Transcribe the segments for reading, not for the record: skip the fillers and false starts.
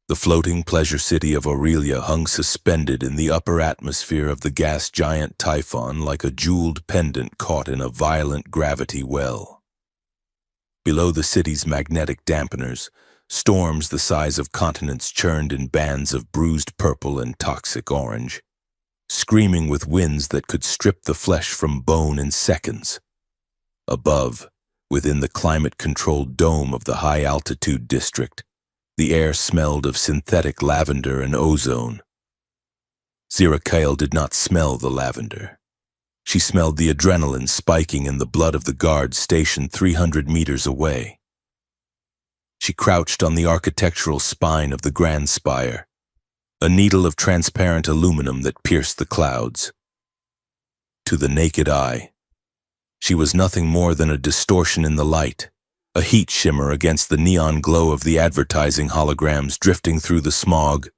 The floating pleasure city of Aurelia hung suspended in the upper atmosphere of the gas giant Typhon like a jeweled pendant caught in a violent gravity well. Below the city's magnetic dampeners, storms the size of continents churned in bands of bruised purple and toxic orange, screaming with winds that could strip the flesh from bone in seconds. Above, within the climate-controlled dome of the high-altitude district, the air smelled of synthetic lavender and ozone. Zira did not smell the lavender. She smelled the adrenaline spiking in the blood of the guards stationed 300 meters away. She crouched on the architectural spine of the grand spire, a needle of transparent aluminum that pierced the clouds. To the naked eye, she was nothing more than a distortion in the light, a heat shimmer against the neon glow of the advertising holograms drifting through the smog.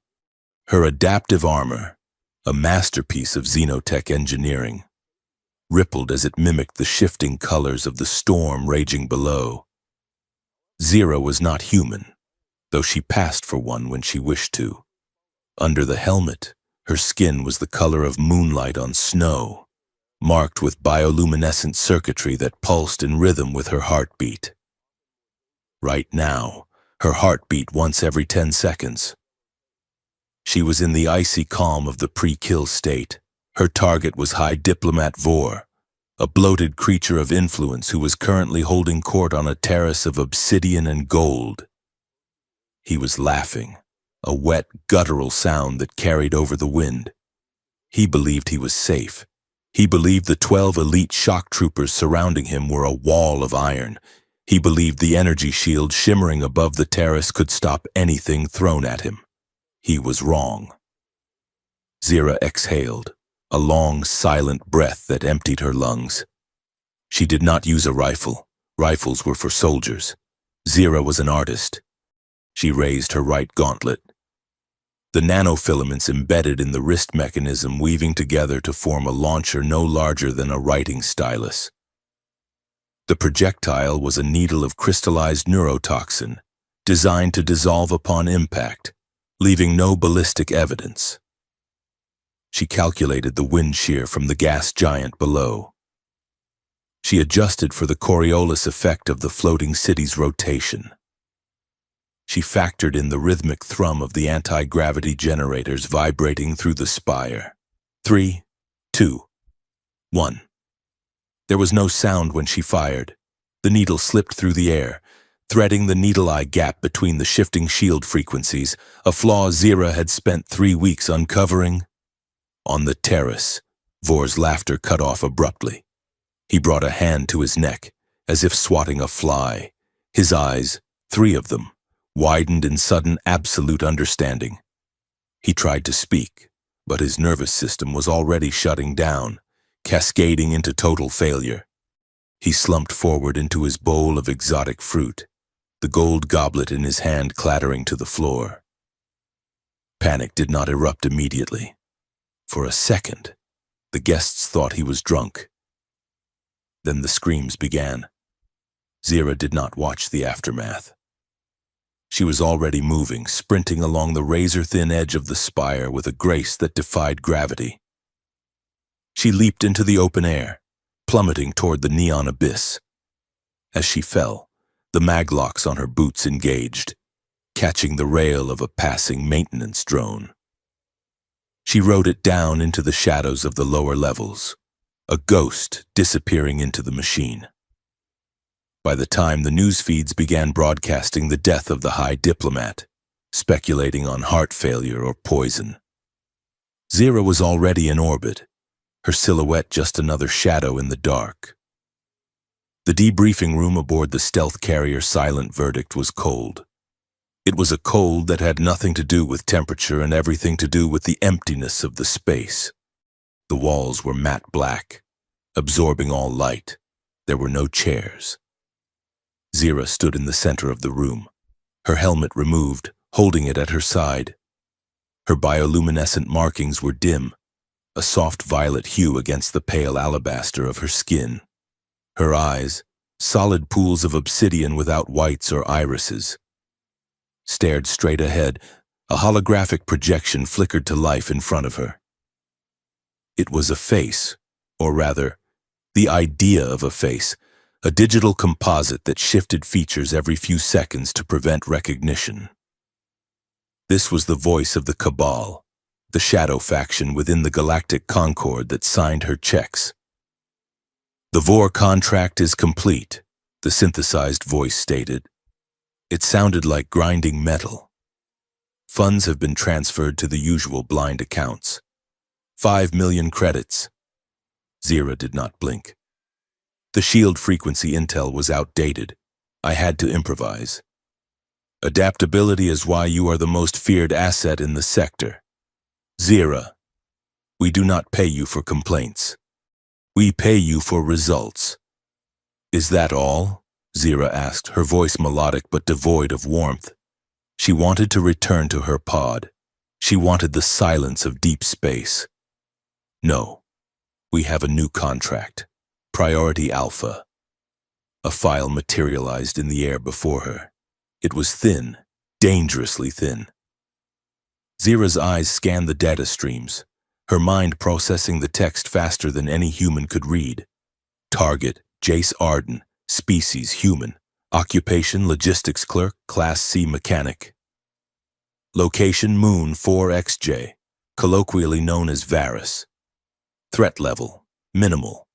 Her adaptive armor, a masterpiece of xenotech engineering, rippled as it mimicked the shifting colors of the storm raging below. Zira was not human, though she passed for one when she wished to. Under the helmet, her skin was the color of moonlight on snow, marked with bioluminescent circuitry that pulsed in rhythm with her heartbeat. Right now, her heart beat once every 10 seconds. She was in the icy calm of the pre-kill state. Her target was High Diplomat Vor, a bloated creature of influence who was currently holding court on a terrace of obsidian and gold. He was laughing, a wet, guttural sound that carried over the wind. He believed he was safe. He believed the 12 elite shock troopers surrounding him were a wall of iron. He believed the energy shield shimmering above the terrace could stop anything thrown at him. He was wrong. Zira exhaled, a long, silent breath that emptied her lungs. She did not use a rifle. Rifles were for soldiers. Zira was an artist. She raised her right gauntlet. The nanofilaments embedded in the wrist mechanism weaving together to form a launcher no larger than a writing stylus. The projectile was a needle of crystallized neurotoxin, designed to dissolve upon impact, leaving no ballistic evidence. She calculated the wind shear from the gas giant below. She adjusted for the Coriolis effect of the floating city's rotation. She factored in the rhythmic thrum of the anti-gravity generators vibrating through the spire. 3, 2, 1. There was no sound when she fired. The needle slipped through the air, threading the needle-eye gap between the shifting shield frequencies, a flaw Zira had spent 3 weeks uncovering. On the terrace, Vor's laughter cut off abruptly. He brought a hand to his neck, as if swatting a fly. His eyes, 3 of them, widened in sudden absolute understanding. He tried to speak, but his nervous system was already shutting down, cascading into total failure. He slumped forward into his bowl of exotic fruit, the gold goblet in his hand clattering to the floor. Panic did not erupt immediately. For a second, the guests thought he was drunk. Then the screams began. Zira did not watch the aftermath. She was already moving, sprinting along the razor-thin edge of the spire with a grace that defied gravity. She leaped into the open air, plummeting toward the neon abyss. As she fell, the maglocks on her boots engaged, catching the rail of a passing maintenance drone. She rode it down into the shadows of the lower levels, a ghost disappearing into the machine. By the time the news feeds began broadcasting the death of the High Diplomat, speculating on heart failure or poison, Zira was already in orbit, her silhouette just another shadow in the dark. The debriefing room aboard the stealth carrier Silent Verdict was cold. It was a cold that had nothing to do with temperature and everything to do with the emptiness of the space. The walls were matte black, absorbing all light. There were no chairs. Zira stood in the center of the room, her helmet removed, holding it at her side. Her bioluminescent markings were dim, a soft violet hue against the pale alabaster of her skin. Her eyes, solid pools of obsidian without whites or irises, stared straight ahead, A holographic projection flickered to life in front of her. It was a face, or rather, the idea of a face, a digital composite that shifted features every few seconds to prevent recognition. This was the voice of the Cabal, the shadow faction within the Galactic Concord that signed her checks. "The Vor contract is complete," the synthesized voice stated. It sounded like grinding metal. "Funds have been transferred to the usual blind accounts. 5 million credits." Zira did not blink. The shield frequency intel was outdated. I had to improvise. "Adaptability is why you are the most feared asset in the sector. Zira, we do not pay you for complaints. We pay you for results." "Is that all?" Zira asked, her voice melodic but devoid of warmth. She wanted to return to her pod. She wanted the silence of deep space. "No, we have a new contract. Priority Alpha." A file materialized in the air before her. It was thin, dangerously thin. Zira's eyes scanned the data streams, her mind processing the text faster than any human could read. Target, Jace Arden, species human, occupation logistics clerk, class C mechanic. Location Moon 4XJ, colloquially known as Varus. Threat level, minimal.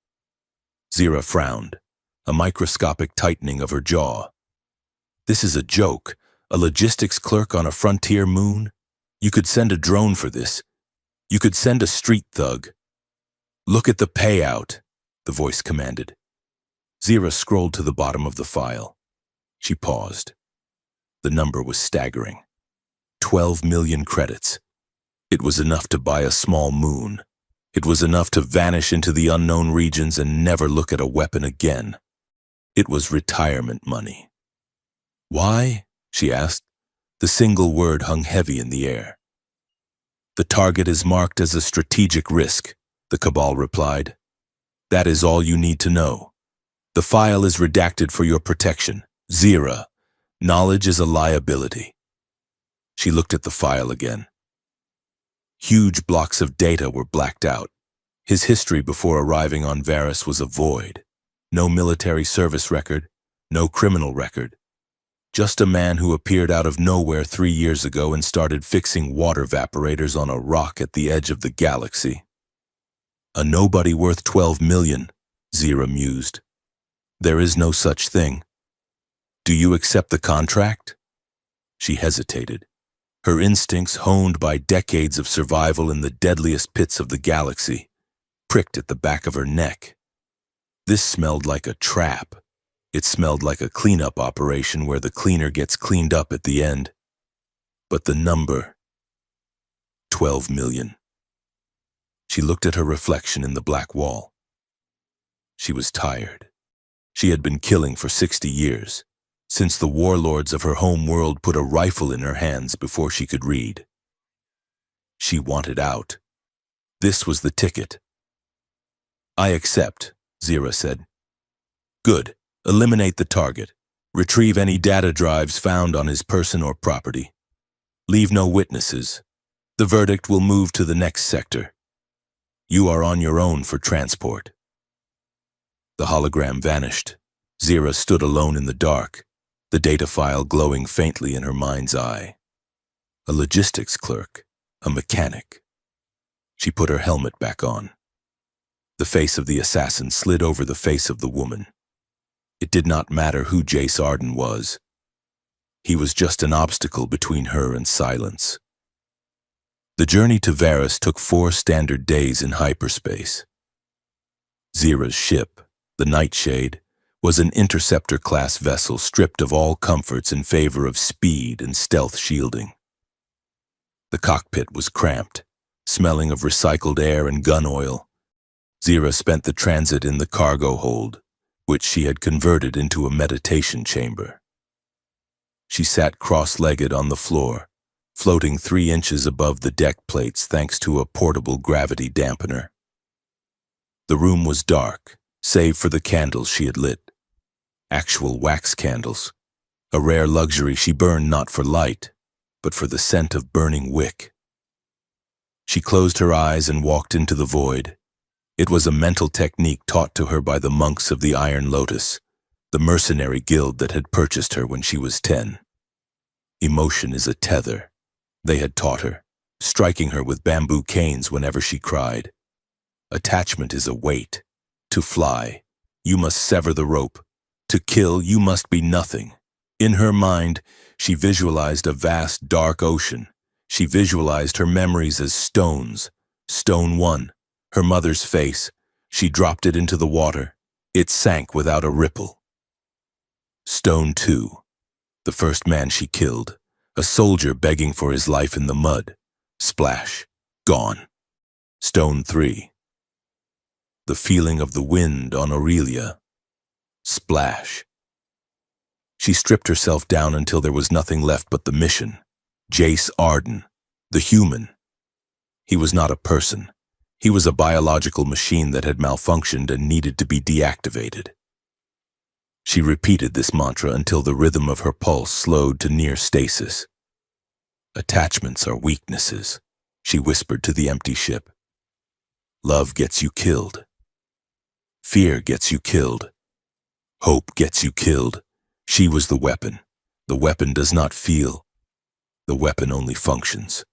Zira frowned, a microscopic tightening of her jaw. "This is a joke, a logistics clerk on a frontier moon? You could send a drone for this. You could send a street thug." "Look at the payout," the voice commanded. Zira scrolled to the bottom of the file. She paused. The number was staggering. 12 million credits. It was enough to buy a small moon. It was enough to vanish into the unknown regions and never look at a weapon again. It was retirement money. "Why?" she asked. The single word hung heavy in the air. "The target is marked as a strategic risk," the Cabal replied. "That is all you need to know. The file is redacted for your protection. Zira, knowledge is a liability." She looked at the file again. Huge blocks of data were blacked out. His history before arriving on Varus was a void. No military service record, no criminal record. Just a man who appeared out of nowhere 3 years ago and started fixing water evaporators on a rock at the edge of the galaxy. "A nobody worth 12 million, Zira mused. "There is no such thing. Do you accept the contract?" She hesitated. Her instincts, honed by decades of survival in the deadliest pits of the galaxy, pricked at the back of her neck. This smelled like a trap. It smelled like a cleanup operation where the cleaner gets cleaned up at the end. But the number, 12 million. She looked at her reflection in the black wall. She was tired. She had been killing for 60 years, since the warlords of her home world put a rifle in her hands before she could read. She wanted out. This was the ticket. "I accept," Zira said. "Good. Eliminate the target. Retrieve any data drives found on his person or property. Leave no witnesses. The verdict will move to the next sector. You are on your own for transport." The hologram vanished. Zira stood alone in the dark, the data file glowing faintly in her mind's eye. A logistics clerk, a mechanic. She put her helmet back on. The face of the assassin slid over the face of the woman. It did not matter who Jace Arden was. He was just an obstacle between her and silence. The journey to Varus took 4 standard days in hyperspace. Zira's ship, the Nightshade, was an interceptor-class vessel stripped of all comforts in favor of speed and stealth shielding. The cockpit was cramped, smelling of recycled air and gun oil. Zira spent the transit in the cargo hold, which she had converted into a meditation chamber. She sat cross-legged on the floor, floating 3 inches above the deck plates thanks to a portable gravity dampener. The room was dark, save for the candles she had lit. Actual wax candles, a rare luxury she burned not for light, but for the scent of burning wick. She closed her eyes and walked into the void. It was a mental technique taught to her by the monks of the Iron Lotus, the mercenary guild that had purchased her when she was 10. Emotion is a tether, they had taught her, striking her with bamboo canes whenever she cried. Attachment is a weight. To fly, you must sever the rope. To kill, you must be nothing. In her mind, she visualized a vast, dark ocean. She visualized her memories as stones. Stone 1, her mother's face. She dropped it into the water. It sank without a ripple. Stone 2, the first man she killed. A soldier begging for his life in the mud. Splash. Gone. Stone 3, the feeling of the wind on Aurelia. Splash. She stripped herself down until there was nothing left but the mission. Jace Arden, the human. He was not a person. He was a biological machine that had malfunctioned and needed to be deactivated. She repeated this mantra until the rhythm of her pulse slowed to near stasis. Attachments are weaknesses, she whispered to the empty ship. Love gets you killed. Fear gets you killed. Hope gets you killed. She was the weapon. The weapon does not feel. The weapon only functions.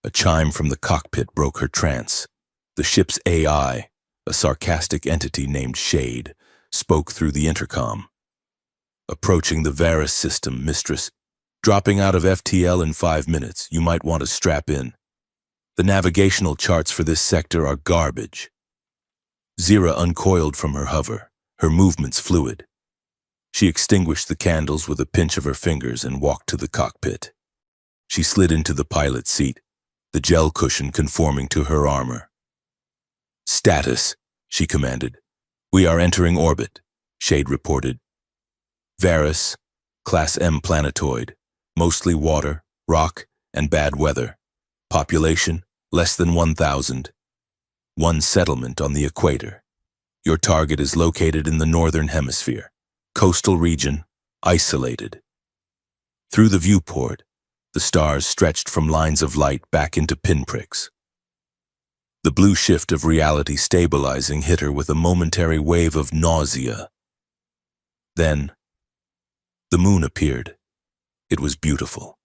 A chime from the cockpit broke her trance. The ship's AI, a sarcastic entity named Shade, spoke through the intercom. Approaching the Varus system, mistress. Dropping out of FTL in 5 minutes. You might want to strap in. The navigational charts for this sector are garbage. Zira uncoiled from her hover, her movements fluid. She extinguished the candles with a pinch of her fingers and walked to the cockpit. She slid into the pilot's seat, the gel cushion conforming to her armor. Status, she commanded. We are entering orbit, Shade reported. Varus, Class M planetoid, mostly water, rock, and bad weather. Population, less than 1,000. 1 settlement on the equator. Your target is located in the northern hemisphere. Coastal region, isolated. Through the viewport, the stars stretched from lines of light back into pinpricks. The blue shift of reality stabilizing hit her with a momentary wave of nausea. Then, the moon appeared. It was beautiful.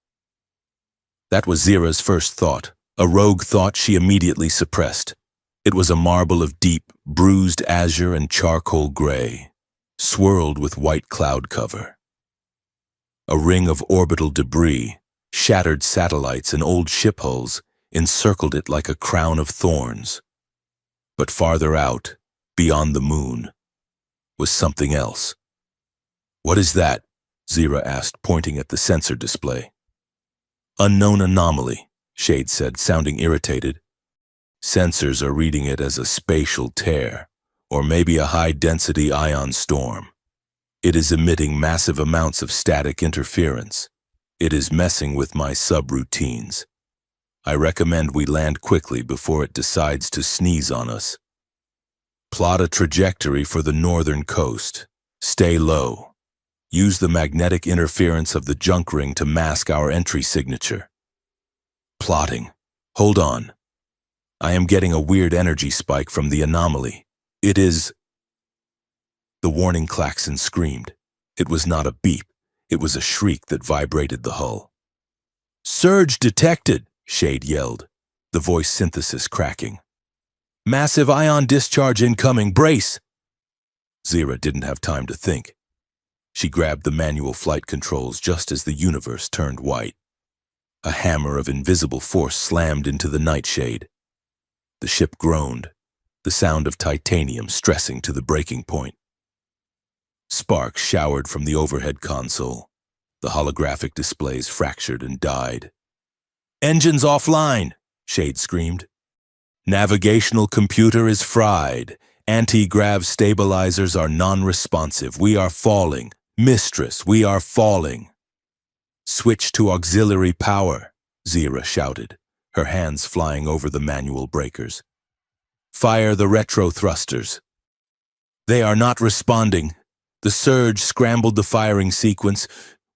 That was Zira's first thought, a rogue thought she immediately suppressed. It was a marble of deep, bruised azure and charcoal gray, swirled with white cloud cover. A ring of orbital debris, shattered satellites and old ship hulls encircled it like a crown of thorns. But farther out, beyond the moon, was something else. What is that? Zira asked, pointing at the sensor display. Unknown anomaly, Shade said, sounding irritated. Sensors are reading it as a spatial tear, or maybe a high-density ion storm. It is emitting massive amounts of static interference. It is messing with my subroutines. I recommend we land quickly before it decides to sneeze on us. Plot a trajectory for the northern coast. Stay low. Use the magnetic interference of the junk ring to mask our entry signature. Plotting. Hold on. I am getting a weird energy spike from the anomaly. It is... The warning klaxon screamed. It was not a beep. It was a shriek that vibrated the hull. Surge detected, Shade yelled, the voice synthesis cracking. Massive ion discharge incoming, brace! Zira didn't have time to think. She grabbed the manual flight controls just as the universe turned white. A hammer of invisible force slammed into the nightshade. The ship groaned, the sound of titanium stressing to the breaking point. Sparks showered from the overhead console. The holographic displays fractured and died. Engines offline, Shade screamed. Navigational computer is fried. Anti-grav stabilizers are non-responsive. We are falling. Mistress, we are falling. Switch to auxiliary power, Zira shouted, her hands flying over the manual breakers. Fire the retro thrusters. They are not responding. The surge scrambled the firing sequence.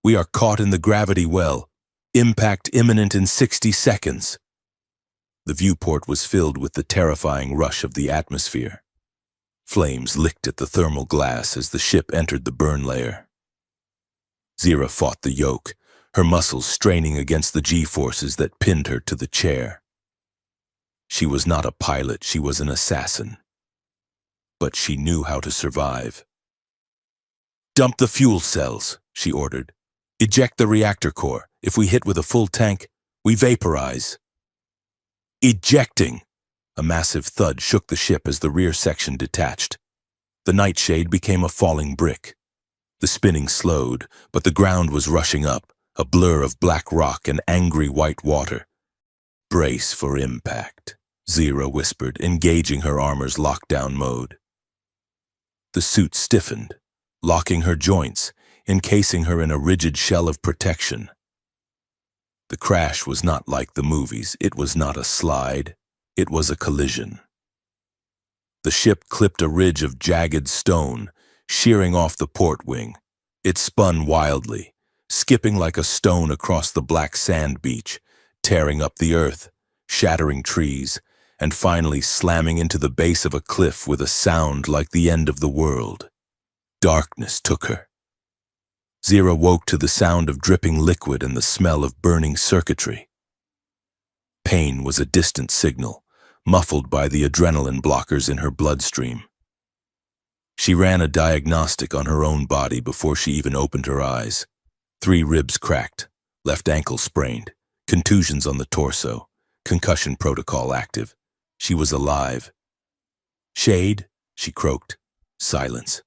We are caught in the gravity well. Impact imminent in 60 seconds. The viewport was filled with the terrifying rush of the atmosphere. Flames licked at the thermal glass as the ship entered the burn layer. Zira fought the yoke, her muscles straining against the G-forces that pinned her to the chair. She was not a pilot, she was an assassin. But she knew how to survive. "Dump the fuel cells," she ordered. "Eject the reactor core. If we hit with a full tank, we vaporize." Ejecting! A massive thud shook the ship as the rear section detached. The nightshade became a falling brick. The spinning slowed, but the ground was rushing up, a blur of black rock and angry white water. "Brace for impact," Zira whispered, engaging her armor's lockdown mode. The suit stiffened, locking her joints, encasing her in a rigid shell of protection. The crash was not like the movies. It was not a slide. It was a collision. The ship clipped a ridge of jagged stone, shearing off the port wing. It spun wildly, skipping like a stone across the black sand beach, tearing up the earth, shattering trees, and finally slamming into the base of a cliff with a sound like the end of the world. Darkness took her. Zira woke to the sound of dripping liquid and the smell of burning circuitry. Pain was a distant signal, muffled by the adrenaline blockers in her bloodstream. She ran a diagnostic on her own body before she even opened her eyes. 3 ribs cracked, left ankle sprained, contusions on the torso, concussion protocol active. She was alive. "Shade," she croaked. Silence.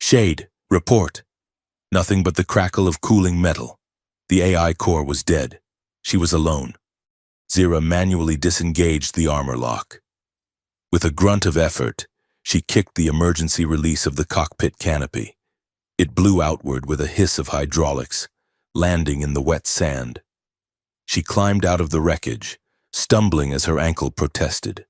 "Shade, report." Nothing but the crackle of cooling metal. The AI core was dead. She was alone. Zira manually disengaged the armor lock. With a grunt of effort, she kicked the emergency release of the cockpit canopy. It blew outward with a hiss of hydraulics, landing in the wet sand. She climbed out of the wreckage, stumbling as her ankle protested.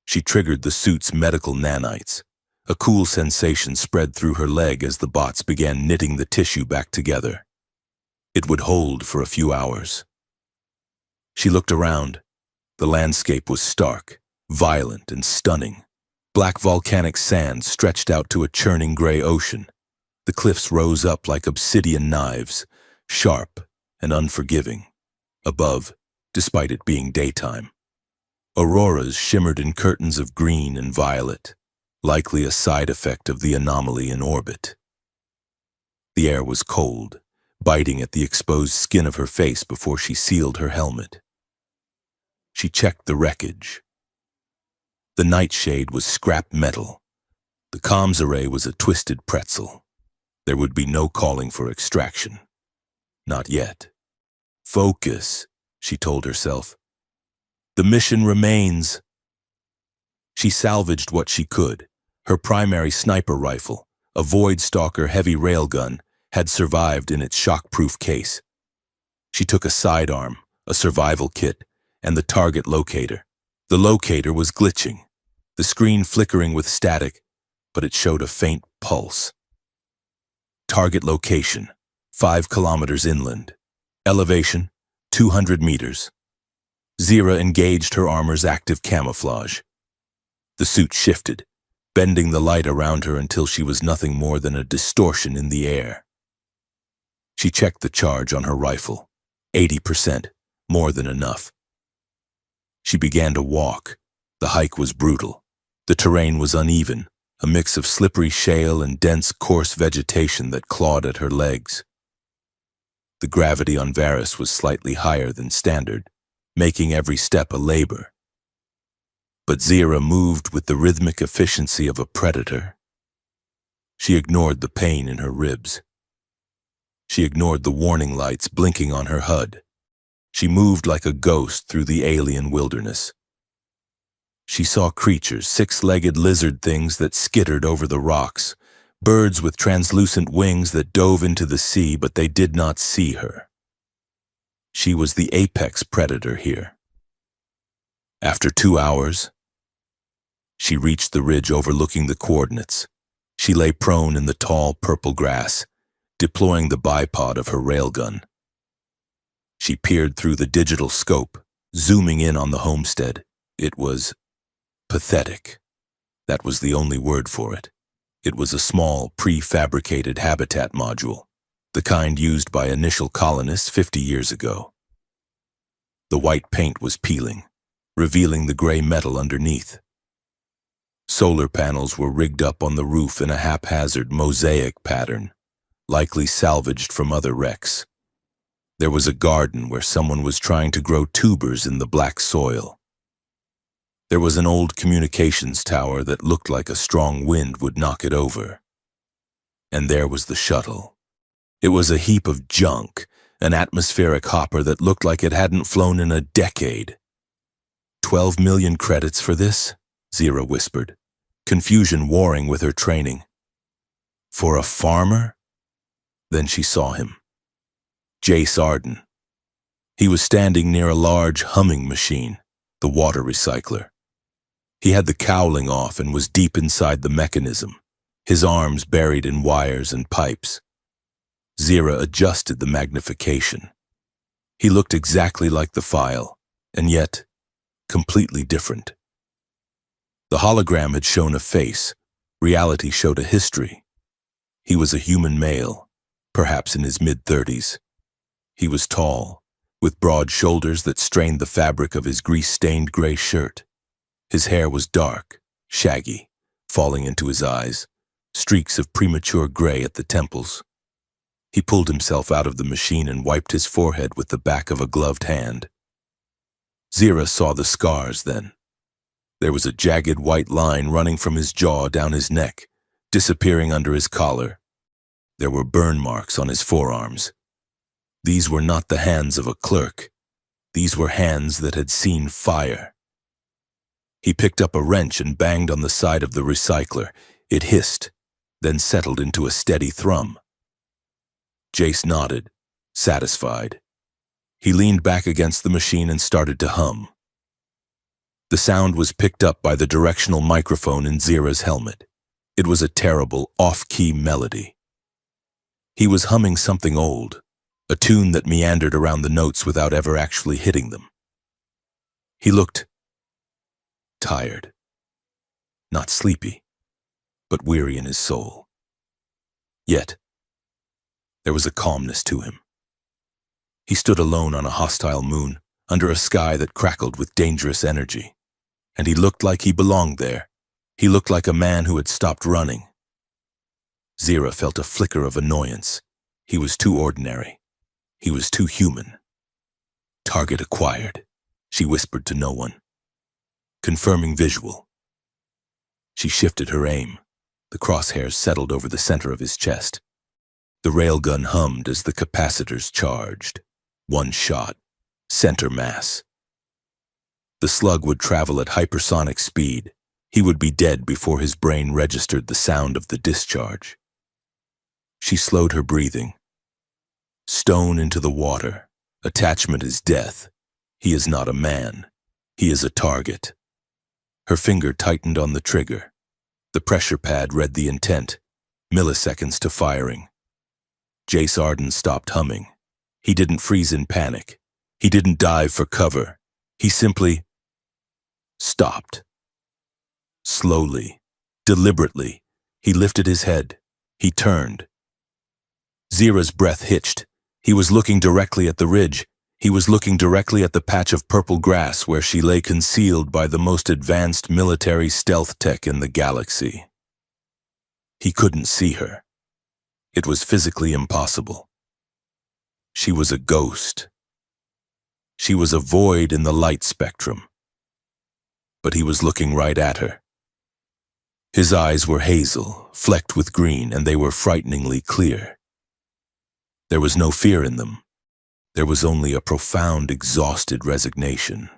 She triggered the suit's medical nanites. A cool sensation spread through her leg as the bots began knitting the tissue back together. It would hold for a few hours. She looked around. The landscape was stark, violent, and stunning. Black volcanic sand stretched out to a churning gray ocean. The cliffs rose up like obsidian knives, sharp and unforgiving. Above, despite it being daytime, auroras shimmered in curtains of green and violet, likely a side effect of the anomaly in orbit. The air was cold, biting at the exposed skin of her face before she sealed her helmet. She checked the wreckage. The nightshade was scrap metal. The comms array was a twisted pretzel. There would be no calling for extraction. Not yet. "Focus," she told herself. "The mission remains." She salvaged what she could. Her primary sniper rifle, a Void Stalker heavy railgun, had survived in its shock-proof case. She took a sidearm, a survival kit, and the target locator. The locator was glitching, the screen flickering with static, but it showed a faint pulse. Target location, 5 kilometers inland. Elevation, 200 meters. Zira engaged her armor's active camouflage. The suit shifted, bending the light around her until she was nothing more than a distortion in the air. She checked the charge on her rifle. 80%, more than enough. She began to walk. The hike was brutal. The terrain was uneven, a mix of slippery shale and dense, coarse vegetation that clawed at her legs. The gravity on Varus was slightly higher than standard, making every step a labor. But Zira moved with the rhythmic efficiency of a predator. She ignored the pain in her ribs. She ignored the warning lights blinking on her HUD. She moved like a ghost through the alien wilderness. She saw creatures, 6-legged lizard things that skittered over the rocks, birds with translucent wings that dove into the sea, but they did not see her. She was the apex predator here. After 2 hours, she reached the ridge overlooking the coordinates. She lay prone in the tall purple grass, deploying the bipod of her railgun. She peered through the digital scope, zooming in on the homestead. It was pathetic. That was the only word for it. It was a small, prefabricated habitat module, the kind used by initial colonists 50 years ago. The white paint was peeling, revealing the gray metal underneath. Solar panels were rigged up on the roof in a haphazard mosaic pattern, likely salvaged from other wrecks. There was a garden where someone was trying to grow tubers in the black soil. There was an old communications tower that looked like a strong wind would knock it over. And there was the shuttle. It was a heap of junk, an atmospheric hopper that looked like it hadn't flown in a decade. 12 million credits for this? Zira whispered, confusion warring with her training. For a farmer? Then she saw him. Jace Arden. He was standing near a large humming machine, the water recycler. He had the cowling off and was deep inside the mechanism, his arms buried in wires and pipes. Zira adjusted the magnification. He looked exactly like the file, and yet completely different. The hologram had shown a face, reality showed a history. He was a human male, perhaps in his mid-30s. He was tall, with broad shoulders that strained the fabric of his grease-stained gray shirt. His hair was dark, shaggy, falling into his eyes, streaks of premature gray at the temples. He pulled himself out of the machine and wiped his forehead with the back of a gloved hand. Zira saw the scars then. There was a jagged white line running from his jaw down his neck, disappearing under his collar. There were burn marks on his forearms. These were not the hands of a clerk. These were hands that had seen fire. He picked up a wrench and banged on the side of the recycler. It hissed, then settled into a steady thrum. Jace nodded, satisfied. He leaned back against the machine and started to hum. The sound was picked up by the directional microphone in Zira's helmet. It was a terrible, off-key melody. He was humming something old, a tune that meandered around the notes without ever actually hitting them. He looked tired. Not sleepy, but weary in his soul. Yet, there was a calmness to him. He stood alone on a hostile moon, under a sky that crackled with dangerous energy. And he looked like he belonged there. He looked like a man who had stopped running. Zira felt a flicker of annoyance. He was too ordinary. He was too human. Target acquired, she whispered to no one. Confirming visual. She shifted her aim. The crosshairs settled over the center of his chest. The railgun hummed as the capacitors charged. One shot. Center mass. The slug would travel at hypersonic speed. He would be dead before his brain registered the sound of the discharge. She slowed her breathing. Stone into the water. Attachment is death. He is not a man. He is a target. Her finger tightened on the trigger. The pressure pad read the intent. Milliseconds to firing. Jace Arden stopped humming. He didn't freeze in panic. He didn't dive for cover. He simply stopped. Slowly, deliberately, he lifted his head. He turned. Zira's breath hitched. He was looking directly at the ridge. He was looking directly at the patch of purple grass where she lay concealed by the most advanced military stealth tech in the galaxy. He couldn't see her. It was physically impossible. She was a ghost. She was a void in the light spectrum. But he was looking right at her. His eyes were hazel, flecked with green, and they were frighteningly clear. There was no fear in them. There was only a profound, exhausted resignation.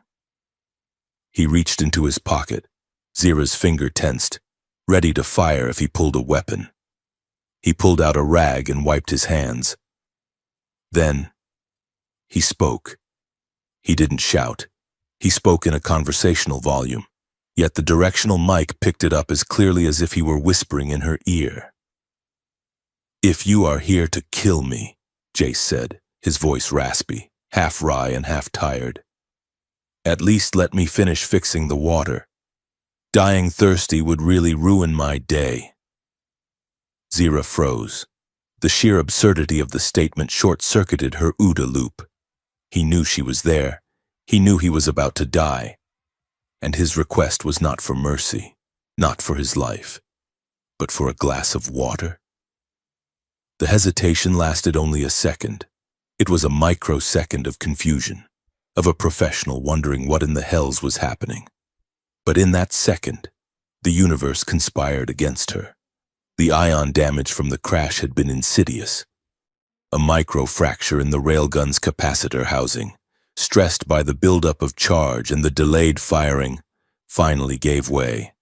He reached into his pocket. Zira's finger tensed, ready to fire if he pulled a weapon. He pulled out a rag and wiped his hands. Then, he spoke. He didn't shout. He spoke in a conversational volume, yet the directional mic picked it up as clearly as if he were whispering in her ear. "If you are here to kill me," Jace said, his voice raspy, half wry and half tired. At least let me finish fixing the water. Dying thirsty would really ruin my day. Zira froze. The sheer absurdity of the statement short-circuited her OODA loop. He knew she was there. He knew he was about to die. And his request was not for mercy, not for his life, but for a glass of water. The hesitation lasted only a second. It was a microsecond of confusion, of a professional wondering what in the hells was happening. But in that second, the universe conspired against her. The ion damage from the crash had been insidious. A micro-fracture in the railgun's capacitor housing, stressed by the buildup of charge and the delayed firing, finally gave way.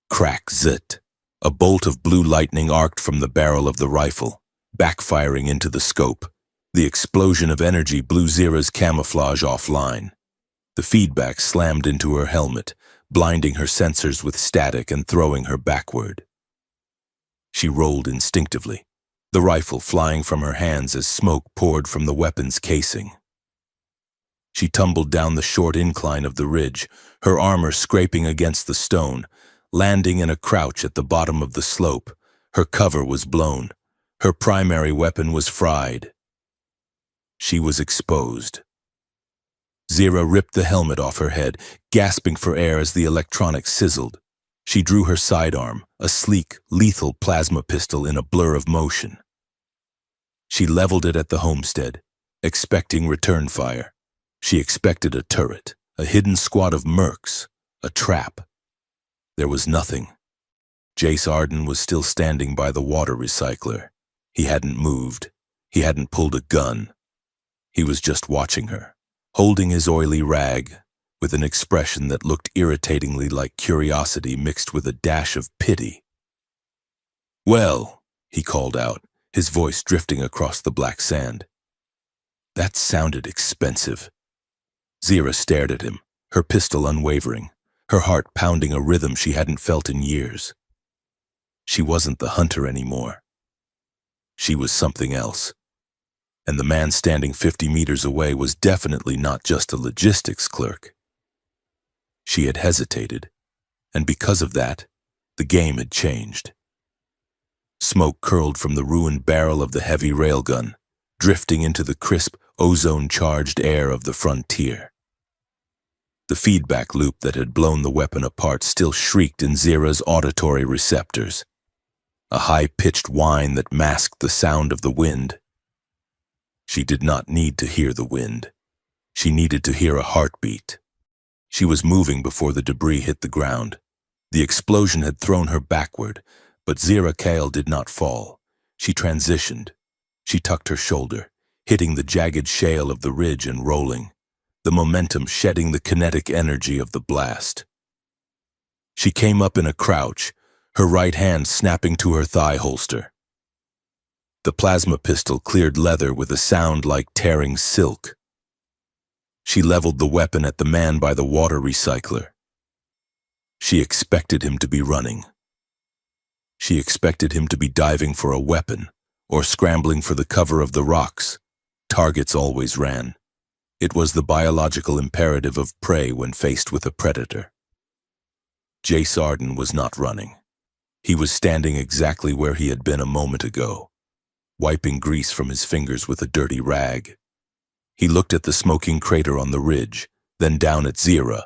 Crack zit. A bolt of blue lightning arced from the barrel of the rifle, backfiring into the scope. The explosion of energy blew Zira's camouflage offline. The feedback slammed into her helmet, blinding her sensors with static and throwing her backward. She rolled instinctively, the rifle flying from her hands as smoke poured from the weapon's casing. She tumbled down the short incline of the ridge, her armor scraping against the stone, landing in a crouch at the bottom of the slope. Her cover was blown. Her primary weapon was fried. She was exposed. Zira ripped the helmet off her head, gasping for air as the electronics sizzled. She drew her sidearm, a sleek, lethal plasma pistol in a blur of motion. She leveled it at the homestead, expecting return fire. She expected a turret, a hidden squad of mercs, a trap. There was nothing. Jace Arden was still standing by the water recycler. He hadn't moved. He hadn't pulled a gun. He was just watching her, holding his oily rag, with an expression that looked irritatingly like curiosity mixed with a dash of pity. "Well," he called out, his voice drifting across the black sand. That sounded expensive. Zira stared at him, her pistol unwavering, her heart pounding a rhythm she hadn't felt in years. She wasn't the hunter anymore. She was something else. And the man standing 50 meters away was definitely not just a logistics clerk. She had hesitated, and because of that, the game had changed. Smoke curled from the ruined barrel of the heavy railgun, drifting into the crisp, ozone-charged air of the frontier. The feedback loop that had blown the weapon apart still shrieked in Zira's auditory receptors, a high-pitched whine that masked the sound of the wind. She did not need to hear the wind. She needed to hear a heartbeat. She was moving before the debris hit the ground. The explosion had thrown her backward, but Zira Kale did not fall. She transitioned. She tucked her shoulder, hitting the jagged shale of the ridge and rolling, the momentum shedding the kinetic energy of the blast. She came up in a crouch, her right hand snapping to her thigh holster. The plasma pistol cleared leather with a sound like tearing silk. She leveled the weapon at the man by the water recycler. She expected him to be running. She expected him to be diving for a weapon or scrambling for the cover of the rocks. Targets always ran. It was the biological imperative of prey when faced with a predator. Jace Arden was not running. He was standing exactly where he had been a moment ago, wiping grease from his fingers with a dirty rag. He looked at the smoking crater on the ridge, then down at Zira,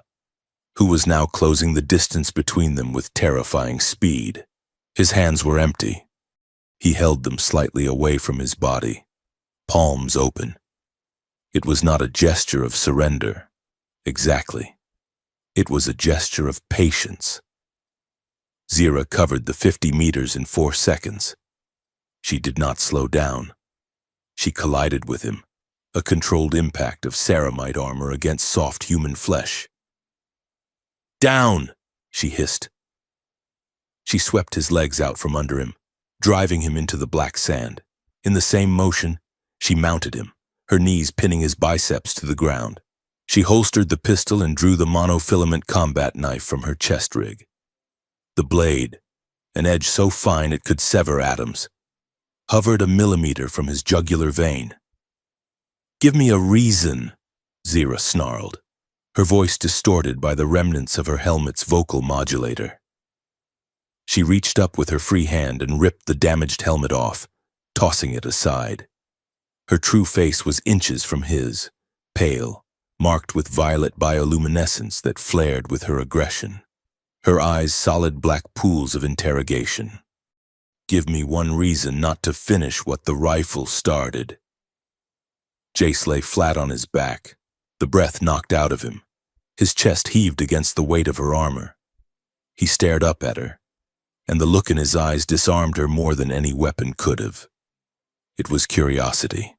who was now closing the distance between them with terrifying speed. His hands were empty. He held them slightly away from his body, palms open. It was not a gesture of surrender. Exactly. It was a gesture of patience. Zira covered the 50 meters in 4 seconds. She did not slow down. She collided with him, a controlled impact of ceramite armor against soft human flesh. "Down!" she hissed. She swept his legs out from under him, driving him into the black sand. In the same motion, she mounted him, her knees pinning his biceps to the ground. She holstered the pistol and drew the monofilament combat knife from her chest rig. The blade, an edge so fine it could sever atoms, hovered a millimeter from his jugular vein. Give me a reason, Zira snarled, her voice distorted by the remnants of her helmet's vocal modulator. She reached up with her free hand and ripped the damaged helmet off, tossing it aside. Her true face was inches from his, pale, marked with violet bioluminescence that flared with her aggression. Her eyes solid black pools of interrogation. Give me one reason not to finish what the rifle started. Jace lay flat on his back, the breath knocked out of him. His chest heaved against the weight of her armor. He stared up at her, and the look in his eyes disarmed her more than any weapon could have. It was curiosity.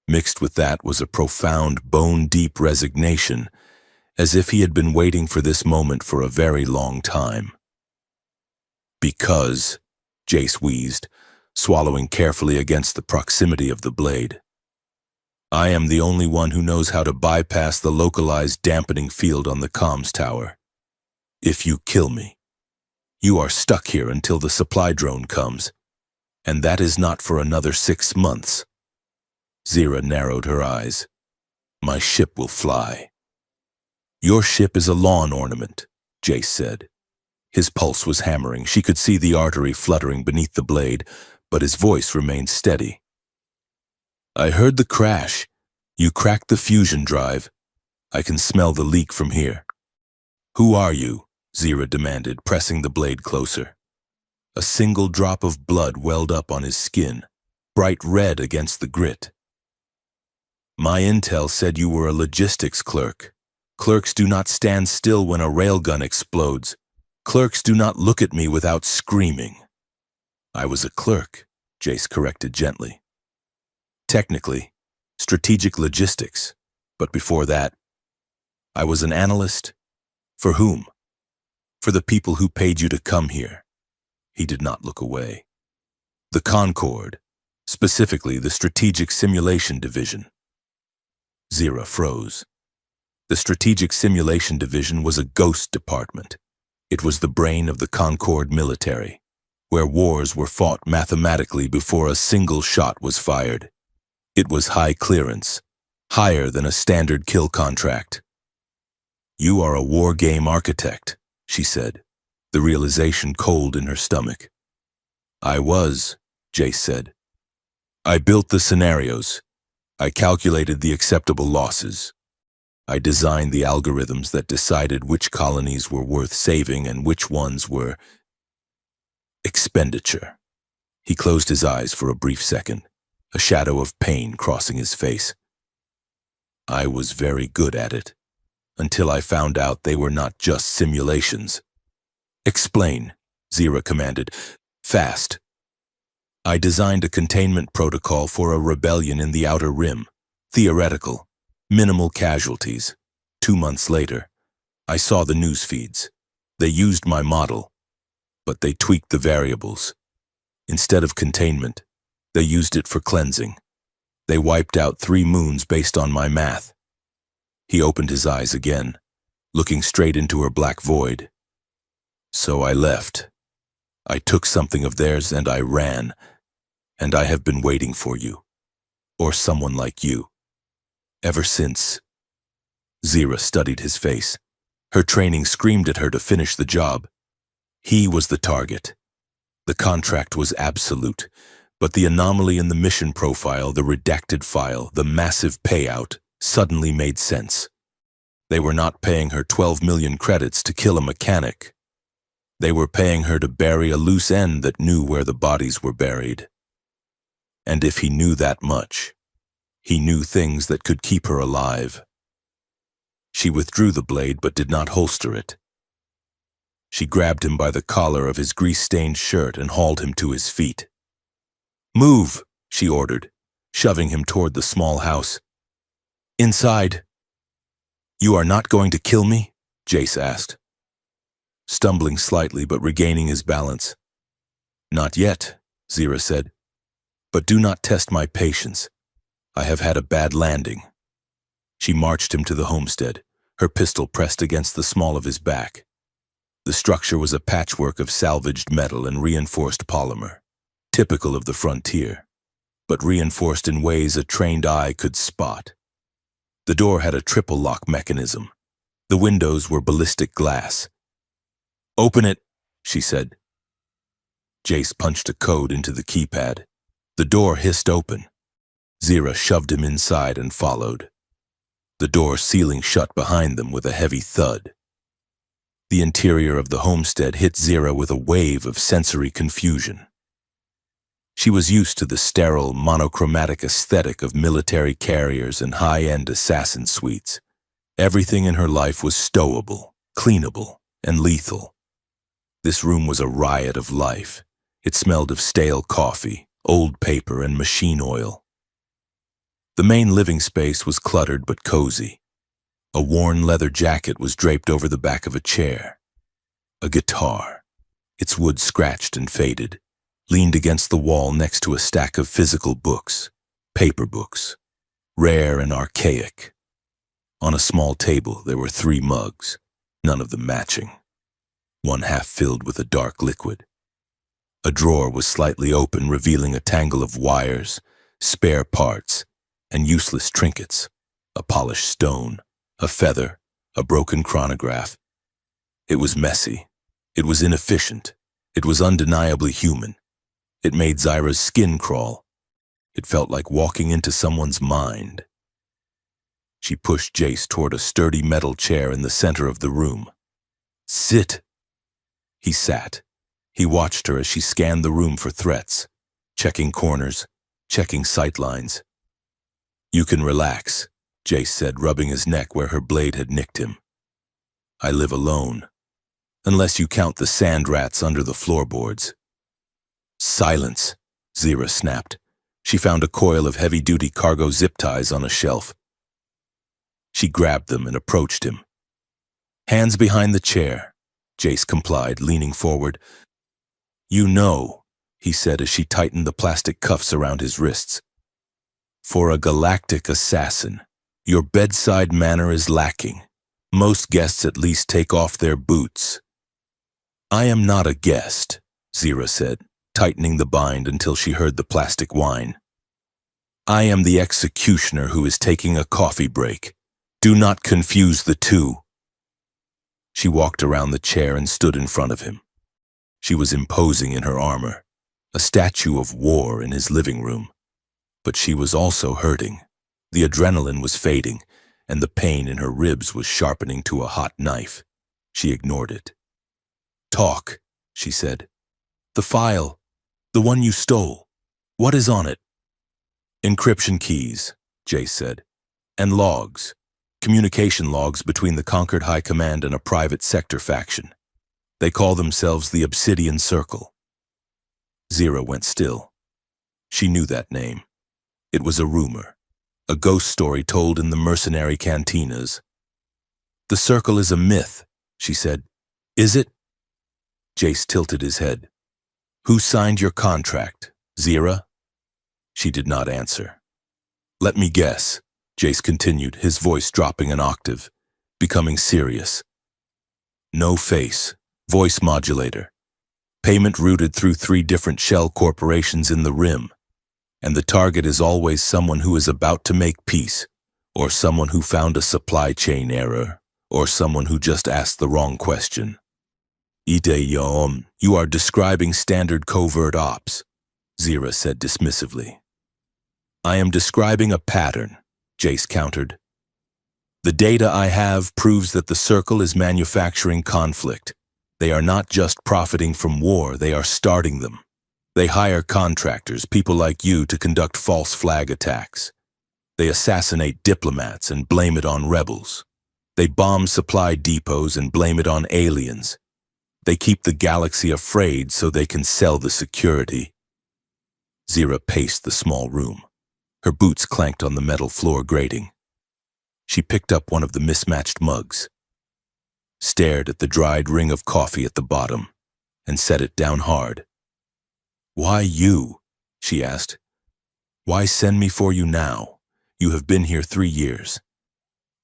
Mixed with that was a profound, bone-deep resignation, as if he had been waiting for this moment for a very long time. Because, Jace wheezed, swallowing carefully against the proximity of the blade. I am the only one who knows how to bypass the localized dampening field on the comms tower. If you kill me, you are stuck here until the supply drone comes, and that is not for another 6 months. Zira narrowed her eyes. My ship will fly. Your ship is a lawn ornament, Jace said. His pulse was hammering. She could see the artery fluttering beneath the blade, but his voice remained steady. I heard the crash. You cracked the fusion drive. I can smell the leak from here. Who are you? Zira demanded, pressing the blade closer. A single drop of blood welled up on his skin, bright red against the grit. My intel said you were a logistics clerk. Clerks do not stand still when a railgun explodes. Clerks do not look at me without screaming. I was a clerk, Jace corrected gently. Technically, strategic logistics, but before that, I was an analyst. For whom? For the people who paid you to come here. He did not look away. The Concord, specifically the Strategic Simulation Division. Zira froze. The Strategic Simulation Division was a ghost department. It was the brain of the Concord military, where wars were fought mathematically before a single shot was fired. It was high clearance, higher than a standard kill contract. You are a war game architect, she said, the realization cold in her stomach. I was, Jace said. I built the scenarios. I calculated the acceptable losses. I designed the algorithms that decided which colonies were worth saving and which ones were expenditure. He closed his eyes for a brief second, a shadow of pain crossing his face. I was very good at it, until I found out they were not just simulations. Explain, Zira commanded. Fast. I designed a containment protocol for a rebellion in the Outer Rim. Theoretical. Minimal casualties. 2 months later, I saw the news feeds. They used my model, but they tweaked the variables. Instead of containment, they used it for cleansing. They wiped out 3 moons based on my math. He opened his eyes again, looking straight into her black void. So I left. I took something of theirs and I ran, and I have been waiting for you, or someone like you, ever since. Zira studied his face. Her training screamed at her to finish the job. He was the target. The contract was absolute, but the anomaly in the mission profile, the redacted file, the massive payout, suddenly made sense. They were not paying her 12 million credits to kill a mechanic. They were paying her to bury a loose end that knew where the bodies were buried. And if he knew that much, he knew things that could keep her alive. She withdrew the blade but did not holster it. She grabbed him by the collar of his grease-stained shirt and hauled him to his feet. Move, she ordered, shoving him toward the small house. Inside. You are not going to kill me? Jace asked, stumbling slightly but regaining his balance. Not yet, Zira said, but do not test my patience. I have had a bad landing. She marched him to the homestead, her pistol pressed against the small of his back. The structure was a patchwork of salvaged metal and reinforced polymer, typical of the frontier. but reinforced in ways a trained eye could spot. The door had a triple lock mechanism. The windows were ballistic glass. "Open it," she said. Jace punched a code into the keypad. The door hissed open. Zira shoved him inside and followed. The door sealing shut behind them with a heavy thud. The interior of the homestead hit Zira with a wave of sensory confusion. She was used to the sterile, monochromatic aesthetic of military carriers and high-end assassin suites. Everything in her life was stowable, cleanable, and lethal. This room was a riot of life. It smelled of stale coffee, old paper, and machine oil. The main living space was cluttered but cozy. A worn leather jacket was draped over the back of a chair. A guitar, its wood scratched and faded, leaned against the wall next to a stack of physical books, paper books, rare and archaic. On a small table there were 3 mugs, none of them matching, one half filled with a dark liquid. A drawer was slightly open, revealing a tangle of wires, spare parts, and useless trinkets, a polished stone, a feather, a broken chronograph. It was messy. It was inefficient. It was undeniably human. It made Zyra's skin crawl. It felt like walking into someone's mind. She pushed Jace toward a sturdy metal chair in the center of the room. "Sit." He sat. He watched her as she scanned the room for threats, checking corners, checking sightlines. "You can relax," Jace said, rubbing his neck where her blade had nicked him. "I live alone, unless you count the sand rats under the floorboards." "Silence," Zyra snapped. She found a coil of heavy-duty cargo zip ties on a shelf. She grabbed them and approached him. "Hands behind the chair," Jace complied, leaning forward. "You know," he said as she tightened the plastic cuffs around his wrists. "For a galactic assassin, your bedside manner is lacking. Most guests at least take off their boots." "I am not a guest," Zyra said, tightening the bind until she heard the plastic whine. "I am the executioner who is taking a coffee break. Do not confuse the two." She walked around the chair and stood in front of him. She was imposing in her armor, a statue of war in his living room. But she was also hurting. The adrenaline was fading, and the pain in her ribs was sharpening to a hot knife. She ignored it. "Talk," she said. "The file, the one you stole, what is on it?" "Encryption keys," Jace said, "and logs, communication logs between the conquered high command and a private sector faction. They call themselves the Obsidian Circle." Zyra went still. She knew that name. It was a rumor, a ghost story told in the mercenary cantinas. "The Circle is a myth," she said. "Is it?" Jace tilted his head. "Who signed your contract, Zyra?" She did not answer. "Let me guess," Jace continued, his voice dropping an octave, becoming serious. "No face, voice modulator. Payment routed through 3 different shell corporations in the Rim. And the target is always someone who is about to make peace, or someone who found a supply chain error, or someone who just asked the wrong question." You are describing standard covert ops," Zyra said dismissively. "I am describing a pattern," Jace countered. "The data I have proves that the Circle is manufacturing conflict. They are not just profiting from war, they are starting them. They hire contractors, people like you, to conduct false flag attacks. They assassinate diplomats and blame it on rebels. They bomb supply depots and blame it on aliens. They keep the galaxy afraid so they can sell the security." Zyra paced the small room. Her boots clanked on the metal floor grating. She picked up one of the mismatched mugs, stared at the dried ring of coffee at the bottom, and set it down hard. "Why you?" she asked. "Why send me for you now? You have been here 3 years."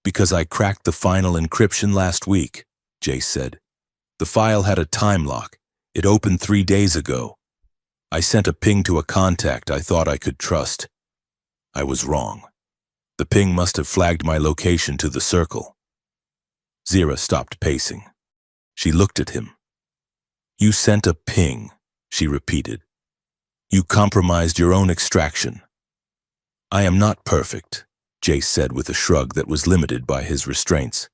"Because I cracked the final encryption last week," Jace said. "The file had a time lock. It opened 3 days ago." I sent a ping to a contact I thought I could trust. I was wrong. The ping must have flagged my location to the circle. Zira stopped pacing. She looked at him. You sent a ping, she repeated. You compromised your own extraction. I am not perfect, Jace said with a shrug that was limited by his restraints.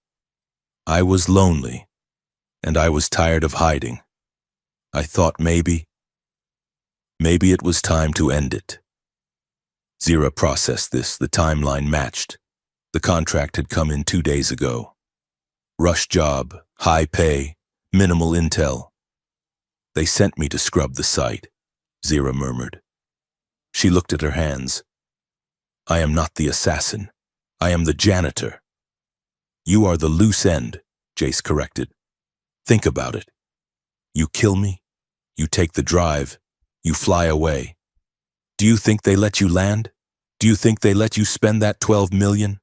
I was lonely, and I was tired of hiding. I thought maybe it was time to end it. Zira processed this. The timeline matched. The contract had come in 2 days ago. Rush job, high pay, minimal intel. They sent me to scrub the site, Zira murmured. She looked at her hands. I am not the assassin. I am the janitor. You are the loose end, Jace corrected. Think about it. You kill me, you take the drive, you fly away. Do you think they let you land? Do you think they let you spend that 12 million?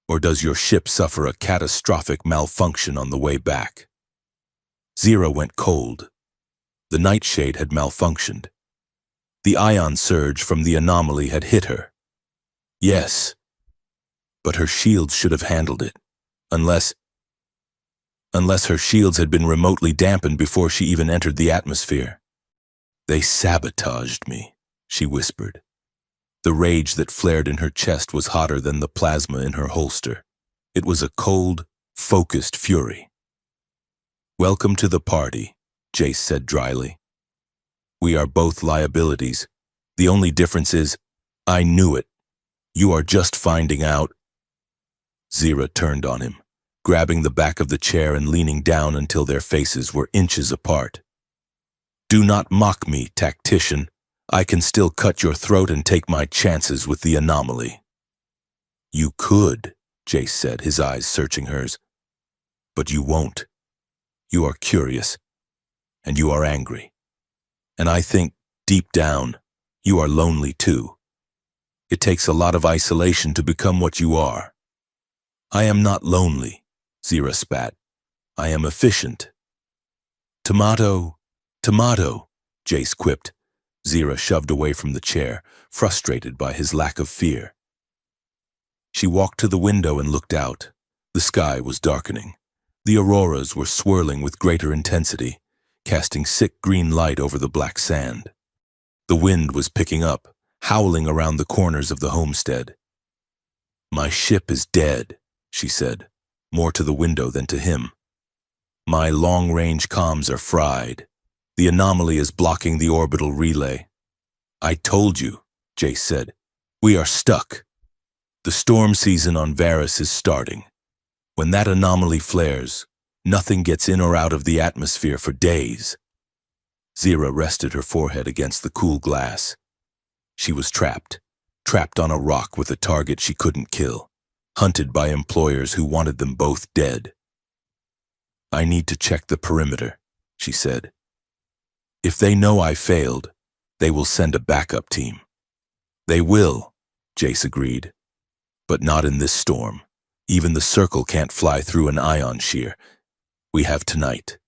Or does your ship suffer a catastrophic malfunction on the way back? Zira went cold. The nightshade had malfunctioned. The ion surge from the anomaly had hit her. Yes, but her shields should have handled it, unless her shields had been remotely dampened before she even entered the atmosphere. They sabotaged me, she whispered. The rage that flared in her chest was hotter than the plasma in her holster. It was a cold, focused fury. Welcome to the party, Jace said dryly. We are both liabilities. The only difference is, I knew it. You are just finding out. Zira turned on him, grabbing the back of the chair and leaning down until their faces were inches apart. Do not mock me, tactician. I can still cut your throat and take my chances with the anomaly. You could, Jace said, his eyes searching hers. But you won't. You are curious, and you are angry. And I think, deep down, you are lonely too. It takes a lot of isolation to become what you are. I am not lonely, Zira spat. I am efficient. Tomato, tomato, Jace quipped. Zira shoved away from the chair, frustrated by his lack of fear. She walked to the window and looked out. The sky was darkening. The auroras were swirling with greater intensity, casting sick green light over the black sand. The wind was picking up, howling around the corners of the homestead. My ship is dead, she said, more to the window than to him. My long-range comms are fried. The anomaly is blocking the orbital relay. I told you, Jace said. We are stuck. The storm season on Varys is starting. When that anomaly flares, nothing gets in or out of the atmosphere for days. Zira rested her forehead against the cool glass. She was trapped on a rock with a target she couldn't kill, hunted by employers who wanted them both dead. I need to check the perimeter, she said. If they know I failed, they will send a backup team. They will, Jace agreed. But not in this storm. Even the circle can't fly through an ion shear. We have tonight.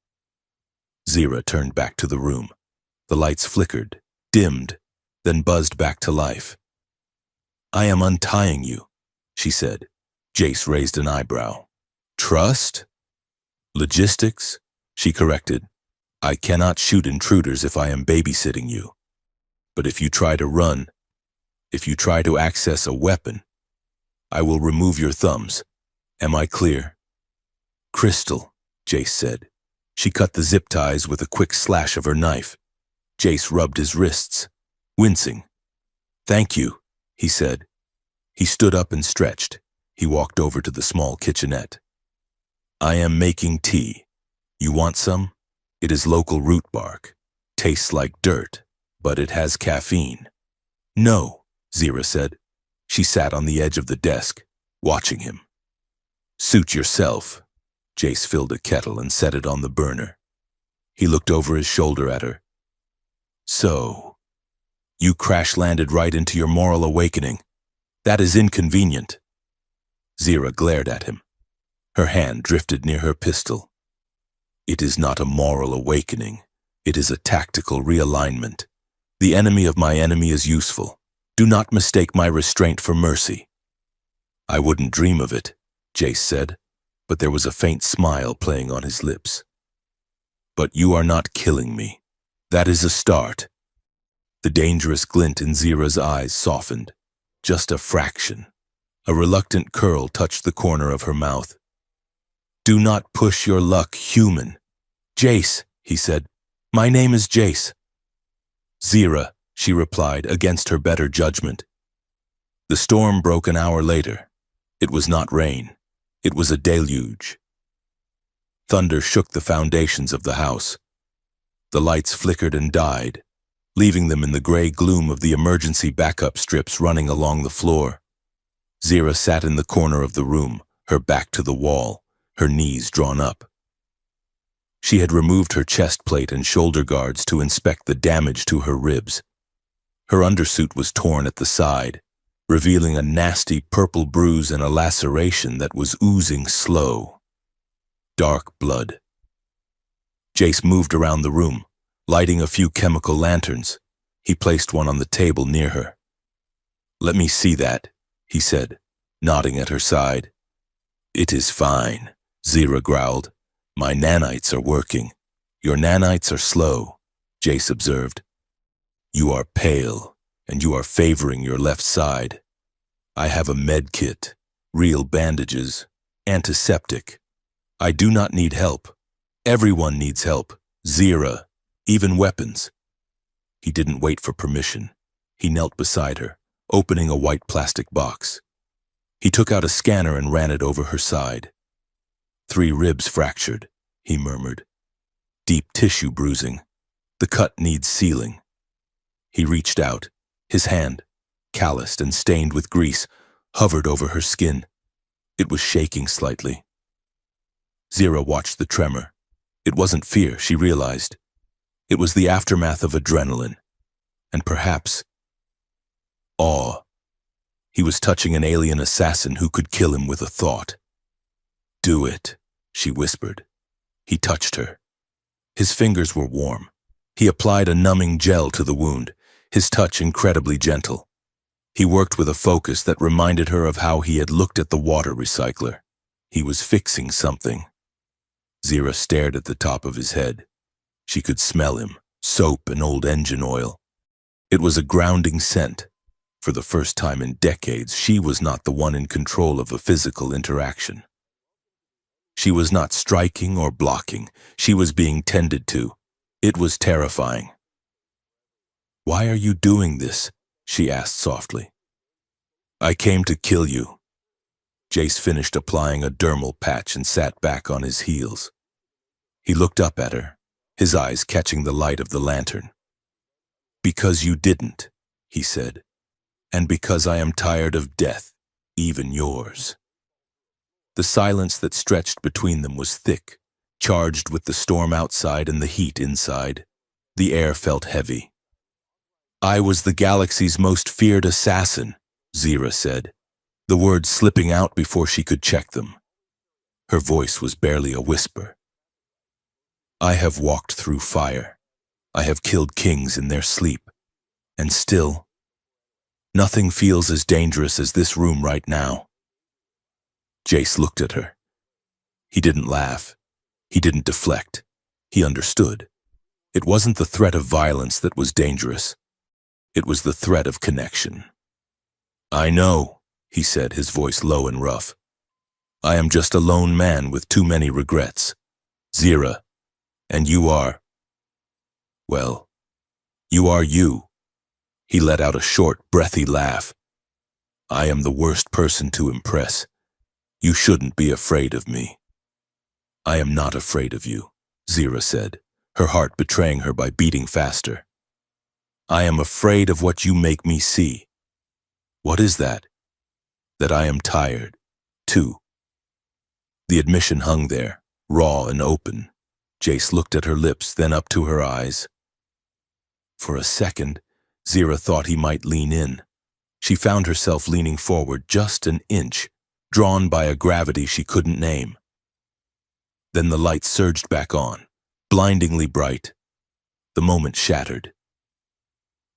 Zira turned back to the room. The lights flickered, dimmed, then buzzed back to life. I am untying you, she said. Jace raised an eyebrow. Trust? Logistics? She corrected. I cannot shoot intruders if I am babysitting you. But if you try to run, if you try to access a weapon, I will remove your thumbs. Am I clear? Crystal, Jace said. She cut the zip ties with a quick slash of her knife. Jace rubbed his wrists, wincing. Thank you, he said. He stood up and stretched. He walked over to the small kitchenette. I am making tea. You want some? It is local root bark. Tastes like dirt, but it has caffeine. No, Zira said. She sat on the edge of the desk, watching him. Suit yourself. Jace filled a kettle and set it on the burner. He looked over his shoulder at her. So, you crash-landed right into your moral awakening. That is inconvenient. Zira glared at him. Her hand drifted near her pistol. It is not a moral awakening. It is a tactical realignment. The enemy of my enemy is useful. Do not mistake my restraint for mercy. I wouldn't dream of it, Jace said, but there was a faint smile playing on his lips. But you are not killing me. That is a start. The dangerous glint in Zira's eyes softened. Just a fraction. A reluctant curl touched the corner of her mouth. Do not push your luck, human. Jace, he said. My name is Jace. Zira, she replied, against her better judgment. The storm broke an hour later. It was not rain. It was a deluge. Thunder shook the foundations of the house. The lights flickered and died, leaving them in the gray gloom of the emergency backup strips running along the floor. Zira sat in the corner of the room, her back to the wall, her knees drawn up. She had removed her chest plate and shoulder guards to inspect the damage to her ribs. Her undersuit was torn at the side, revealing a nasty purple bruise and a laceration that was oozing slow. Dark blood. Jace moved around the room, lighting a few chemical lanterns. He placed one on the table near her. Let me see that, he said, nodding at her side. It is fine, Zira growled. My nanites are working. Your nanites are slow, Jace observed. You are pale, and you are favoring your left side. I have a med kit, real bandages, antiseptic. I do not need help. Everyone needs help. Zira, even weapons. He didn't wait for permission. He knelt beside her, opening a white plastic box. He took out a scanner and ran it over her side. 3 ribs fractured, he murmured. Deep tissue bruising. The cut needs sealing. He reached out. His hand, calloused and stained with grease, hovered over her skin. It was shaking slightly. Zira watched the tremor. It wasn't fear, she realized. It was the aftermath of adrenaline. And perhaps awe. He was touching an alien assassin who could kill him with a thought. Do it, she whispered. He touched her. His fingers were warm. He applied a numbing gel to the wound, his touch incredibly gentle. He worked with a focus that reminded her of how he had looked at the water recycler. He was fixing something. Zira stared at the top of his head. She could smell him, soap and old engine oil. It was a grounding scent. For the first time in decades, she was not the one in control of a physical interaction. She was not striking or blocking. She was being tended to. It was terrifying. Why are you doing this? She asked softly. I came to kill you. Jace finished applying a dermal patch and sat back on his heels. He looked up at her, his eyes catching the light of the lantern. Because you didn't, he said, and because I am tired of death, even yours. The silence that stretched between them was thick, charged with the storm outside and the heat inside. The air felt heavy. I was the galaxy's most feared assassin, Zira said, the words slipping out before she could check them. Her voice was barely a whisper. I have walked through fire. I have killed kings in their sleep. And still, nothing feels as dangerous as this room right now. Jace looked at her. He didn't laugh. He didn't deflect. He understood. It wasn't the threat of violence that was dangerous. It was the threat of connection. I know, he said, his voice low and rough. I am just a lone man with too many regrets. Zira, and you are, well, you are you. He let out a short, breathy laugh. I am the worst person to impress. You shouldn't be afraid of me. I am not afraid of you, Zira said, her heart betraying her by beating faster. I am afraid of what you make me see. What is that? That I am tired, too. The admission hung there, raw and open. Jace looked at her lips, then up to her eyes. For a second, Zira thought he might lean in. She found herself leaning forward just an inch, drawn by a gravity she couldn't name. Then the light surged back on, blindingly bright. The moment shattered.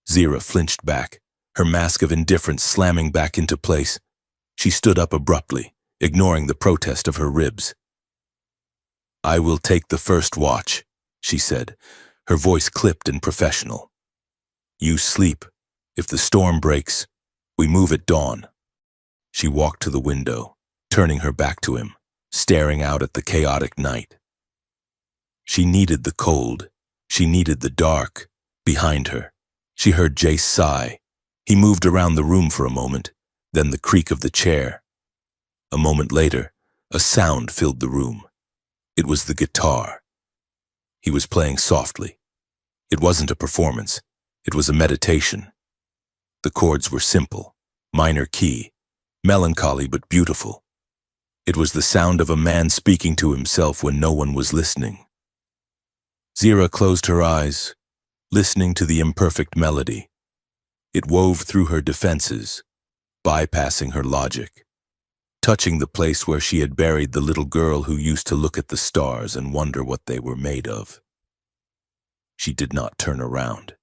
Zira flinched back, her mask of indifference slamming back into place. She stood up abruptly, ignoring the protest of her ribs. "I will take the first watch," she said, her voice clipped and professional. "You sleep. If the storm breaks, we move at dawn." She walked to the window, turning her back to him, staring out at the chaotic night. She needed the cold. She needed the dark. Behind her, she heard Jace sigh. He moved around the room for a moment, then the creak of the chair. A moment later, a sound filled the room. It was the guitar. He was playing softly. It wasn't a performance. It was a meditation. The chords were simple, minor key, melancholy but beautiful. It was the sound of a man speaking to himself when no one was listening. Zira closed her eyes, listening to the imperfect melody. It wove through her defenses, bypassing her logic, touching the place where she had buried the little girl who used to look at the stars and wonder what they were made of. She did not turn around.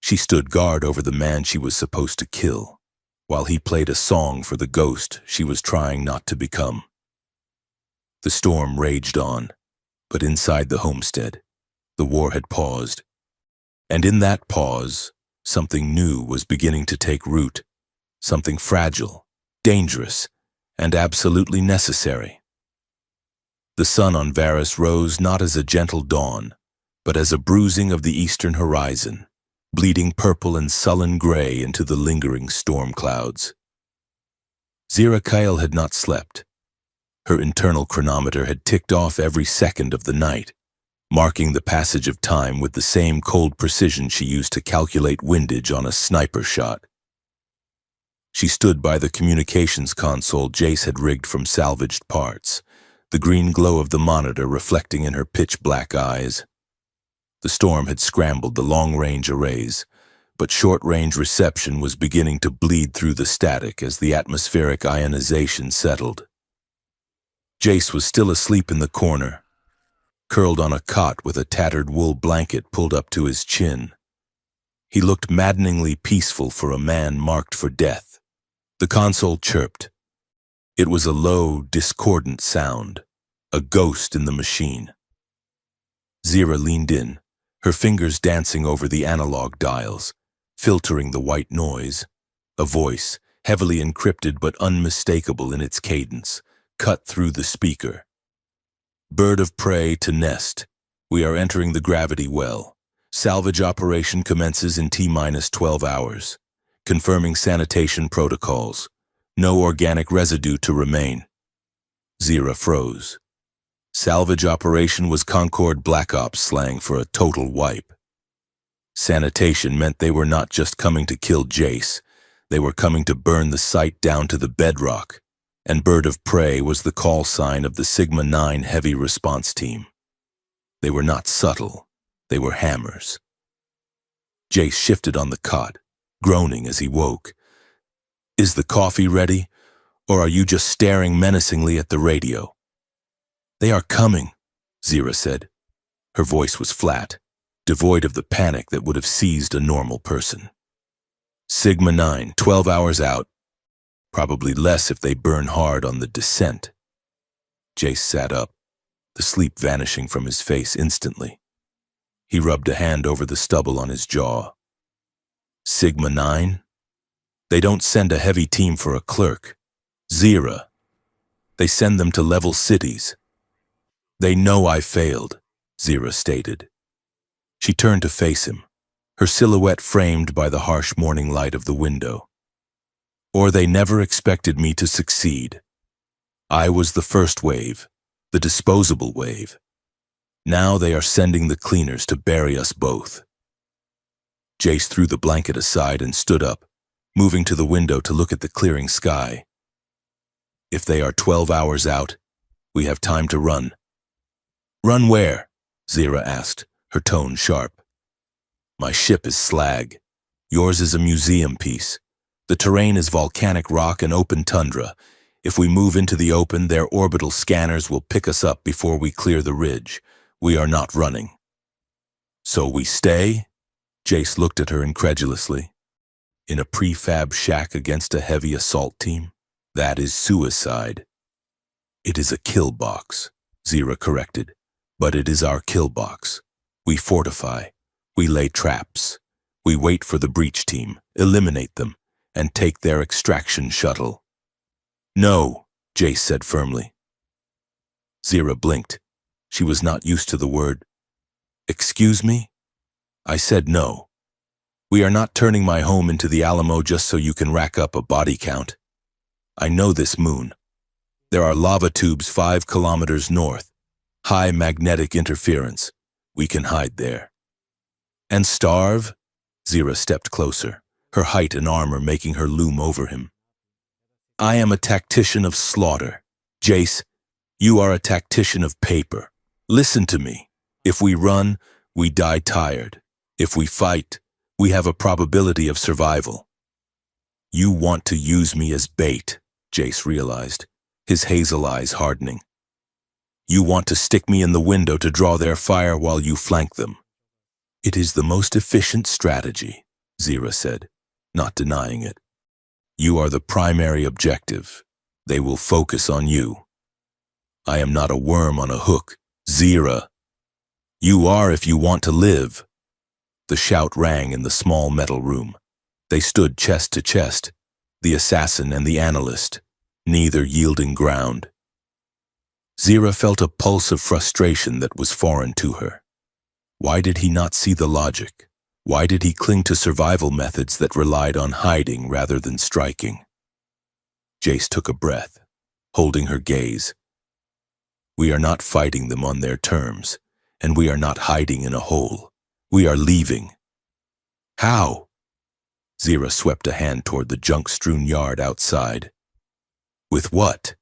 She stood guard over the man she was supposed to kill, while he played a song for the ghost she was trying not to become. The storm raged on, but inside the homestead, the war had paused. And in that pause, something new was beginning to take root, something fragile, dangerous, and absolutely necessary. The sun on Varys rose not as a gentle dawn, but as a bruising of the eastern horizon, bleeding purple and sullen gray into the lingering storm clouds. Zira Kyle had not slept. Her internal chronometer had ticked off every second of the night, marking the passage of time with the same cold precision she used to calculate windage on a sniper shot. She stood by the communications console Jace had rigged from salvaged parts, the green glow of the monitor reflecting in her pitch-black eyes. The storm had scrambled the long-range arrays, but short-range reception was beginning to bleed through the static as the atmospheric ionization settled. Jace was still asleep in the corner, curled on a cot with a tattered wool blanket pulled up to his chin. He looked maddeningly peaceful for a man marked for death. The console chirped. It was a low, discordant sound, a ghost in the machine. Zira leaned in, her fingers dancing over the analog dials, filtering the white noise. A voice, heavily encrypted but unmistakable in its cadence, cut through the speaker. "Bird of prey to nest. We are entering the gravity well. Salvage operation commences in T-12 hours. Confirming sanitation protocols. No organic residue to remain." Zira froze. Salvage operation was Concord Black Ops slang for a total wipe. Sanitation meant they were not just coming to kill Jace, they were coming to burn the site down to the bedrock, and Bird of Prey was the call sign of the Sigma-9 heavy response team. They were not subtle, they were hammers. Jace shifted on the cot, groaning as he woke. "Is the coffee ready, or are you just staring menacingly at the radio?" "They are coming," Zira said. Her voice was flat, devoid of the panic that would have seized a normal person. "Sigma-9, 12 hours out. Probably less if they burn hard on the descent." Jace sat up, the sleep vanishing from his face instantly. He rubbed a hand over the stubble on his jaw. "Sigma-9? They don't send a heavy team for a clerk. Zira. They send them to level cities." "They know I failed," Zira stated. She turned to face him, her silhouette framed by the harsh morning light of the window. "Or they never expected me to succeed. I was the first wave, the disposable wave. Now they are sending the cleaners to bury us both." Jace threw the blanket aside and stood up, moving to the window to look at the clearing sky. "If they are 12 hours out, we have time to run." "Run where?" Zira asked, her tone sharp. "My ship is slag. Yours is a museum piece. The terrain is volcanic rock and open tundra. If we move into the open, their orbital scanners will pick us up before we clear the ridge. We are not running." "So we stay?" Jace looked at her incredulously. In a prefab shack against a heavy assault team? That is suicide. It is a kill box, Zira corrected. But it is our kill box. We fortify. We lay traps. We wait for the breach team, eliminate them, and take their extraction shuttle. No, Jace said firmly. Zira blinked. She was not used to the word. Excuse me? I said no. We are not turning my home into the Alamo just so you can rack up a body count. I know this moon. There are lava tubes 5 kilometers north. High magnetic interference. We can hide there. And starve? Zira stepped closer, her height and armor making her loom over him. I am a tactician of slaughter. Jace, you are a tactician of paper. Listen to me. If we run, we die tired. If we fight, we have a probability of survival. You want to use me as bait, Jace realized, his hazel eyes hardening. You want to stick me in the window to draw their fire while you flank them. It is the most efficient strategy, Zira said, not denying it. You are the primary objective. They will focus on you. I am not a worm on a hook, Zira. You are if you want to live. The shout rang in the small metal room. They stood chest to chest, the assassin and the analyst, neither yielding ground. Zira felt a pulse of frustration that was foreign to her. Why did he not see the logic? Why did he cling to survival methods that relied on hiding rather than striking? Jace took a breath, holding her gaze. We are not fighting them on their terms, and we are not hiding in a hole. We are leaving. How? Zira swept a hand toward the junk-strewn yard outside. With what?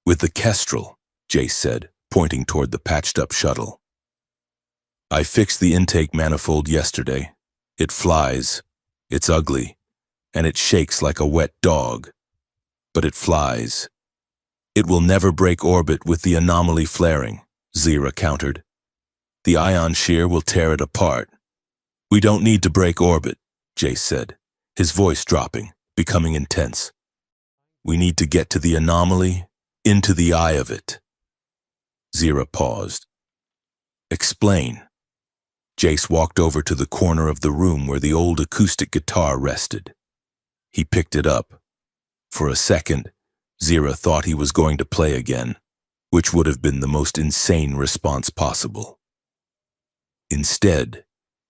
With the Kestrel, Jace said, pointing toward the patched-up shuttle. I fixed the intake manifold yesterday. It flies. It's ugly. And it shakes like a wet dog. But it flies. It will never break orbit with the anomaly flaring, Zira countered. The ion shear will tear it apart. We don't need to break orbit, Jace said, his voice dropping, becoming intense. We need to get to the anomaly, into the eye of it. Zira paused. Explain. Jace walked over to the corner of the room where the old acoustic guitar rested. He picked it up. For a second, Zira thought he was going to play again, which would have been the most insane response possible. Instead,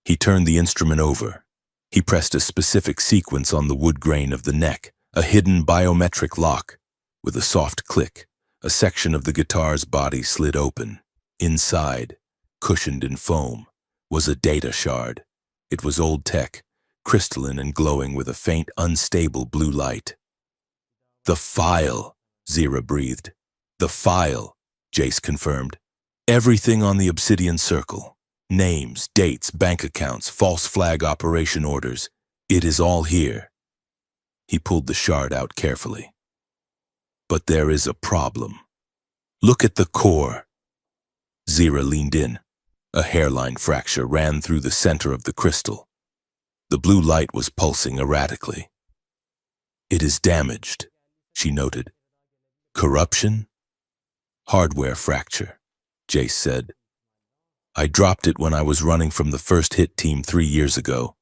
he turned the instrument over. He pressed a specific sequence on the wood grain of the neck, a hidden biometric lock. With a soft click, a section of the guitar's body slid open. Inside, cushioned in foam, was a data shard. It was old tech, crystalline and glowing with a faint, unstable blue light. The file, Zira breathed. The file, Jace confirmed. Everything on the obsidian circle. Names, dates, bank accounts, false flag operation orders. It is all here. He pulled the shard out carefully. But there is a problem. Look at the core. Zira leaned in. A hairline fracture ran through the center of the crystal. The blue light was pulsing erratically. It is damaged, she noted. Corruption? Hardware fracture, Jace said. I dropped it when I was running from the first hit team 3 years ago.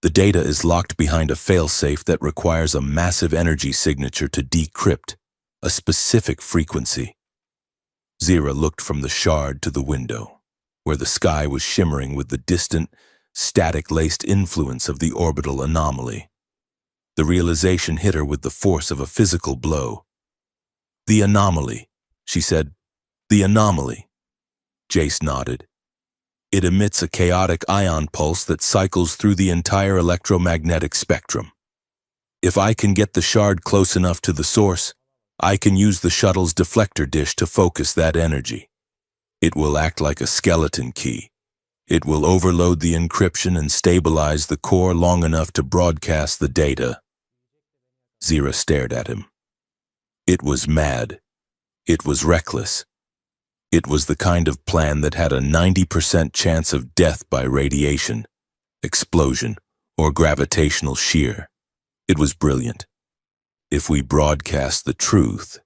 The data is locked behind a failsafe that requires a massive energy signature to decrypt, a specific frequency. Zira looked from the shard to the window, where the sky was shimmering with the distant, static-laced influence of the orbital anomaly. The realization hit her with the force of a physical blow. The anomaly, she said. The anomaly. Jace nodded. It emits a chaotic ion pulse that cycles through the entire electromagnetic spectrum. If I can get the shard close enough to the source, I can use the shuttle's deflector dish to focus that energy. It will act like a skeleton key. It will overload the encryption and stabilize the core long enough to broadcast the data. Zira stared at him. It was mad. It was reckless. It was the kind of plan that had a 90% chance of death by radiation. explosion, or gravitational shear. It was brilliant. If we broadcast the truth,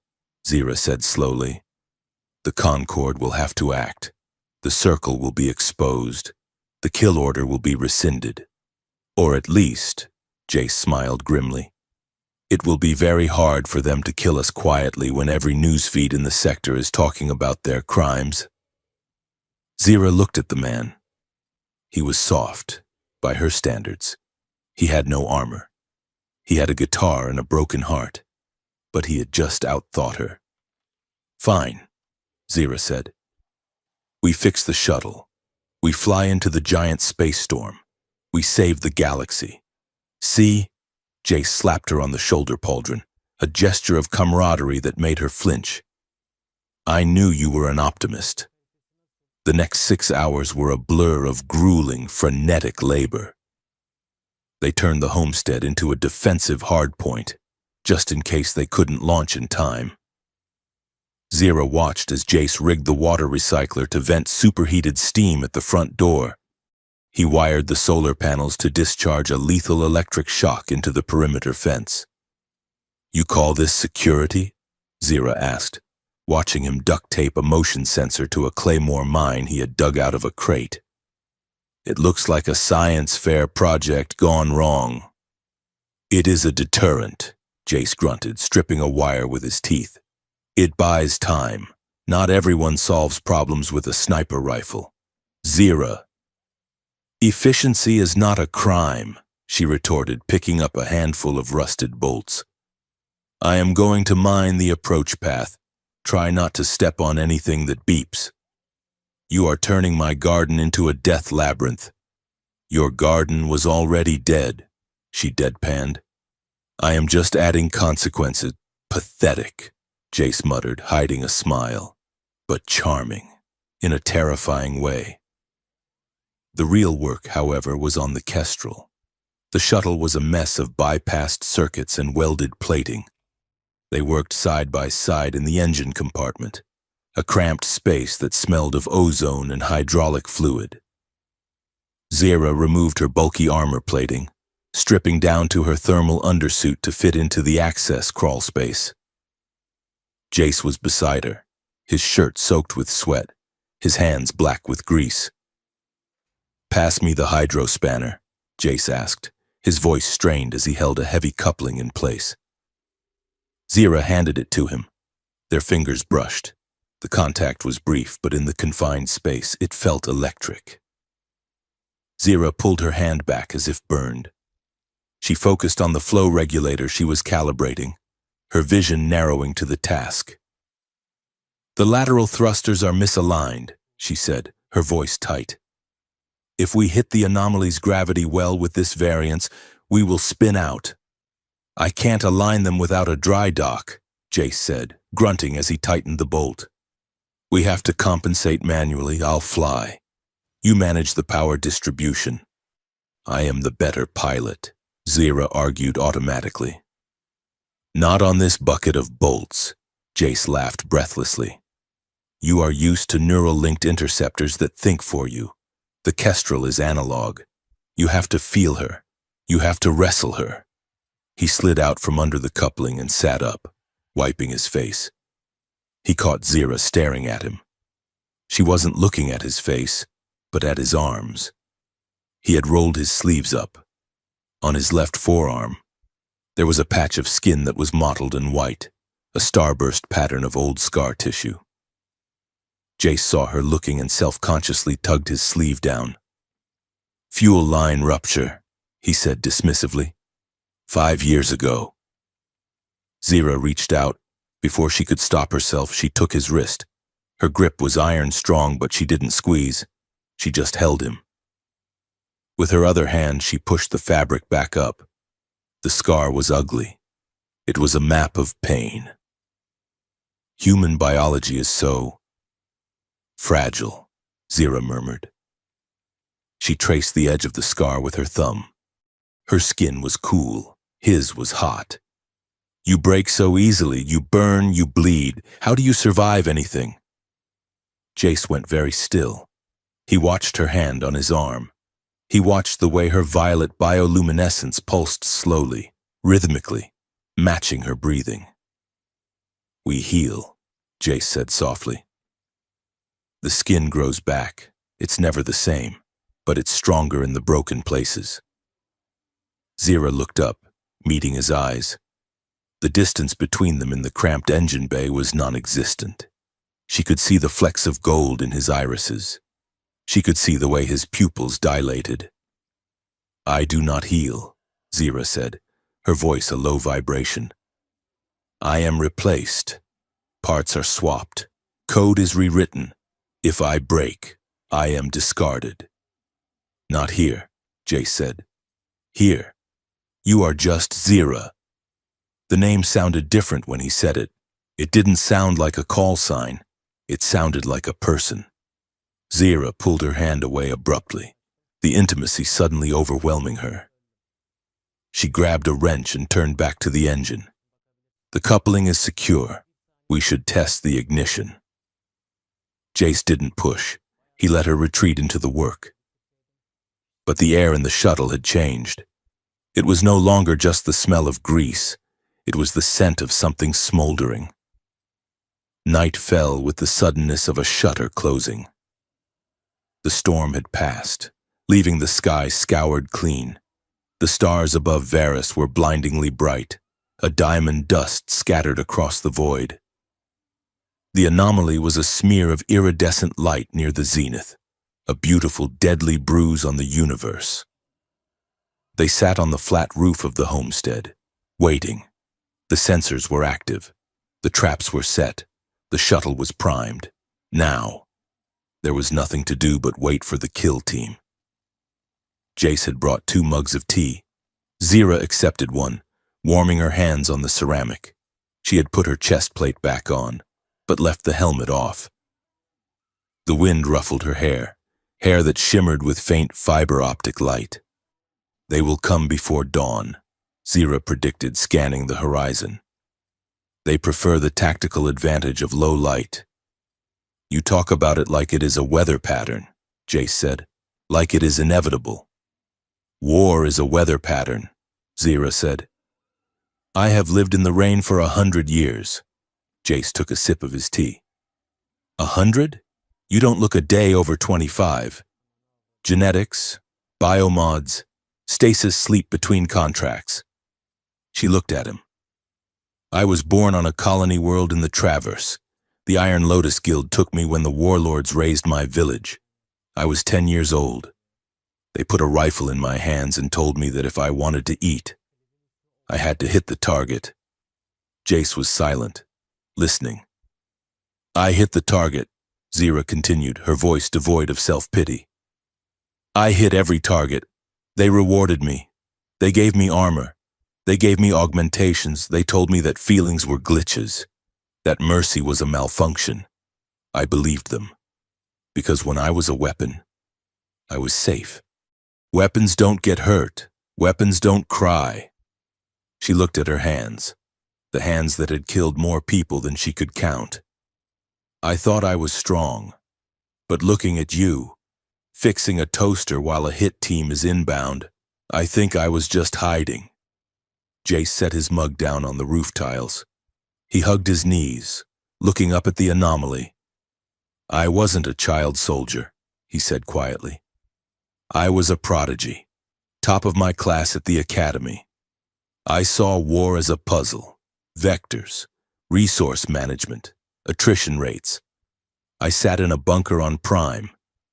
Zira said slowly, the Concord will have to act. The circle will be exposed. The kill order will be rescinded. Or at least, Jace smiled grimly, it will be very hard for them to kill us quietly when every newsfeed in the sector is talking about their crimes. Zira looked at the man. He was soft, by her standards. He had no armor. He had a guitar and a broken heart, but he had just outthought her. Fine, Zira said. We fix the shuttle. We fly into the giant space storm. We save the galaxy. See? Jace slapped her on the shoulder pauldron, a gesture of camaraderie that made her flinch. I knew you were an optimist. The next 6 hours were a blur of grueling, frenetic labor. They turned the homestead into a defensive hardpoint, just in case they couldn't launch in time. Zira watched as Jace rigged the water recycler to vent superheated steam at the front door. He wired the solar panels to discharge a lethal electric shock into the perimeter fence. You call this security? Zira asked, watching him duct tape a motion sensor to a Claymore mine he had dug out of a crate. It looks like a science fair project gone wrong. It is a deterrent, Jace grunted, stripping a wire with his teeth. It buys time. Not everyone solves problems with a sniper rifle. Zira. Efficiency is not a crime, she retorted, picking up a handful of rusted bolts. I am going to mine the approach path. Try not to step on anything that beeps. You are turning my garden into a death labyrinth. Your garden was already dead, she deadpanned. I am just adding consequences. Pathetic, Jace muttered, hiding a smile, but charming, in a terrifying way. The real work, however, was on the Kestrel. The shuttle was a mess of bypassed circuits and welded plating. They worked side by side in the engine compartment, a cramped space that smelled of ozone and hydraulic fluid. Zira removed her bulky armor plating, stripping down to her thermal undersuit to fit into the access crawl space. Jace was beside her, his shirt soaked with sweat, his hands black with grease. Pass me the hydro spanner, Jace asked, his voice strained as he held a heavy coupling in place. Zira handed it to him. Their fingers brushed. The contact was brief, but in the confined space, it felt electric. Zira pulled her hand back as if burned. She focused on the flow regulator she was calibrating, her vision narrowing to the task. The lateral thrusters are misaligned, she said, her voice tight. If we hit the anomaly's gravity well with this variance, we will spin out. I can't align them without a dry dock, Jace said, grunting as he tightened the bolt. We have to compensate manually. I'll fly. You manage the power distribution. I am the better pilot, Zira argued automatically. Not on this bucket of bolts, Jace laughed breathlessly. You are used to neural-linked interceptors that think for you. The Kestrel is analog. You have to feel her. You have to wrestle her. He slid out from under the coupling and sat up, wiping his face. He caught Zira staring at him. She wasn't looking at his face, but at his arms. He had rolled his sleeves up. On his left forearm, there was a patch of skin that was mottled and white, a starburst pattern of old scar tissue. Jace saw her looking and self-consciously tugged his sleeve down. Fuel line rupture, he said dismissively. 5 years ago. Zira reached out. Before she could stop herself, she took his wrist. Her grip was iron strong, but she didn't squeeze. She just held him. With her other hand, she pushed the fabric back up. The scar was ugly. It was a map of pain. Human biology is so fragile, Zira murmured. She traced the edge of the scar with her thumb. Her skin was cool. His was hot. You break so easily. You burn, you bleed. How do you survive anything? Jace went very still. He watched her hand on his arm. He watched the way her violet bioluminescence pulsed slowly, rhythmically, matching her breathing. "We heal," Jace said softly. "The skin grows back. It's never the same, but it's stronger in the broken places." Zira looked up, meeting his eyes. The distance between them in the cramped engine bay was non-existent. She could see the flecks of gold in his irises. She could see the way his pupils dilated. "I do not heal," Zira said, her voice a low vibration. "I am replaced. Parts are swapped. Code is rewritten. If I break, I am discarded." "Not here," Jace said. "Here. You are just Zira." The name sounded different when he said it. It didn't sound like a call sign. It sounded like a person. Zira pulled her hand away abruptly, the intimacy suddenly overwhelming her. She grabbed a wrench and turned back to the engine. "The coupling is secure. We should test the ignition." Jace didn't push. He let her retreat into the work. But the air in the shuttle had changed. It was no longer just the smell of grease. It was the scent of something smoldering. Night fell with the suddenness of a shutter closing. The storm had passed, leaving the sky scoured clean. The stars above Varus were blindingly bright, a diamond dust scattered across the void. The anomaly was a smear of iridescent light near the zenith, a beautiful, deadly bruise on the universe. They sat on the flat roof of the homestead, waiting. The sensors were active. The traps were set. The shuttle was primed. Now, there was nothing to do but wait for the kill team. Jace had brought 2 mugs of tea. Zira accepted one, warming her hands on the ceramic. She had put her chest plate back on, but left the helmet off. The wind ruffled her hair that shimmered with faint fiber-optic light. "They will come before dawn," Zira predicted, scanning the horizon. "They prefer the tactical advantage of low light." "You talk about it like it is a weather pattern," Jace said, "like it is inevitable." "War is a weather pattern," Zira said. "I have lived in the rain for 100 years. Jace took a sip of his tea. 100? You don't look a day over 25. Genetics, biomods, stasis sleep between contracts. She looked at him. "I was born on a colony world in the Traverse. The Iron Lotus Guild took me when the warlords razed my village. I was 10 years old. They put a rifle in my hands and told me that if I wanted to eat, I had to hit the target." Jace was silent, listening. "I hit the target," Zira continued, her voice devoid of self-pity. "I hit every target. They rewarded me. They gave me armor. They gave me augmentations. They told me that feelings were glitches, that mercy was a malfunction. I believed them. Because when I was a weapon, I was safe. Weapons don't get hurt. Weapons don't cry." She looked at her hands, the hands that had killed more people than she could count. "I thought I was strong, but looking at you, fixing a toaster while a hit team is inbound, I think I was just hiding." Jace set his mug down on the roof tiles. He hugged his knees, looking up at the anomaly. "I wasn't a child soldier," he said quietly. "I was a prodigy, top of my class at the academy. I saw war as a puzzle, vectors, resource management, attrition rates. I sat in a bunker on Prime,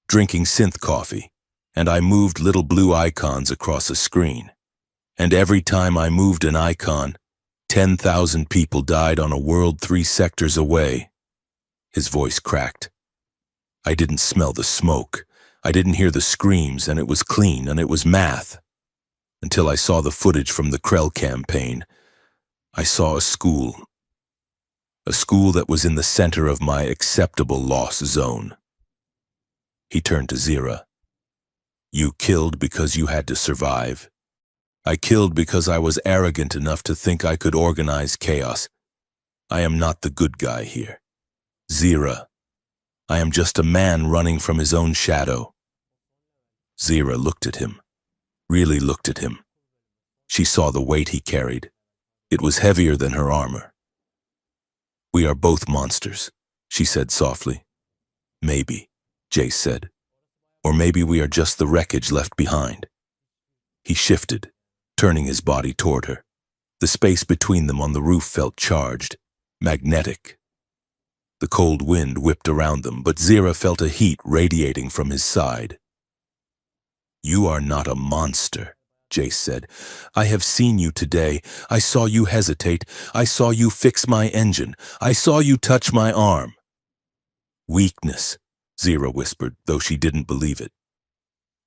drinking synth coffee, and I moved little blue icons across a screen. And every time I moved an icon, 10,000 people died on a world 3 sectors away." His voice cracked. "I didn't smell the smoke. I didn't hear the screams, and it was clean, and it was math. Until I saw the footage from the Krell campaign. I saw a school that was in the center of my acceptable loss zone." He turned to Zira. "You killed because you had to survive. I killed because I was arrogant enough to think I could organize chaos. I am not the good guy here. Zira, I am just a man running from his own shadow." Zira looked at him, really looked at him. She saw the weight he carried. It was heavier than her armor. "We are both monsters," she said softly. "Maybe," Jace said. "Or maybe we are just the wreckage left behind." He shifted, turning his body toward her. The space between them on the roof felt charged, magnetic. The cold wind whipped around them, but Zira felt a heat radiating from his side. "You are not a monster," Jace said. "I have seen you today. I saw you hesitate. I saw you fix my engine. I saw you touch my arm." "Weakness," Zira whispered, though she didn't believe it.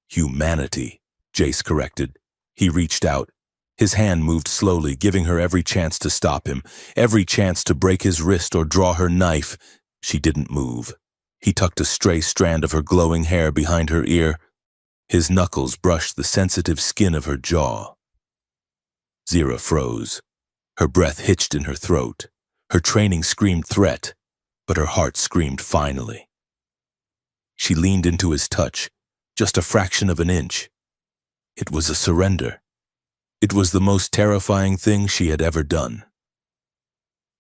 "Humanity," Jace corrected. He reached out. His hand moved slowly, giving her every chance to stop him, every chance to break his wrist or draw her knife. She didn't move. He tucked a stray strand of her glowing hair behind her ear. His knuckles brushed the sensitive skin of her jaw. Zira froze. Her breath hitched in her throat. Her training screamed threat, but her heart screamed finally. She leaned into his touch, just a fraction of an inch. It was a surrender. It was the most terrifying thing she had ever done.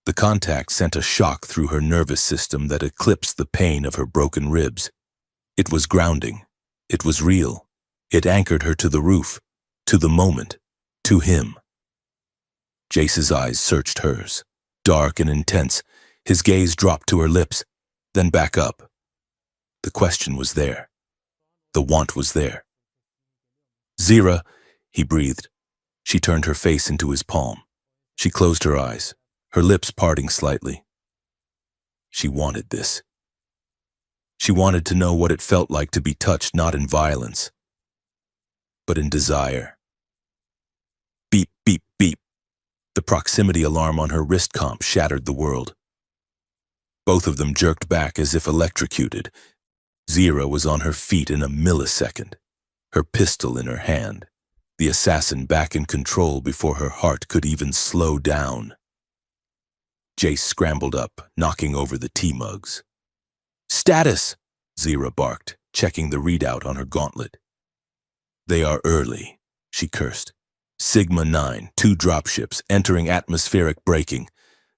The contact sent a shock through her nervous system that eclipsed the pain of her broken ribs. It was grounding. It was real. It anchored her to the roof, to the moment, to him. Jace's eyes searched hers, dark and intense. His gaze dropped to her lips, then back up. The question was there. The want was there. "Zira," he breathed. She turned her face into his palm. She closed her eyes, her lips parting slightly. She wanted this. She wanted to know what it felt like to be touched not in violence, but in desire. Beep, beep, beep. The proximity alarm on her wrist comp shattered the world. Both of them jerked back as if electrocuted. Zira was on her feet in a millisecond, her pistol in her hand, the assassin back in control before her heart could even slow down. Jace scrambled up, knocking over the tea mugs. "Status!" Zira barked, checking the readout on her gauntlet. "They are early," she cursed. "Sigma 9, 2 dropships, entering atmospheric braking.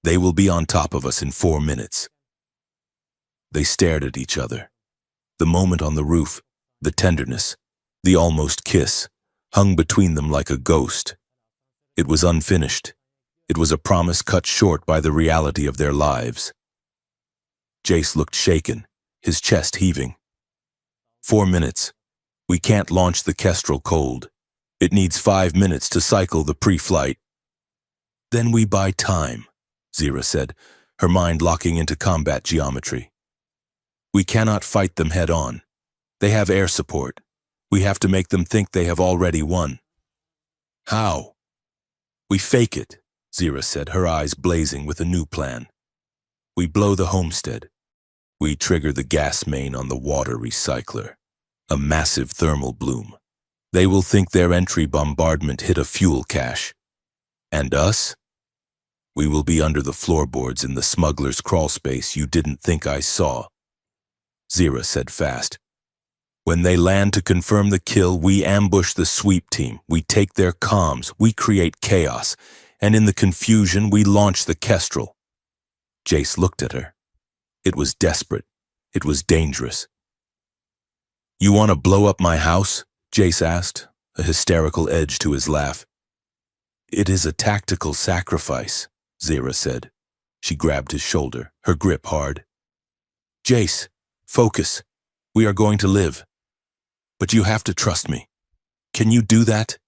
They will be on top of us in 4 minutes. They stared at each other. The moment on the roof, the tenderness, the almost kiss, hung between them like a ghost. It was unfinished. It was a promise cut short by the reality of their lives. Jace looked shaken, his chest heaving. 4 minutes. We can't launch the Kestrel cold. It needs 5 minutes to cycle the pre-flight. Then we buy time, Zira said, her mind locking into combat geometry. We cannot fight them head-on. They have air support. We have to make them think they have already won. How? We fake it, Zira said, her eyes blazing with a new plan. We blow the homestead. We trigger the gas main on the water recycler. A massive thermal bloom. They will think their entry bombardment hit a fuel cache. And us? We will be under the floorboards in the smuggler's crawlspace you didn't think I saw. Zira said fast. When they land to confirm the kill, we ambush the sweep team. We take their comms. We create chaos. And in the confusion, we launch the Kestrel. Jace looked at her. It was desperate. It was dangerous. You want to blow up my house? Jace asked, a hysterical edge to his laugh. It is a tactical sacrifice, Zira said. She grabbed his shoulder, her grip hard. Jace, focus. We are going to live. But you have to trust me. Can you do that?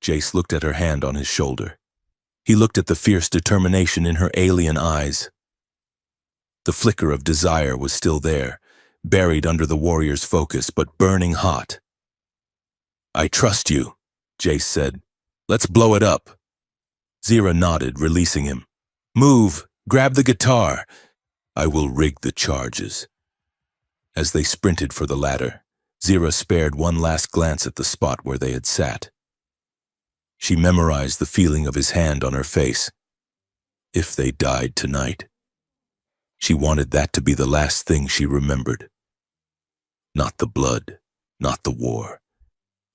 Jace looked at her hand on his shoulder. He looked at the fierce determination in her alien eyes. The flicker of desire was still there, buried under the warrior's focus, but burning hot. I trust you, Jace said. Let's blow it up. Zira nodded, releasing him. Move, grab the guitar. I will rig the charges. As they sprinted for the ladder, Zira spared one last glance at the spot where they had sat. She memorized the feeling of his hand on her face. If they died tonight. She wanted that to be the last thing she remembered. Not the blood, not the war.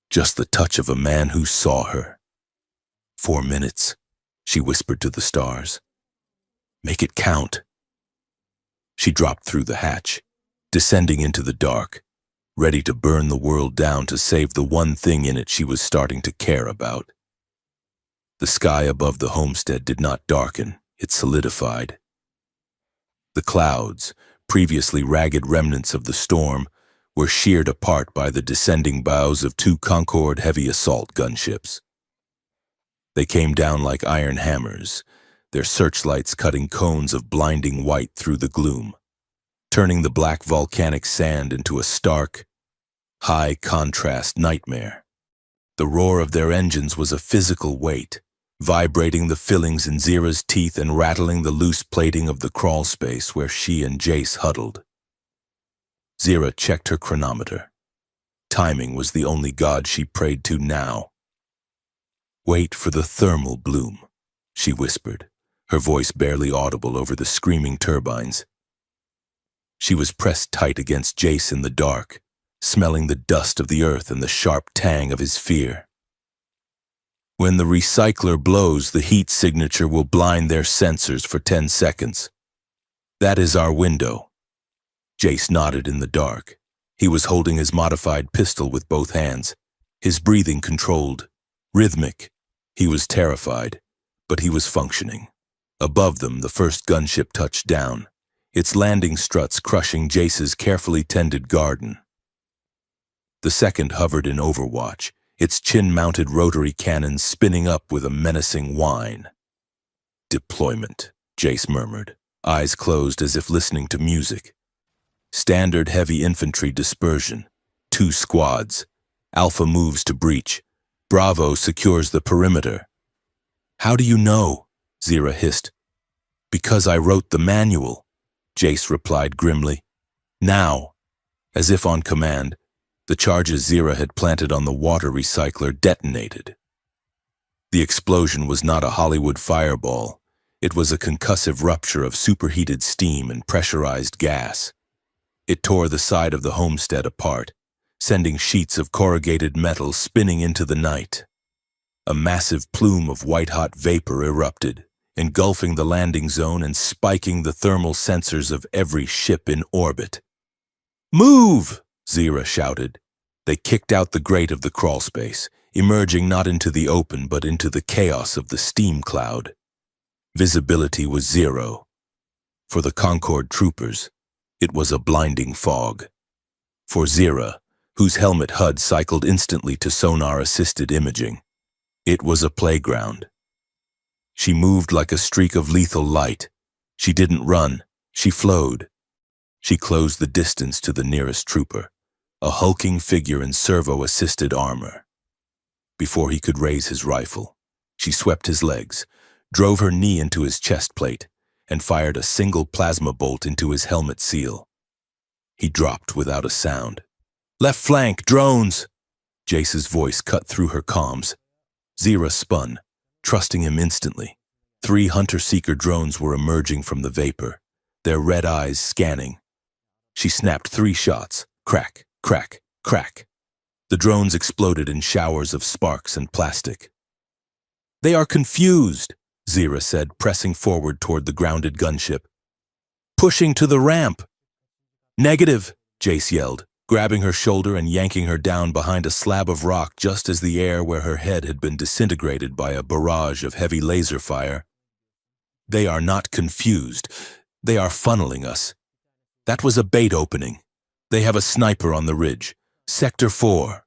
Just the touch of a man who saw her. 4 minutes, she whispered to the stars. Make it count. She dropped through the hatch, descending into the dark, ready to burn the world down to save the one thing in it she was starting to care about. The sky above the homestead did not darken, it solidified. The clouds, previously ragged remnants of the storm, were sheared apart by the descending bows of 2 Concorde heavy assault gunships. They came down like iron hammers, their searchlights cutting cones of blinding white through the gloom, turning the black volcanic sand into a stark, high-contrast nightmare. The roar of their engines was a physical weight, vibrating the fillings in Zira's teeth and rattling the loose plating of the crawl space where she and Jace huddled. Zira checked her chronometer. Timing was the only god she prayed to now. Wait for the thermal bloom, she whispered, her voice barely audible over the screaming turbines. She was pressed tight against Jace in the dark, smelling the dust of the earth and the sharp tang of his fear. When the recycler blows, the heat signature will blind their sensors for 10 seconds. That is our window. Jace nodded in the dark. He was holding his modified pistol with both hands, his breathing controlled, rhythmic. He was terrified, but he was functioning. Above them, the first gunship touched down, its landing struts crushing Jace's carefully tended garden. The second hovered in overwatch, its chin-mounted rotary cannons spinning up with a menacing whine. Deployment, Jace murmured, eyes closed as if listening to music. Standard heavy infantry dispersion, 2 squads. Alpha moves to breach. Bravo secures the perimeter. How do you know? Zira hissed. Because I wrote the manual, Jace replied grimly. Now, as if on command, the charges Zira had planted on the water recycler detonated. The explosion was not a Hollywood fireball. It was a concussive rupture of superheated steam and pressurized gas. It tore the side of the homestead apart, sending sheets of corrugated metal spinning into the night. A massive plume of white-hot vapor erupted, engulfing the landing zone and spiking the thermal sensors of every ship in orbit. Move! Zira shouted. They kicked out the grate of the crawlspace, emerging not into the open but into the chaos of the steam cloud. Visibility was 0. For the Concorde troopers, it was a blinding fog. For Zira, whose helmet HUD cycled instantly to sonar-assisted imaging, it was a playground. She moved like a streak of lethal light. She didn't run, she flowed. She closed the distance to the nearest trooper, a hulking figure in servo-assisted armor. Before he could raise his rifle, she swept his legs, drove her knee into his chest plate, and fired a single plasma bolt into his helmet seal. He dropped without a sound. Left flank, drones! Jace's voice cut through her comms. Zira spun, trusting him instantly. 3 hunter-seeker drones were emerging from the vapor, their red eyes scanning. She snapped 3 shots. Crack, crack, crack. The drones exploded in showers of sparks and plastic. They are confused, Zira said, pressing forward toward the grounded gunship. Pushing to the ramp. Negative, Jace yelled, grabbing her shoulder and yanking her down behind a slab of rock just as the air where her head had been disintegrated by a barrage of heavy laser fire. They are not confused. They are funneling us. That was a bait opening. They have a sniper on the ridge. Sector 4.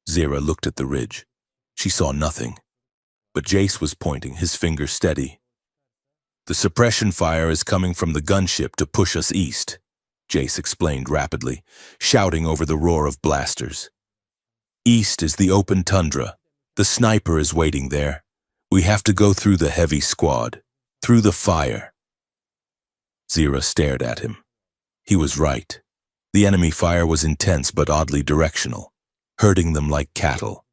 Zira looked at the ridge. She saw nothing. But Jace was pointing, his finger steady. The suppression fire is coming from the gunship to push us east, Jace explained rapidly, shouting over the roar of blasters. East is the open tundra. The sniper is waiting there. We have to go through the heavy squad, through the fire. Zira stared at him. He was right. The enemy fire was intense but oddly directional, herding them like cattle.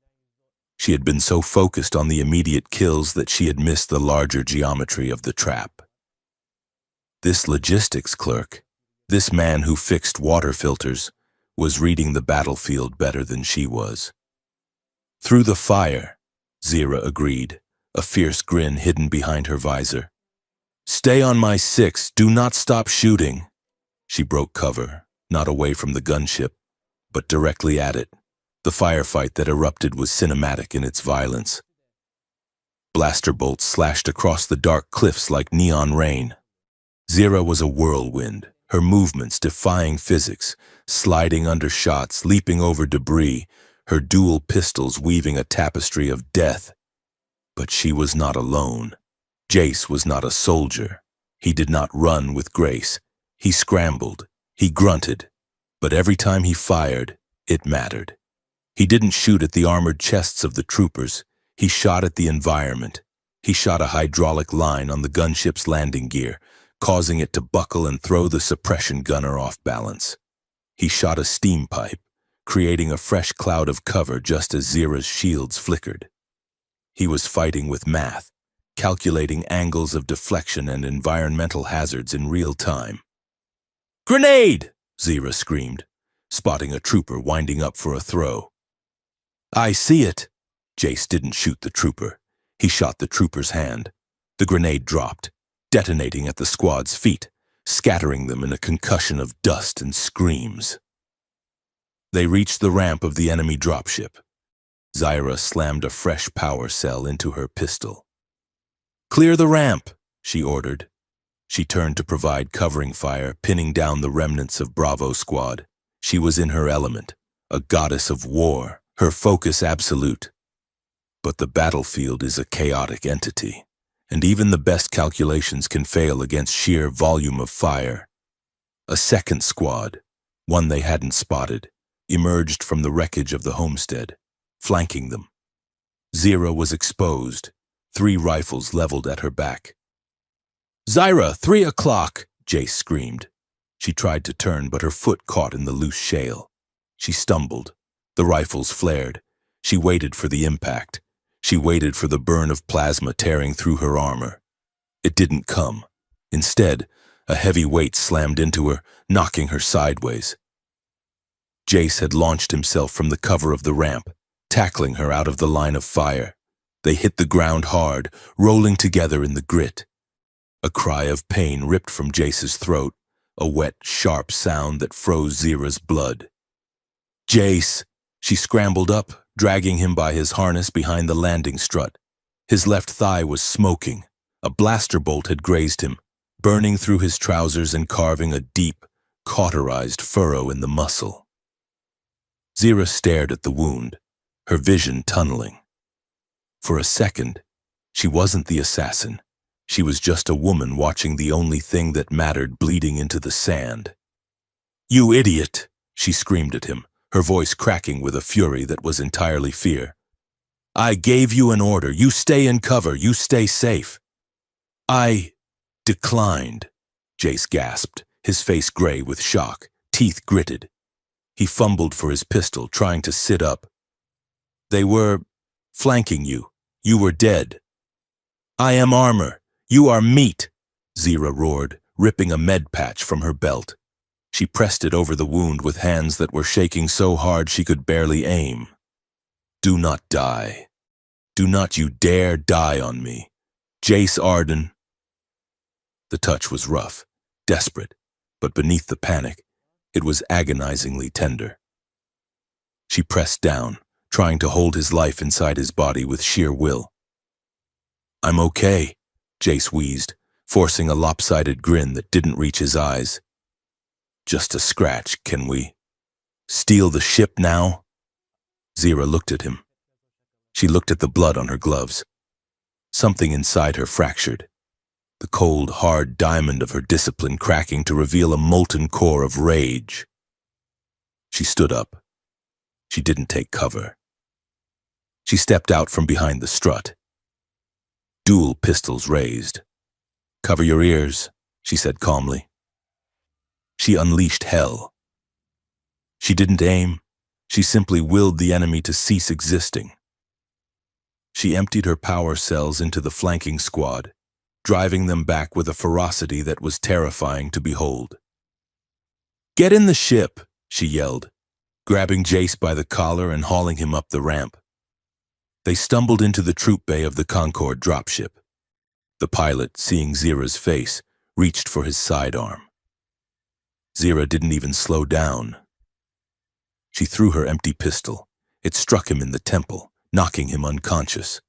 She had been so focused on the immediate kills that she had missed the larger geometry of the trap. This logistics clerk, this man who fixed water filters, was reading the battlefield better than she was. Through the fire, Zira agreed, a fierce grin hidden behind her visor. Stay on my 6, do not stop shooting. She broke cover, not away from the gunship, but directly at it. The firefight that erupted was cinematic in its violence. Blaster bolts slashed across the dark cliffs like neon rain. Zira was a whirlwind, her movements defying physics, sliding under shots, leaping over debris, her dual pistols weaving a tapestry of death. But she was not alone. Jace was not a soldier. He did not run with grace. He scrambled. He grunted. But every time he fired, it mattered. He didn't shoot at the armored chests of the troopers. He shot at the environment. He shot a hydraulic line on the gunship's landing gear, causing it to buckle and throw the suppression gunner off balance. He shot a steam pipe, creating a fresh cloud of cover just as Zira's shields flickered. He was fighting with math, calculating angles of deflection and environmental hazards in real time. "Grenade!" Zira screamed, spotting a trooper winding up for a throw. "I see it." Jace didn't shoot the trooper. He shot the trooper's hand. The grenade dropped, detonating at the squad's feet, scattering them in a concussion of dust and screams. They reached the ramp of the enemy dropship. Zira slammed a fresh power cell into her pistol. "Clear the ramp," she ordered. She turned to provide covering fire, pinning down the remnants of Bravo Squad. She was in her element, a goddess of war, her focus absolute. But the battlefield is a chaotic entity, and even the best calculations can fail against sheer volume of fire. A second squad, one they hadn't spotted, emerged from the wreckage of the homestead, flanking them. Zira was exposed, 3 rifles leveled at her back. "Zira, 3 o'clock!" Jace screamed. She tried to turn, but her foot caught in the loose shale. She stumbled. The rifles flared. She waited for the impact. She waited for the burn of plasma tearing through her armor. It didn't come. Instead, a heavy weight slammed into her, knocking her sideways. Jace had launched himself from the cover of the ramp, tackling her out of the line of fire. They hit the ground hard, rolling together in the grit. A cry of pain ripped from Jace's throat, a wet, sharp sound that froze Zira's blood. "Jace!" She scrambled up, dragging him by his harness behind the landing strut. His left thigh was smoking. A blaster bolt had grazed him, burning through his trousers and carving a deep, cauterized furrow in the muscle. Zira stared at the wound, her vision tunneling. For a second, she wasn't the assassin. She was just a woman watching the only thing that mattered bleeding into the sand. "You idiot!" she screamed at him, her voice cracking with a fury that was entirely fear. "I gave you an order. You stay in cover. You stay safe." "I declined," Jace gasped, his face gray with shock, teeth gritted. He fumbled for his pistol, trying to sit up. "They were flanking you. You were dead." "I am armor. You are meat," Zira roared, ripping a med patch from her belt. She pressed it over the wound with hands that were shaking so hard she could barely aim. "Do not die. Do not you dare die on me. Jace Arden." The touch was rough, desperate, but beneath the panic, it was agonizingly tender. She pressed down, trying to hold his life inside his body with sheer will. "I'm okay," Jace wheezed, forcing a lopsided grin that didn't reach his eyes. "Just a scratch, can we steal the ship now?" Zira looked at him. She looked at the blood on her gloves. Something inside her fractured, the cold, hard diamond of her discipline cracking to reveal a molten core of rage. She stood up. She didn't take cover. She stepped out from behind the strut. Dual pistols raised. "Cover your ears," she said calmly. She unleashed hell. She didn't aim. She simply willed the enemy to cease existing. She emptied her power cells into the flanking squad, driving them back with a ferocity that was terrifying to behold. "Get in the ship," she yelled, grabbing Jace by the collar and hauling him up the ramp. They stumbled into the troop bay of the Concorde dropship. The pilot, seeing Zira's face, reached for his sidearm. Zira didn't even slow down. She threw her empty pistol. It struck him in the temple, knocking him unconscious.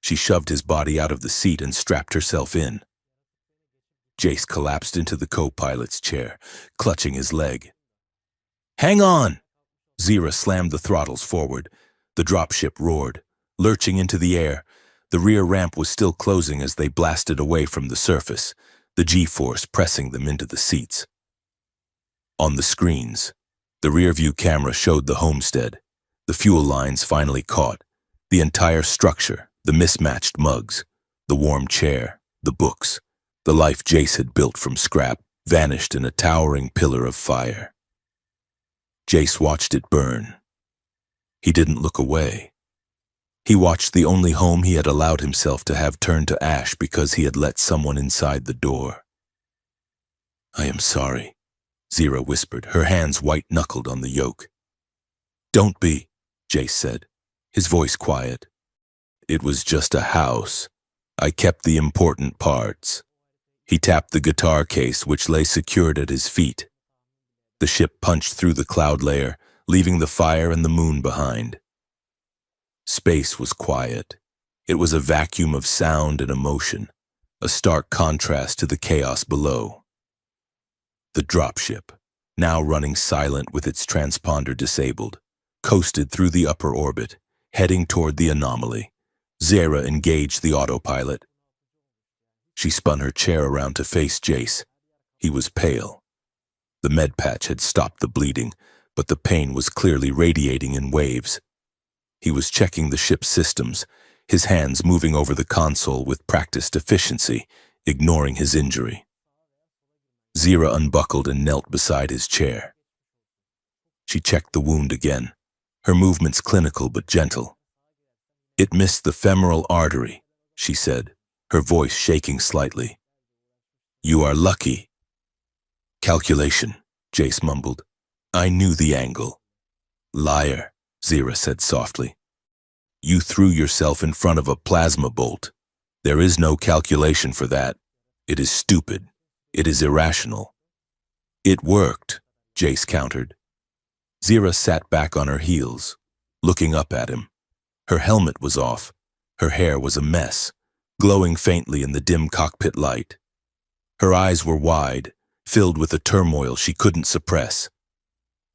She shoved his body out of the seat and strapped herself in. Jace collapsed into the co-pilot's chair, clutching his leg. "Hang on!" Zira slammed the throttles forward. The dropship roared, lurching into the air. The rear ramp was still closing as they blasted away from the surface, the G-force pressing them into the seats. On the screens, the rear-view camera showed the homestead, the fuel lines finally caught, the entire structure, the mismatched mugs, the warm chair, the books, the life Jace had built from scrap, vanished in a towering pillar of fire. Jace watched it burn. He didn't look away. He watched the only home he had allowed himself to have turn to ash because he had let someone inside the door. "I am sorry," Zira whispered, her hands white-knuckled on the yoke. "Don't be," Jace said, his voice quiet. "It was just a house. I kept the important parts." He tapped the guitar case which lay secured at his feet. The ship punched through the cloud layer, leaving the fire and the moon behind. Space was quiet. It was a vacuum of sound and emotion, a stark contrast to the chaos below. The dropship, now running silent with its transponder disabled, coasted through the upper orbit, heading toward the anomaly. Zira engaged the autopilot. She spun her chair around to face Jace. He was pale. The med patch had stopped the bleeding, but the pain was clearly radiating in waves. He was checking the ship's systems, his hands moving over the console with practiced efficiency, ignoring his injury. Zira unbuckled and knelt beside his chair. She checked the wound again, her movements clinical but gentle. "It missed the femoral artery," she said, her voice shaking slightly. "You are lucky." "Calculation," Jace mumbled. "I knew the angle." "Liar," Zira said softly. "You threw yourself in front of a plasma bolt. There is no calculation for that. It is stupid. It is irrational." "It worked," Jace countered. Zira sat back on her heels, looking up at him. Her helmet was off. Her hair was a mess, glowing faintly in the dim cockpit light. Her eyes were wide, filled with a turmoil she couldn't suppress.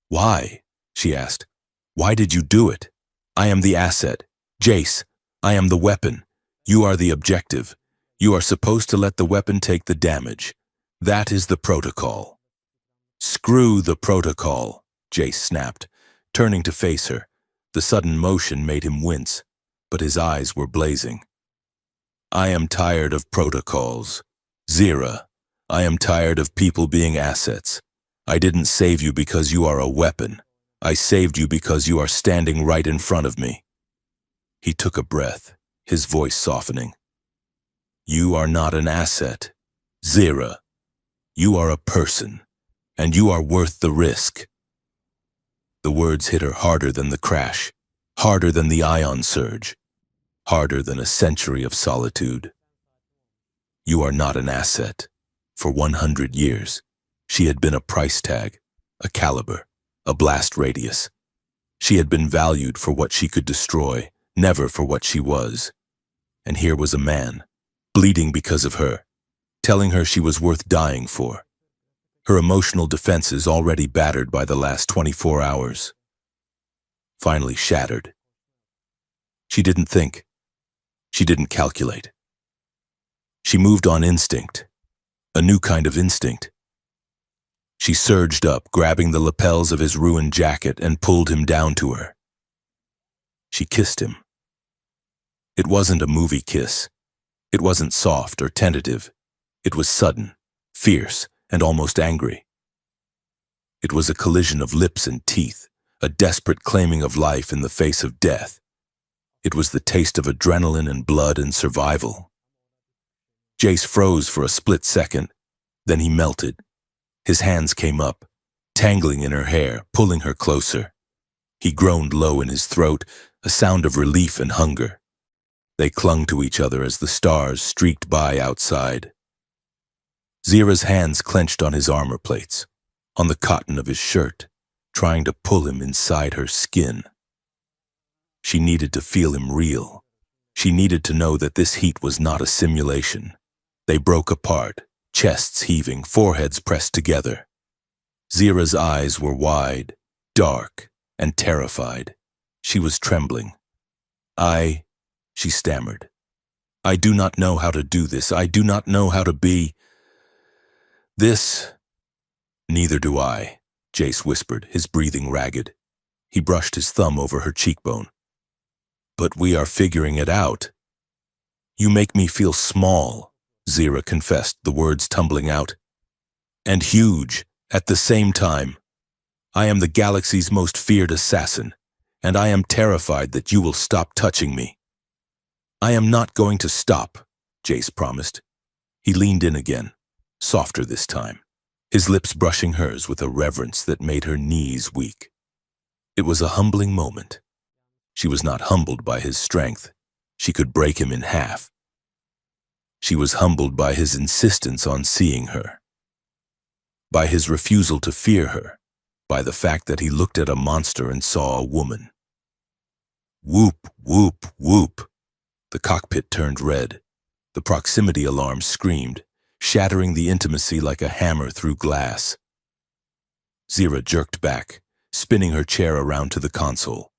"Why?" she asked. "Why did you do it? I am the asset. Jace, I am the weapon. You are the objective. You are supposed to let the weapon take the damage. That is the protocol." "Screw the protocol," Jace snapped, turning to face her. The sudden motion made him wince, but his eyes were blazing. "I am tired of protocols. Zira, I am tired of people being assets. I didn't save you because you are a weapon. I saved you because you are standing right in front of me." He took a breath, his voice softening. "You are not an asset, Zira. You are a person, and you are worth the risk." The words hit her harder than the crash, harder than the ion surge, harder than a century of solitude. You are not an asset. For 100 years, she had been a price tag, a caliber, a blast radius. She had been valued for what she could destroy, never for what she was. And here was a man, bleeding because of her, telling her she was worth dying for. Her emotional defenses already battered by the last 24 hours. Finally shattered. She didn't think. She didn't calculate. She moved on instinct, a new kind of instinct. She surged up, grabbing the lapels of his ruined jacket, and pulled him down to her. She kissed him. It wasn't a movie kiss. It wasn't soft or tentative. It was sudden, fierce, and almost angry. It was a collision of lips and teeth, a desperate claiming of life in the face of death. It was the taste of adrenaline and blood and survival. Jace froze for a split second, then he melted. His hands came up. tangling in her hair, pulling her closer. He groaned low in his throat, a sound of relief and hunger. They clung to each other as the stars streaked by outside. Zira's hands clenched on his armor plates, on the cotton of his shirt, trying to pull him inside her skin. She needed to feel him real. She needed to know that this heat was not a simulation. They broke apart, chests heaving, foreheads pressed together. Zira's eyes were wide, dark, and terrified. She was trembling. She stammered. I do not know how to do this. I do not know how to be this. Neither do I, Jace whispered, his breathing ragged. He brushed his thumb over her cheekbone. But we are figuring it out. You make me feel small, Zira confessed, the words tumbling out. And huge, at the same time. I am the galaxy's most feared assassin, and I am terrified that you will stop touching me. I am not going to stop, Jace promised. He leaned in again, softer this time, his lips brushing hers with a reverence that made her knees weak. It was a humbling moment. She was not humbled by his strength. She could break him in half. She was humbled by his insistence on seeing her, by his refusal to fear her, by the fact that he looked at a monster and saw a woman. Whoop, whoop, whoop. The cockpit turned red. The proximity alarm screamed, shattering the intimacy like a hammer through glass. Zira jerked back, spinning her chair around to the console.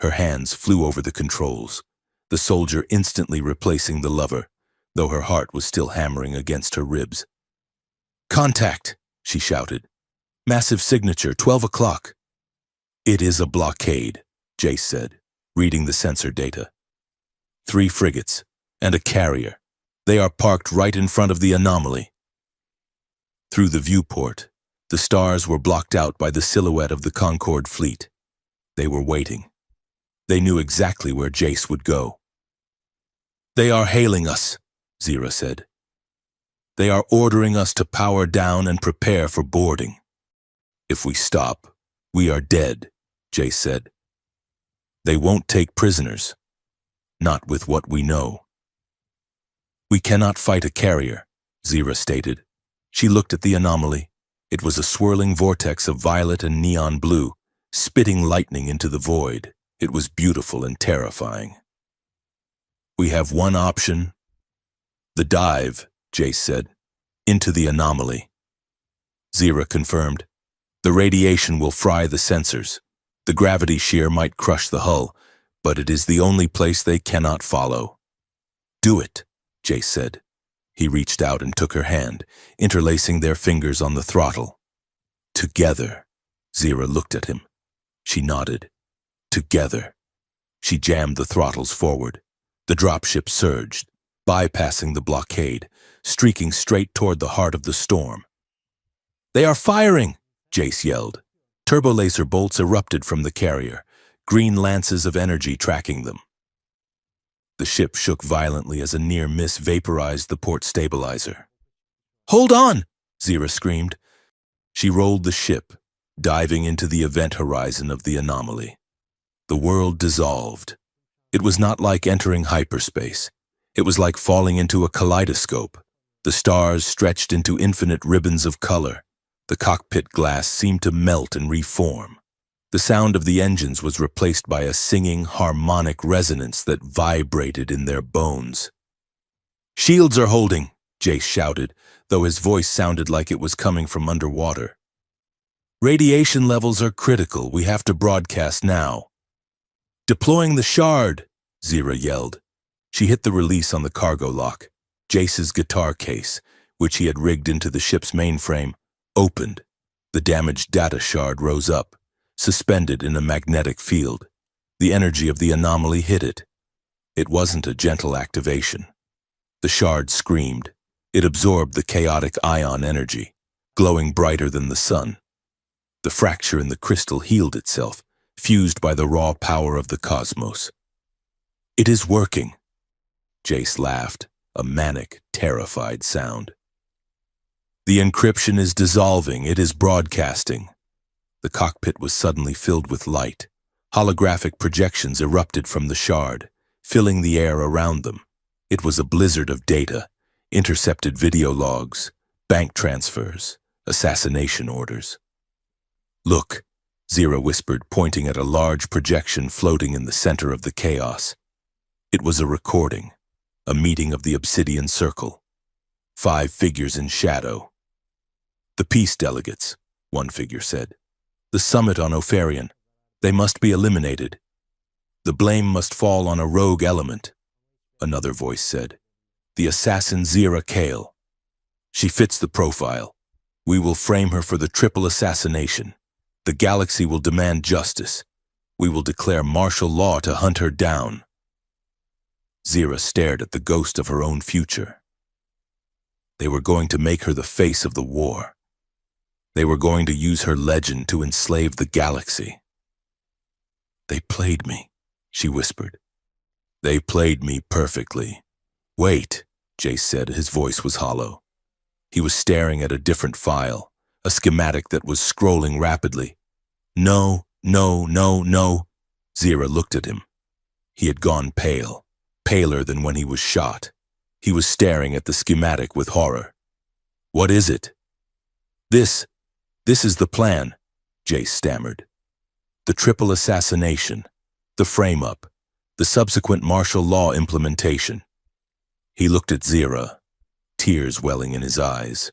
Her hands flew over the controls, the soldier instantly replacing the lover, though her heart was still hammering against her ribs. Contact, she shouted. Massive signature, 12 o'clock. It is a blockade, Jace said, reading the sensor data. 3 frigates and a carrier. They are parked right in front of the anomaly. Through the viewport, the stars were blocked out by the silhouette of the Concorde fleet. They were waiting. They knew exactly where Jace would go. They are hailing us, Zira said. They are ordering us to power down and prepare for boarding. If we stop, we are dead, Jace said. They won't take prisoners. Not with what we know. We cannot fight a carrier, Zira stated. She looked at the anomaly. It was a swirling vortex of violet and neon blue, spitting lightning into the void. It was beautiful and terrifying. We have one option. The dive, Jace said, into the anomaly. Zira confirmed. The radiation will fry the sensors. The gravity shear might crush the hull, but it is the only place they cannot follow. Do it, Jace said. He reached out and took her hand, interlacing their fingers on the throttle. Together, Zira looked at him. She nodded. Together. She jammed the throttles forward. The dropship surged, bypassing the blockade, streaking straight toward the heart of the storm. They are firing, Jace yelled. Turbolaser bolts erupted from the carrier, green lances of energy tracking them. The ship shook violently as a near miss vaporized the port stabilizer. Hold on, Zira screamed. She rolled the ship, diving into the event horizon of the anomaly. The world dissolved. It was not like entering hyperspace. It was like falling into a kaleidoscope. The stars stretched into infinite ribbons of color. The cockpit glass seemed to melt and reform. The sound of the engines was replaced by a singing, harmonic resonance that vibrated in their bones. Shields are holding, Jace shouted, though his voice sounded like it was coming from underwater. Radiation levels are critical. We have to broadcast now. Deploying the shard, Zira yelled. She hit the release on the cargo lock. Jace's guitar case, which he had rigged into the ship's mainframe, opened. The damaged data shard rose up, suspended in a magnetic field. The energy of the anomaly hit it. It wasn't a gentle activation. The shard screamed. It absorbed the chaotic ion energy, glowing brighter than the sun. The fracture in the crystal healed itself, fused by the raw power of the cosmos. It is working. Jace laughed, a manic, terrified sound. The encryption is dissolving. It is broadcasting. The cockpit was suddenly filled with light. Holographic projections erupted from the shard, filling the air around them. It was a blizzard of data, intercepted video logs, bank transfers, assassination orders. "Look," Zira whispered, pointing at a large projection floating in the center of the chaos. It was a recording, a meeting of the Obsidian Circle. 5 figures in shadow. "The peace delegates," one figure said. "The summit on Opharion. They must be eliminated. The blame must fall on a rogue element," another voice said. "The assassin Zira Kale. She fits the profile. We will frame her for the triple assassination. The galaxy will demand justice. We will declare martial law to hunt her down." Zira stared at the ghost of her own future. They were going to make her the face of the war. They were going to use her legend to enslave the galaxy. "They played me," she whispered. "They played me perfectly." "Wait," Jace said. His voice was hollow. He was staring at a different file, a schematic that was scrolling rapidly. "No, no, no, no." Zira looked at him. He had gone pale, paler than when he was shot. He was staring at the schematic with horror. "What is it?" This is the plan," Jace stammered. "The triple assassination, the frame-up, the subsequent martial law implementation." He looked at Zira, tears welling in his eyes.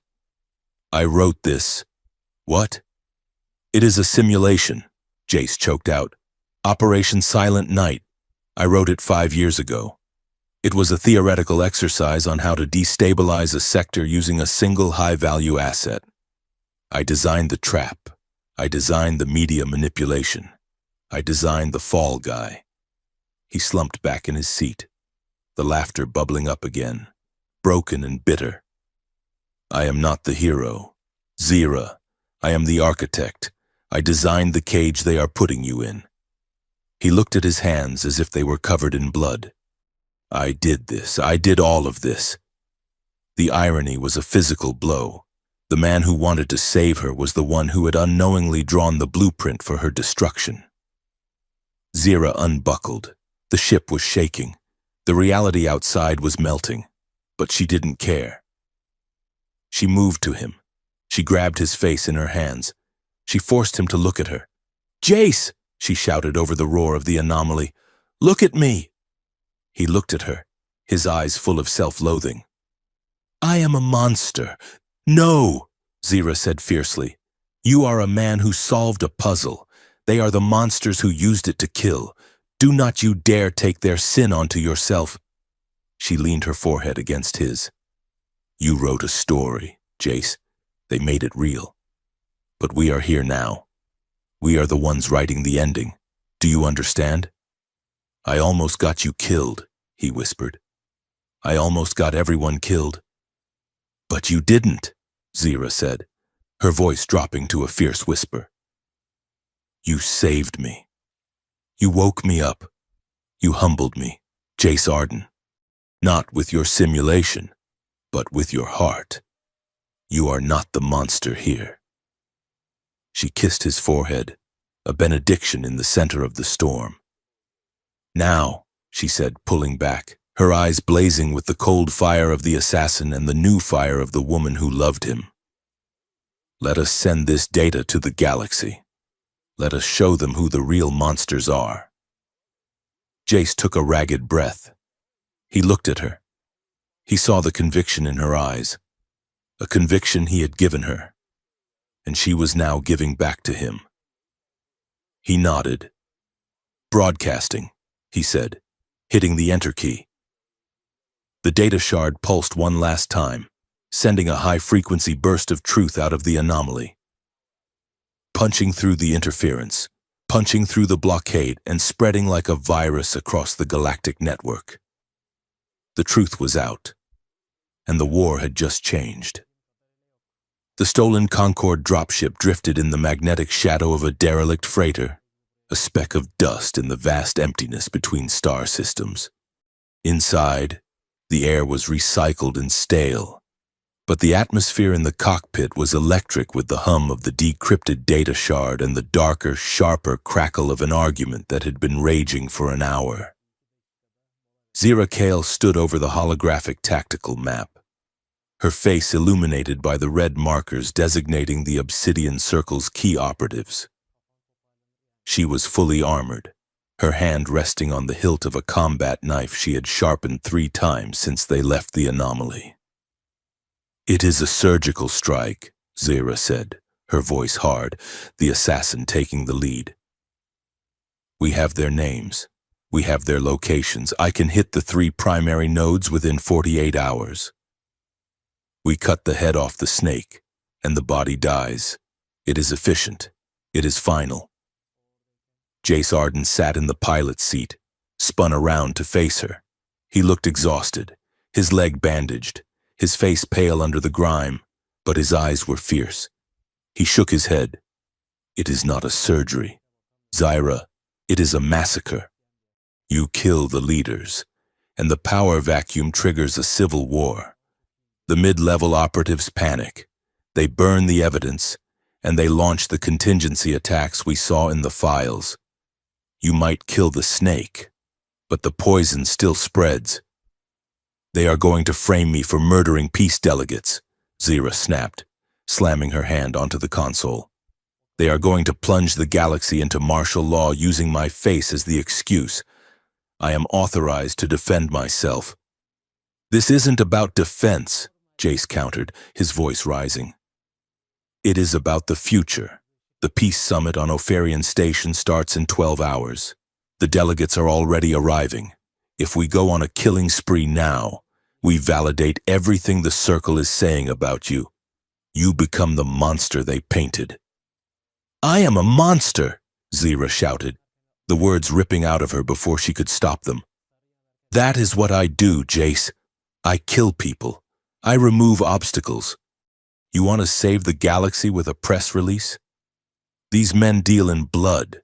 "I wrote this." "What?" "It is a simulation," Jace choked out. "Operation Silent Night. I wrote it 5 years ago. It was a theoretical exercise on how to destabilize a sector using a single high-value asset. I designed the trap. I designed the media manipulation. I designed the fall guy." He slumped back in his seat, the laughter bubbling up again, broken and bitter. "I am not the hero. Zira, I am the architect. I designed the cage they are putting you in." He looked at his hands as if they were covered in blood. "I did this. I did all of this." The irony was a physical blow. The man who wanted to save her was the one who had unknowingly drawn the blueprint for her destruction. Zira unbuckled. The ship was shaking. The reality outside was melting, but she didn't care. She moved to him. She grabbed his face in her hands. She forced him to look at her. "Jace!" she shouted over the roar of the anomaly. "Look at me!" He looked at her, his eyes full of self-loathing. "I am a monster." "No," Zira said fiercely. "You are a man who solved a puzzle. They are the monsters who used it to kill. Do not you dare take their sin onto yourself." She leaned her forehead against his. "You wrote a story, Jace. They made it real. But we are here now. We are the ones writing the ending. Do you understand?" "I almost got you killed," he whispered. "I almost got everyone killed." "But you didn't," Zira said, her voice dropping to a fierce whisper. "You saved me. You woke me up. You humbled me, Jace Arden. Not with your simulation, but with your heart. You are not the monster here." She kissed his forehead, a benediction in the center of the storm. "Now," she said, pulling back, her eyes blazing with the cold fire of the assassin and the new fire of the woman who loved him. "Let us send this data to the galaxy. Let us show them who the real monsters are." Jace took a ragged breath. He looked at her. He saw the conviction in her eyes, a conviction he had given her, and she was now giving back to him. He nodded. "Broadcasting," he said, hitting the enter key. The data shard pulsed one last time, sending a high-frequency burst of truth out of the anomaly. Punching through the interference, punching through the blockade, and spreading like a virus across the galactic network. The truth was out, and the war had just changed. The stolen Concorde dropship drifted in the magnetic shadow of a derelict freighter, a speck of dust in the vast emptiness between star systems. Inside, the air was recycled and stale, But the atmosphere in the cockpit was electric with the hum of the decrypted data shard and the darker, sharper crackle of an argument that had been raging for an hour. Zira Kale stood over the holographic tactical map, her face illuminated by the red markers designating the Obsidian Circle's key operatives. She was fully armored, her hand resting on the hilt of a combat knife she had sharpened 3 times since they left the anomaly. "It is a surgical strike," Zira said, her voice hard, the assassin taking the lead. "We have their names. We have their locations. I can hit the 3 primary nodes within 48 hours. We cut the head off the snake, and the body dies. It is efficient. It is final." Jace Arden sat in the pilot's seat, spun around to face her. He looked exhausted, his leg bandaged, his face pale under the grime, but his eyes were fierce. He shook his head. "It is not a surgery. Zira, it is a massacre. You kill the leaders, and the power vacuum triggers a civil war. The mid-level operatives panic. They burn the evidence, and they launch the contingency attacks we saw in the files. You might kill the snake, but the poison still spreads. They are going to frame me for murdering peace delegates," Zira snapped, slamming her hand onto the console. "They are going to plunge the galaxy into martial law using my face as the excuse. I am authorized to defend myself." "This isn't about defense," Jace countered, his voice rising. "It is about the future. The peace summit on Opharian Station starts in 12 hours. The delegates are already arriving. If we go on a killing spree now, we validate everything the Circle is saying about you. You become the monster they painted." "I am a monster," Zira shouted, the words ripping out of her before she could stop them. "That is what I do, Jace. I kill people. I remove obstacles. You want to save the galaxy with a press release? These men deal in blood.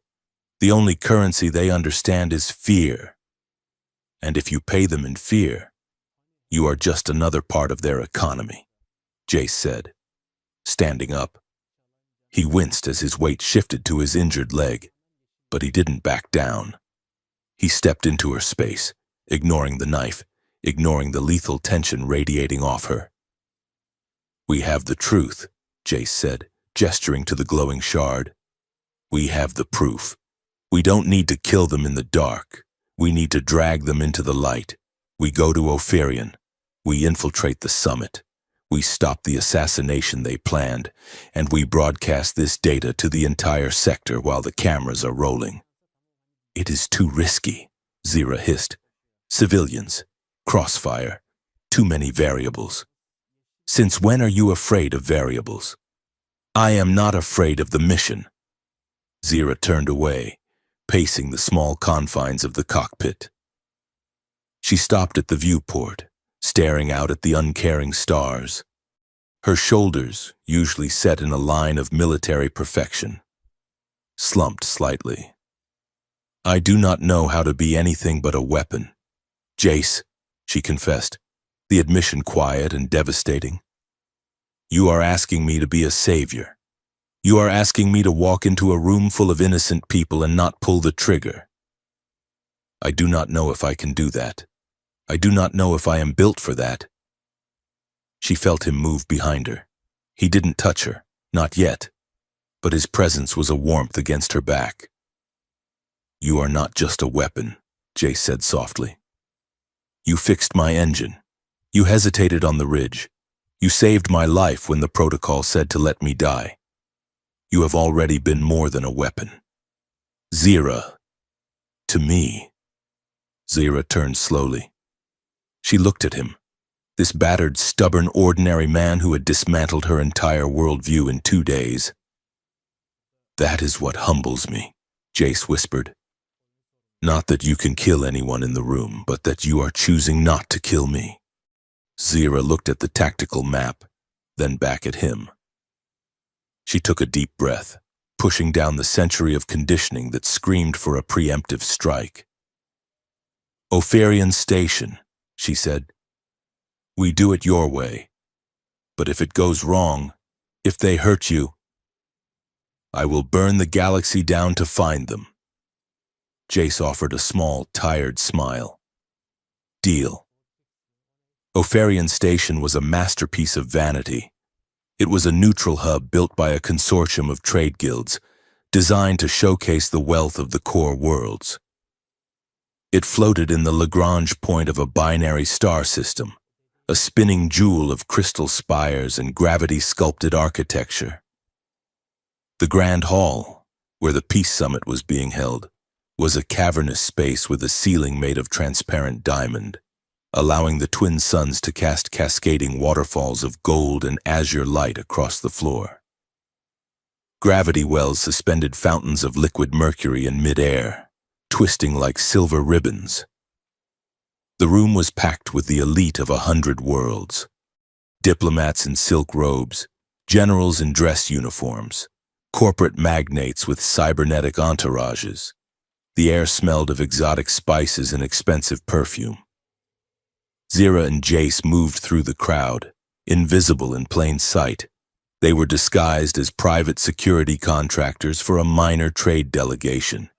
The only currency they understand is fear. And if you pay them in fear, you are just another part of their economy," Jace said, standing up. He winced as his weight shifted to his injured leg, but he didn't back down. He stepped into her space, ignoring the knife, ignoring the lethal tension radiating off her. "We have the truth," Jace said, gesturing to the glowing shard. "We have the proof. We don't need to kill them in the dark. We need to drag them into the light. We go to Opharian. We infiltrate the summit. We stop the assassination they planned, and we broadcast this data to the entire sector while the cameras are rolling." "It is too risky," Zira hissed. "Civilians, crossfire, too many variables." "Since when are you afraid of variables?" "I am not afraid of the mission." Zira turned away, pacing the small confines of the cockpit. She stopped at the viewport, staring out at the uncaring stars. Her shoulders, usually set in a line of military perfection, slumped slightly. "I do not know how to be anything but a weapon, Jace," she confessed, the admission quiet and devastating. "You are asking me to be a savior. You are asking me to walk into a room full of innocent people and not pull the trigger. I do not know if I can do that. I do not know if I am built for that." She felt him move behind her. He didn't touch her, not yet, but his presence was a warmth against her back. "You are not just a weapon," Jace said softly. "You fixed my engine. You hesitated on the ridge. You saved my life when the protocol said to let me die. You have already been more than a weapon. Zira. To me." Zira turned slowly. She looked at him, this battered, stubborn, ordinary man who had dismantled her entire worldview in 2 days. "That is what humbles me," Jace whispered. "Not that you can kill anyone in the room, but that you are choosing not to kill me." Zira looked at the tactical map, then back at him. She took a deep breath, pushing down the century of conditioning that screamed for a preemptive strike. "Opharian Station," she said. "We do it your way. But if it goes wrong, if they hurt you, I will burn the galaxy down to find them. Jace offered a small, tired smile. Deal. Opharian Station was a masterpiece of vanity. It was a neutral hub built by a consortium of trade guilds, designed to showcase the wealth of the core worlds. It floated in the Lagrange point of a binary star system, a spinning jewel of crystal spires and gravity-sculpted architecture. The Grand Hall, where the Peace Summit was being held, was a cavernous space with a ceiling made of transparent diamond, allowing the twin suns to cast cascading waterfalls of gold and azure light across the floor. Gravity wells suspended fountains of liquid mercury in mid-air, twisting like silver ribbons. The room was packed with the elite of 100 worlds. Diplomats in silk robes, generals in dress uniforms, corporate magnates with cybernetic entourages. The air smelled of exotic spices and expensive perfume. Zira and Jace moved through the crowd, invisible in plain sight. They were disguised as private security contractors for a minor trade delegation.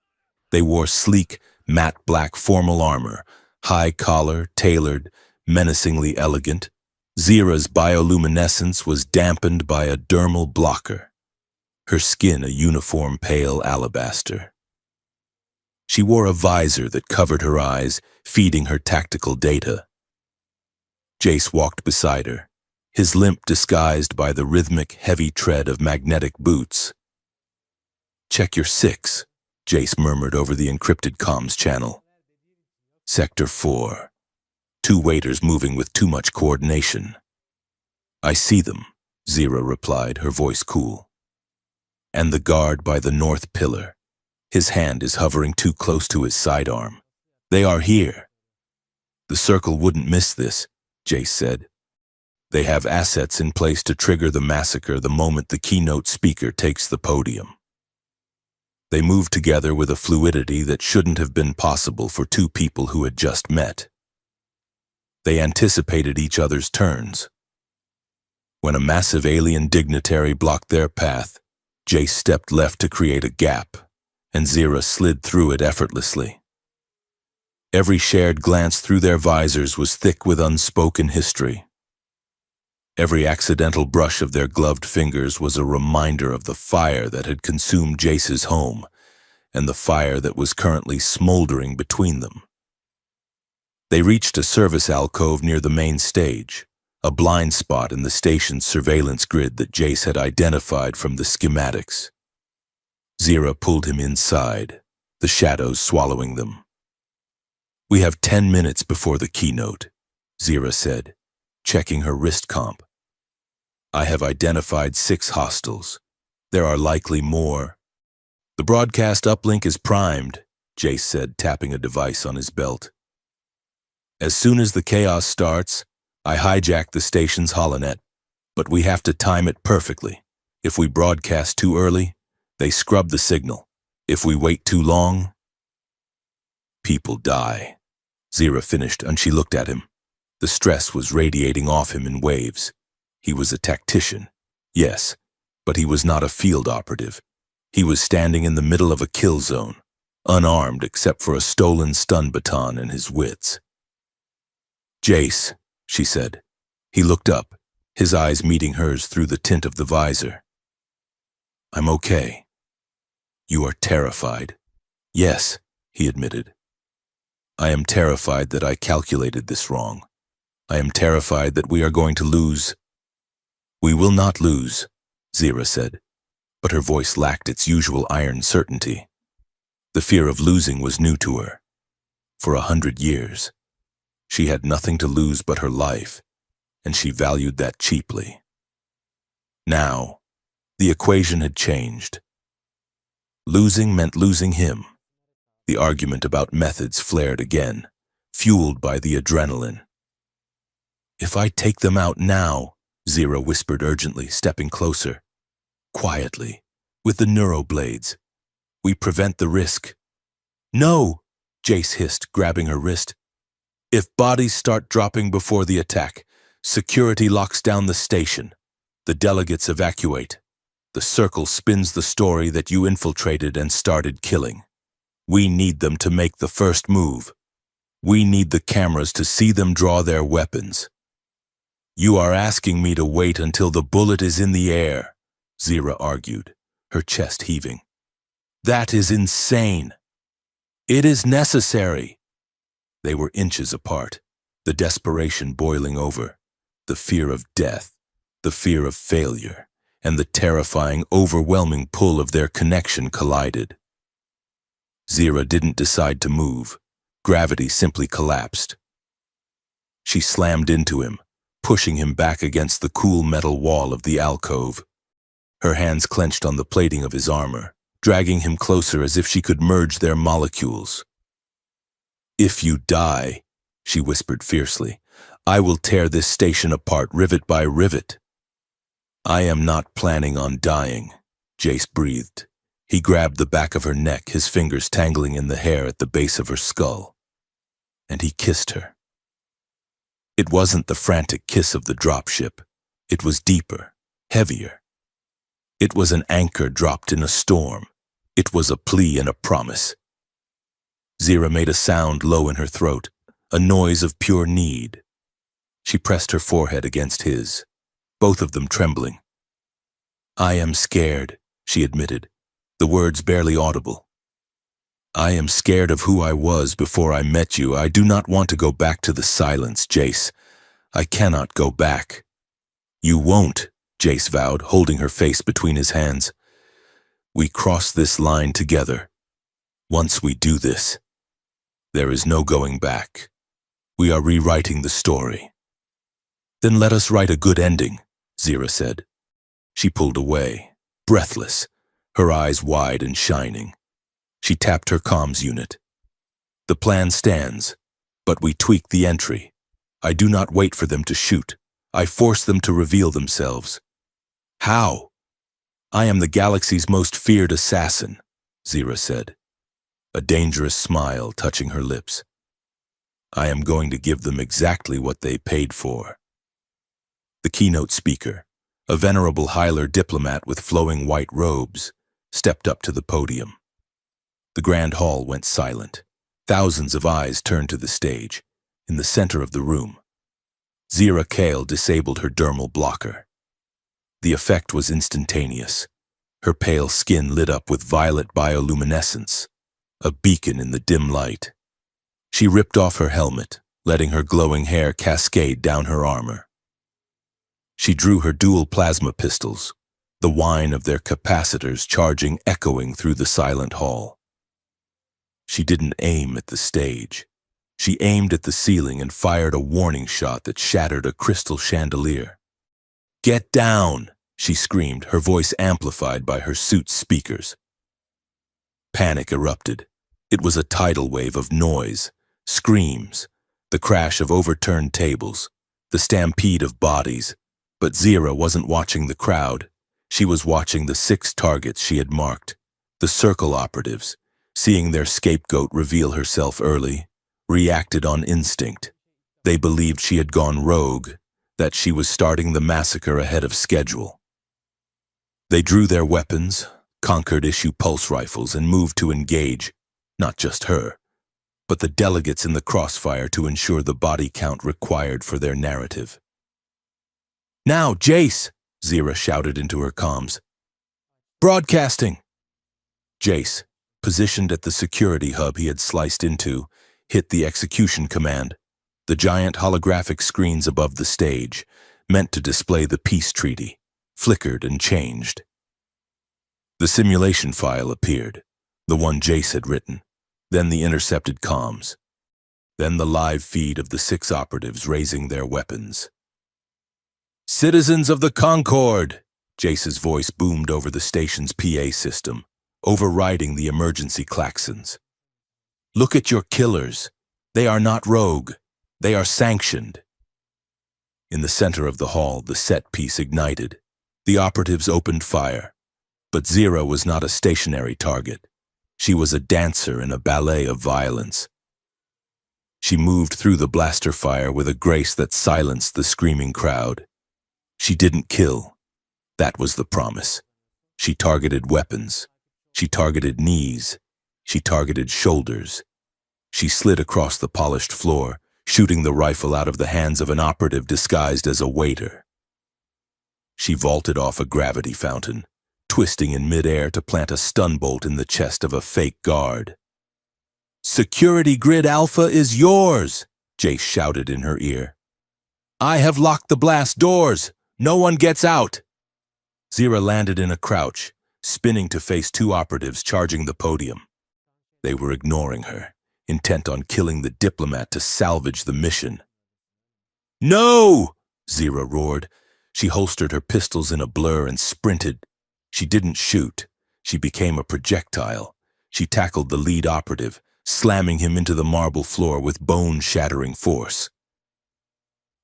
They wore sleek, matte black formal armor, high collar, tailored, menacingly elegant. Zira's bioluminescence was dampened by a dermal blocker, her skin a uniform pale alabaster. She wore a visor that covered her eyes, feeding her tactical data. Jace walked beside her, his limp disguised by the rhythmic, heavy tread of magnetic boots. "Check your 6, Jace murmured over the encrypted comms channel. "Sector 4. 2 waiters moving with too much coordination." "I see them," Zira replied, her voice cool. "And the guard by the north pillar. His hand is hovering too close to his sidearm. They are here." "The Circle wouldn't miss this," Jace said. "They have assets in place to trigger the massacre the moment the keynote speaker takes the podium." They moved together with a fluidity that shouldn't have been possible for 2 people who had just met. They anticipated each other's turns. When a massive alien dignitary blocked their path, Jace stepped left to create a gap, and Zira slid through it effortlessly. Every shared glance through their visors was thick with unspoken history. Every accidental brush of their gloved fingers was a reminder of the fire that had consumed Jace's home, and the fire that was currently smoldering between them. They reached a service alcove near the main stage, a blind spot in the station's surveillance grid that Jace had identified from the schematics. Zira pulled him inside, the shadows swallowing them. "We have 10 minutes before the keynote," Zira said, checking her wrist comp. "I have identified 6 hostiles. There are likely more." "The broadcast uplink is primed," Jace said, tapping a device on his belt. "As soon as the chaos starts, I hijack the station's holonet, but we have to time it perfectly. If we broadcast too early, they scrub the signal. If we wait too long, people die." Zira finished, and she looked at him. The stress was radiating off him in waves. He was a tactician, yes, but he was not a field operative. He was standing in the middle of a kill zone, unarmed except for a stolen stun baton and his wits. "Jace," she said. He looked up, his eyes meeting hers through the tint of the visor. "I'm okay." "You are terrified." "Yes," he admitted. "I am terrified that I calculated this wrong. I am terrified that we are going to lose." "We will not lose," Zira said, but her voice lacked its usual iron certainty. The fear of losing was new to her. For 100 years, she had nothing to lose but her life, and she valued that cheaply. Now, the equation had changed. Losing meant losing him. The argument about methods flared again, fueled by the adrenaline. "If I take them out now," Zira whispered urgently, stepping closer. "Quietly, with the neuroblades. We prevent the risk." "No," Jace hissed, grabbing her wrist. "If bodies start dropping before the attack, Security locks down the station. The delegates evacuate. The circle spins the story that you infiltrated and started killing. We need them to make the first move. We need the cameras to see them draw their weapons. You are asking me to wait until the bullet is in the air, Zira argued, her chest heaving. That is insane. It is necessary. They were inches apart, the desperation boiling over, the fear of death, the fear of failure, and the terrifying, overwhelming pull of their connection collided. Zira didn't decide to move. Gravity simply collapsed. She slammed into him, pushing him back against the cool metal wall of the alcove. Her hands clenched on the plating of his armor, dragging him closer as if she could merge their molecules. If you die, she whispered fiercely, I will tear this station apart rivet by rivet. I am not planning on dying, Jace breathed. He grabbed the back of her neck, his fingers tangling in the hair at the base of her skull. And he kissed her. It wasn't the frantic kiss of the dropship. It was deeper, heavier. It was an anchor dropped in a storm. It was a plea and a promise. Zira made a sound low in her throat, a noise of pure need. She pressed her forehead against his, both of them trembling. I am scared, she admitted, the words barely audible. I am scared of who I was before I met you. I do not want to go back to the silence, Jace. I cannot go back. You won't, Jace vowed, holding her face between his hands. We cross this line together. Once we do this, there is no going back. We are rewriting the story. Then let us write a good ending, Zira said. She pulled away, breathless, her eyes wide and shining. She tapped her comms unit. The plan stands, but we tweak the entry. I do not wait for them to shoot. I force them to reveal themselves. How? I am the galaxy's most feared assassin, Zira said, a dangerous smile touching her lips. I am going to give them exactly what they paid for. The keynote speaker, a venerable Hyler diplomat with flowing white robes, stepped up to the podium. The grand hall went silent. Thousands of eyes turned to the stage. In the center of the room, Zira Kale disabled her dermal blocker. The effect was instantaneous. Her pale skin lit up with violet bioluminescence, a beacon in the dim light. She ripped off her helmet, letting her glowing hair cascade down her armor. She drew her dual plasma pistols, the whine of their capacitors charging echoing through the silent hall. She didn't aim at the stage. She aimed at the ceiling and fired a warning shot that shattered a crystal chandelier. Get down, she screamed, her voice amplified by her suit's speakers. Panic erupted. It was a tidal wave of noise, screams, the crash of overturned tables, the stampede of bodies. But Zira wasn't watching the crowd. She was watching the 6 targets she had marked, the circle operatives, seeing their scapegoat reveal herself early, reacted on instinct. They believed she had gone rogue, that she was starting the massacre ahead of schedule. They drew their weapons, conquered issue pulse rifles, and moved to engage, not just her, but the delegates in the crossfire to ensure the body count required for their narrative. Now, Jace, Zira shouted into her comms. Broadcasting. Jace, positioned at the security hub he had sliced into, hit the execution command, the giant holographic screens above the stage, meant to display the peace treaty, flickered and changed. The simulation file appeared, the one Jace had written, then the intercepted comms, then the live feed of the 6 operatives raising their weapons. Citizens of the Concord, Jace's voice boomed over the station's PA system, overriding the emergency klaxons. Look at your killers. They are not rogue. They are sanctioned. In the center of the hall, the set piece ignited. The operatives opened fire. But Zira was not a stationary target. She was a dancer in a ballet of violence. She moved through the blaster fire with a grace that silenced the screaming crowd. She didn't kill. That was the promise. She targeted weapons. She targeted knees. She targeted shoulders. She slid across the polished floor, shooting the rifle out of the hands of an operative disguised as a waiter. She vaulted off a gravity fountain, twisting in midair to plant a stun bolt in the chest of a fake guard. "Security Grid Alpha is yours," Jace shouted in her ear. "I have locked the blast doors. No one gets out." Zira landed in a crouch, spinning to face two operatives charging the podium. They were ignoring her, intent on killing the diplomat to salvage the mission. "No!" Zira roared. She holstered her pistols in a blur and sprinted. She didn't shoot. She became a projectile. She tackled the lead operative, slamming him into the marble floor with bone-shattering force.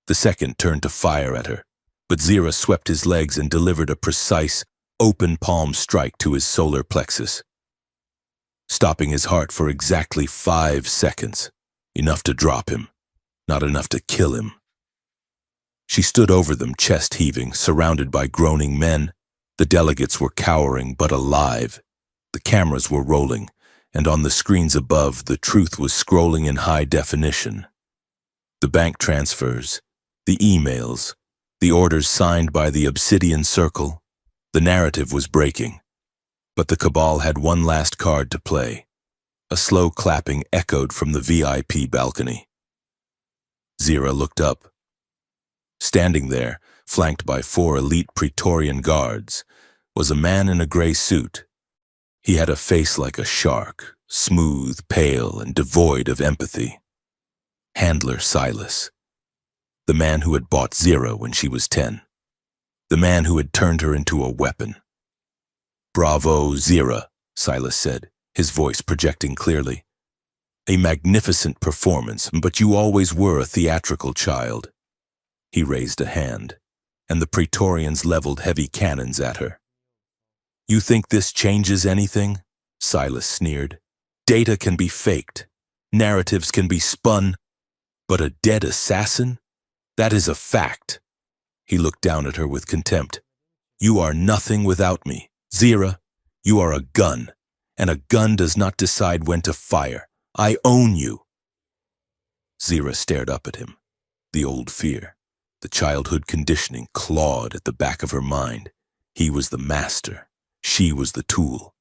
The second turned to fire at her, but Zira swept his legs and delivered a precise, open-palm strike to his solar plexus, stopping his heart for exactly 5 seconds, enough to drop him, not enough to kill him. She stood over them, chest heaving, surrounded by groaning men. The delegates were cowering but alive. The cameras were rolling, and on the screens above, the truth was scrolling in high definition. The bank transfers, the emails, the orders signed by the Obsidian Circle. The narrative was breaking. But the Cabal had one last card to play. A slow clapping echoed from the VIP balcony. Zira looked up. Standing there, flanked by 4 elite Praetorian guards, was a man in a gray suit. He had a face like a shark, smooth, pale, and devoid of empathy. Handler Silas. The man who had bought Zira when she was 10. The man who had turned her into a weapon. "Bravo, Zira," Silas said, his voice projecting clearly. "A magnificent performance, but you always were a theatrical child." He raised a hand, and the Praetorians leveled heavy cannons at her. "You think this changes anything?" Silas sneered. "Data can be faked. Narratives can be spun. But a dead assassin? That is a fact." He looked down at her with contempt. "You are nothing without me. Zira, you are a gun, and a gun does not decide when to fire. I own you." Zira stared up at him. The old fear, the childhood conditioning clawed at the back of her mind. He was the master. She was the tool.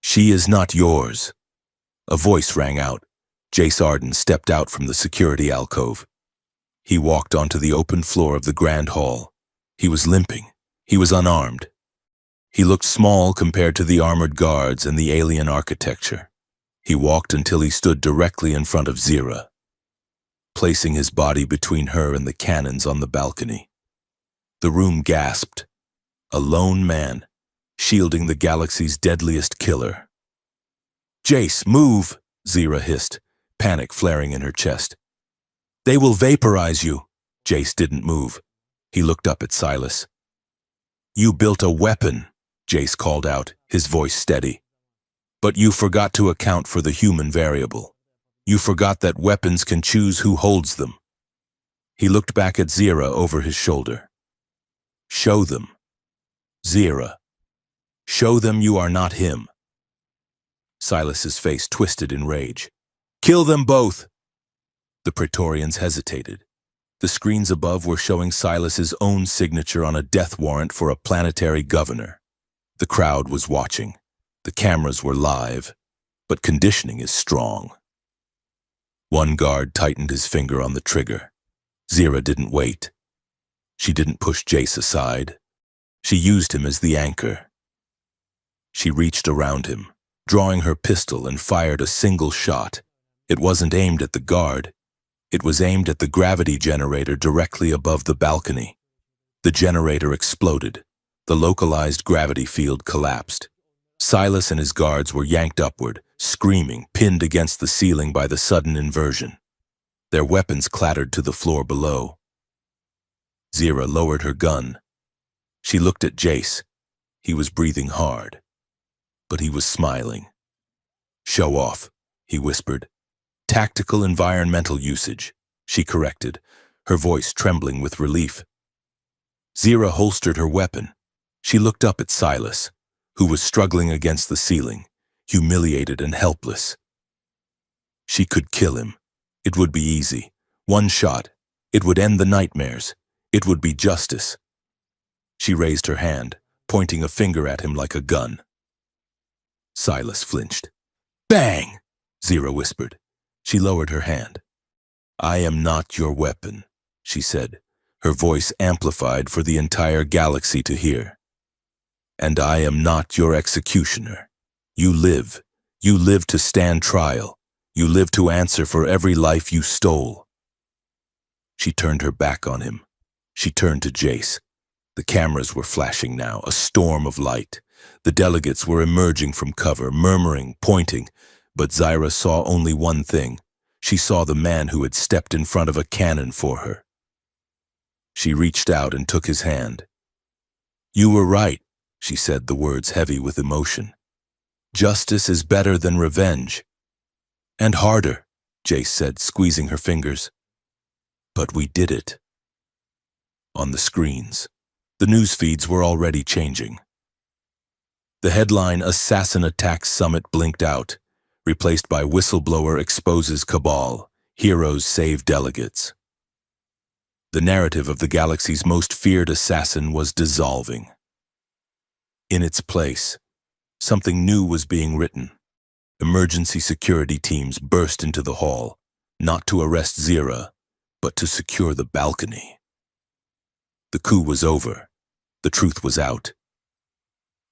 "She is not yours." A voice rang out. Jace Arden stepped out from the security alcove. He walked onto the open floor of the grand hall. He was limping. He was unarmed. He looked small compared to the armored guards and the alien architecture. He walked until he stood directly in front of Zira, placing his body between her and the cannons on the balcony. The room gasped. A lone man, shielding the galaxy's deadliest killer. "Jace, move!" Zira hissed, panic flaring in her chest. "They will vaporize you." Jace didn't move. He looked up at Silas. "You built a weapon," Jace called out, his voice steady. "But you forgot to account for the human variable. You forgot that weapons can choose who holds them." He looked back at Zira over his shoulder. "Show them. Zira. Show them you are not him." Silas's face twisted in rage. "Kill them both!" The Praetorians hesitated. The screens above were showing Silas's own signature on a death warrant for a planetary governor. The crowd was watching. The cameras were live, but conditioning is strong. One guard tightened his finger on the trigger. Zira didn't wait. She didn't push Jace aside. She used him as the anchor. She reached around him, drawing her pistol, and fired a single shot. It wasn't aimed at the guard. It was aimed at the gravity generator directly above the balcony. The generator exploded. The localized gravity field collapsed. Silas and his guards were yanked upward, screaming, pinned against the ceiling by the sudden inversion. Their weapons clattered to the floor below. Zira lowered her gun. She looked at Jace. He was breathing hard, but he was smiling. "Show off," he whispered. Tactical environmental usage, she corrected, her voice trembling with relief. Zira holstered her weapon. She looked up at Silas, who was struggling against the ceiling, humiliated and helpless. She could kill him. It would be easy. One shot. It would end the nightmares. It would be justice. She raised her hand, pointing a finger at him like a gun. Silas flinched. Bang! Zira whispered. She lowered her hand. I am not your weapon, she said, her voice amplified for the entire galaxy to hear. And I am not your executioner. You live. You live to stand trial. You live to answer for every life you stole. She turned her back on him. She turned to Jace. The cameras were flashing now, a storm of light. The delegates were emerging from cover, murmuring, pointing, but Zira saw only one thing. She saw the man who had stepped in front of a cannon for her. She reached out and took his hand. You were right, she said, the words heavy with emotion. Justice is better than revenge. And harder, Jace said, squeezing her fingers. But we did it. On the screens, the news feeds were already changing. The headline Assassin Attacks Summit blinked out, replaced by Whistleblower Exposes Cabal, Heroes Save Delegates. The narrative of the galaxy's most feared assassin was dissolving. In its place, something new was being written. Emergency security teams burst into the hall, not to arrest Zira, but to secure the balcony. The coup was over. The truth was out.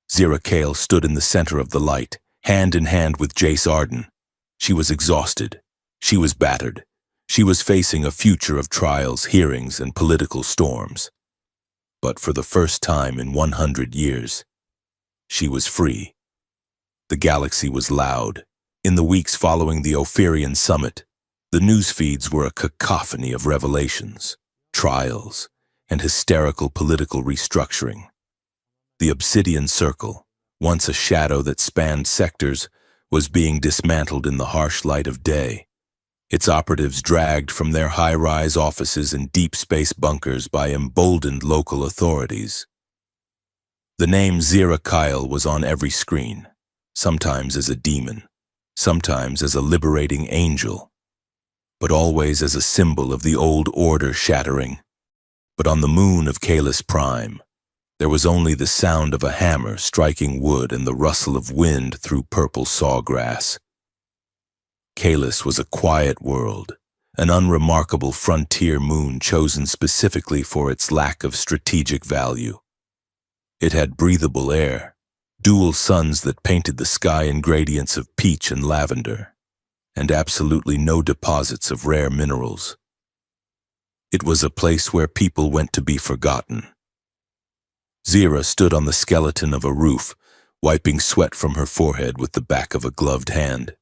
Zira Kale stood in the center of the light, hand in hand with Jace Arden. She was exhausted. She was battered. She was facing a future of trials, hearings, and political storms. But for the first time in 100 years, she was free. The galaxy was loud. In the weeks following the Ophirian summit, the news feeds were a cacophony of revelations, trials, and hysterical political restructuring. The Obsidian Circle, once a shadow that spanned sectors, was being dismantled in the harsh light of day. Its operatives dragged from their high-rise offices and deep space bunkers by emboldened local authorities. The name Zira Kyle was on every screen, sometimes as a demon, sometimes as a liberating angel, but always as a symbol of the old order shattering. But on the moon of Kalis Prime, there was only the sound of a hammer striking wood and the rustle of wind through purple sawgrass. Kalis was a quiet world, an unremarkable frontier moon chosen specifically for its lack of strategic value. It had breathable air, dual suns that painted the sky in gradients of peach and lavender, and absolutely no deposits of rare minerals. It was a place where people went to be forgotten. Zira stood on the skeleton of a roof, wiping sweat from her forehead with the back of a gloved hand.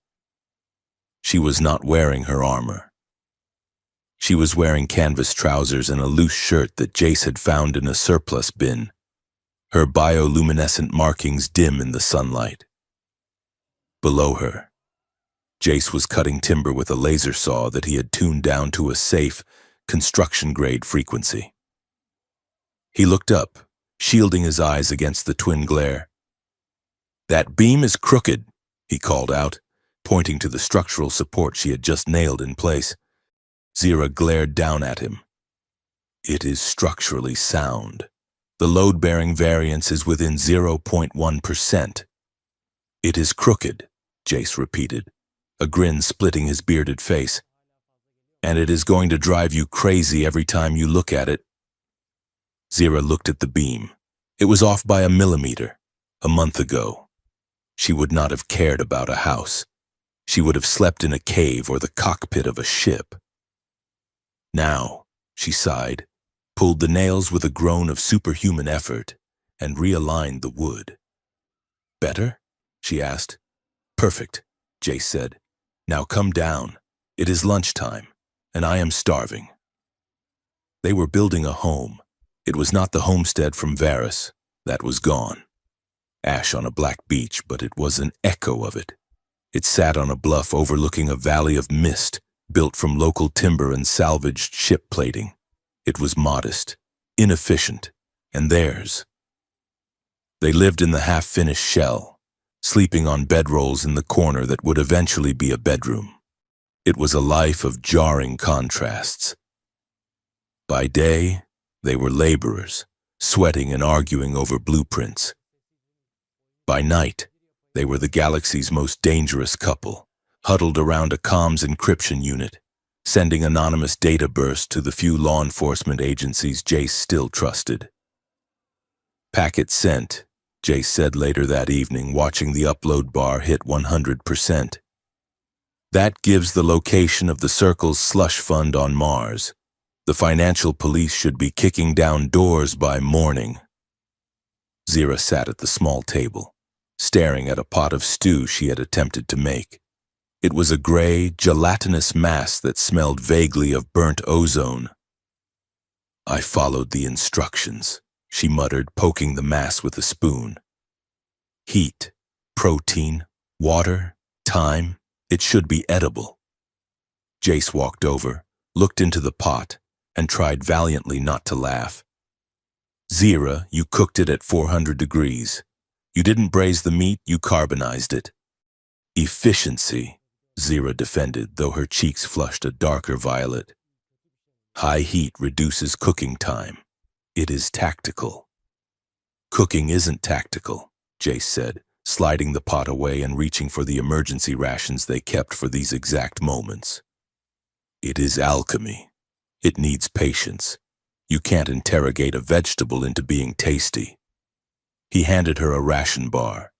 She was not wearing her armor. She was wearing canvas trousers and a loose shirt that Jace had found in a surplus bin, her bioluminescent markings dim in the sunlight. Below her, Jace was cutting timber with a laser saw that he had tuned down to a safe, construction-grade frequency. He looked up, shielding his eyes against the twin glare. "That beam is crooked," he called out, pointing to the structural support she had just nailed in place. Zira glared down at him. "It is structurally sound. The load-bearing variance is within 0.1%. "It is crooked," Jace repeated, a grin splitting his bearded face. "And it is going to drive you crazy every time you look at it." Zira looked at the beam. It was off by a millimeter. A month ago, she would not have cared about a house. She would have slept in a cave or the cockpit of a ship. Now, she sighed, pulled the nails with a groan of superhuman effort, and realigned the wood. "Better?" she asked. "Perfect," Jace said. "Now come down. It is lunchtime, and I am starving." They were building a home. It was not the homestead from Varys. That was gone. Ash on a black beach, but it was an echo of it. It sat on a bluff overlooking a valley of mist built from local timber and salvaged ship plating. It was modest, inefficient, and theirs. They lived in the half-finished shell, sleeping on bedrolls in the corner that would eventually be a bedroom. It was a life of jarring contrasts. By day, they were laborers, sweating and arguing over blueprints. By night, they were the galaxy's most dangerous couple, huddled around a comms encryption unit, sending anonymous data bursts to the few law enforcement agencies Jace still trusted. "Packet sent," Jace said later that evening, watching the upload bar hit 100%. "That gives the location of the Circle's slush fund on Mars. The financial police should be kicking down doors by morning." Zira sat at the small table, staring at a pot of stew she had attempted to make. It was a gray, gelatinous mass that smelled vaguely of burnt ozone. "I followed the instructions," she muttered, poking the mass with a spoon. "Heat, protein, water, time, it should be edible." Jace walked over, looked into the pot, and tried valiantly not to laugh. "Zira, you cooked it at 400 degrees. You didn't braise the meat, you carbonized it." "Efficiency," Zira defended, though her cheeks flushed a darker violet. "High heat reduces cooking time. It is tactical." "Cooking isn't tactical," Jace said, sliding the pot away and reaching for the emergency rations they kept for these exact moments. "It is alchemy. It needs patience. You can't interrogate a vegetable into being tasty." He handed her a ration bar.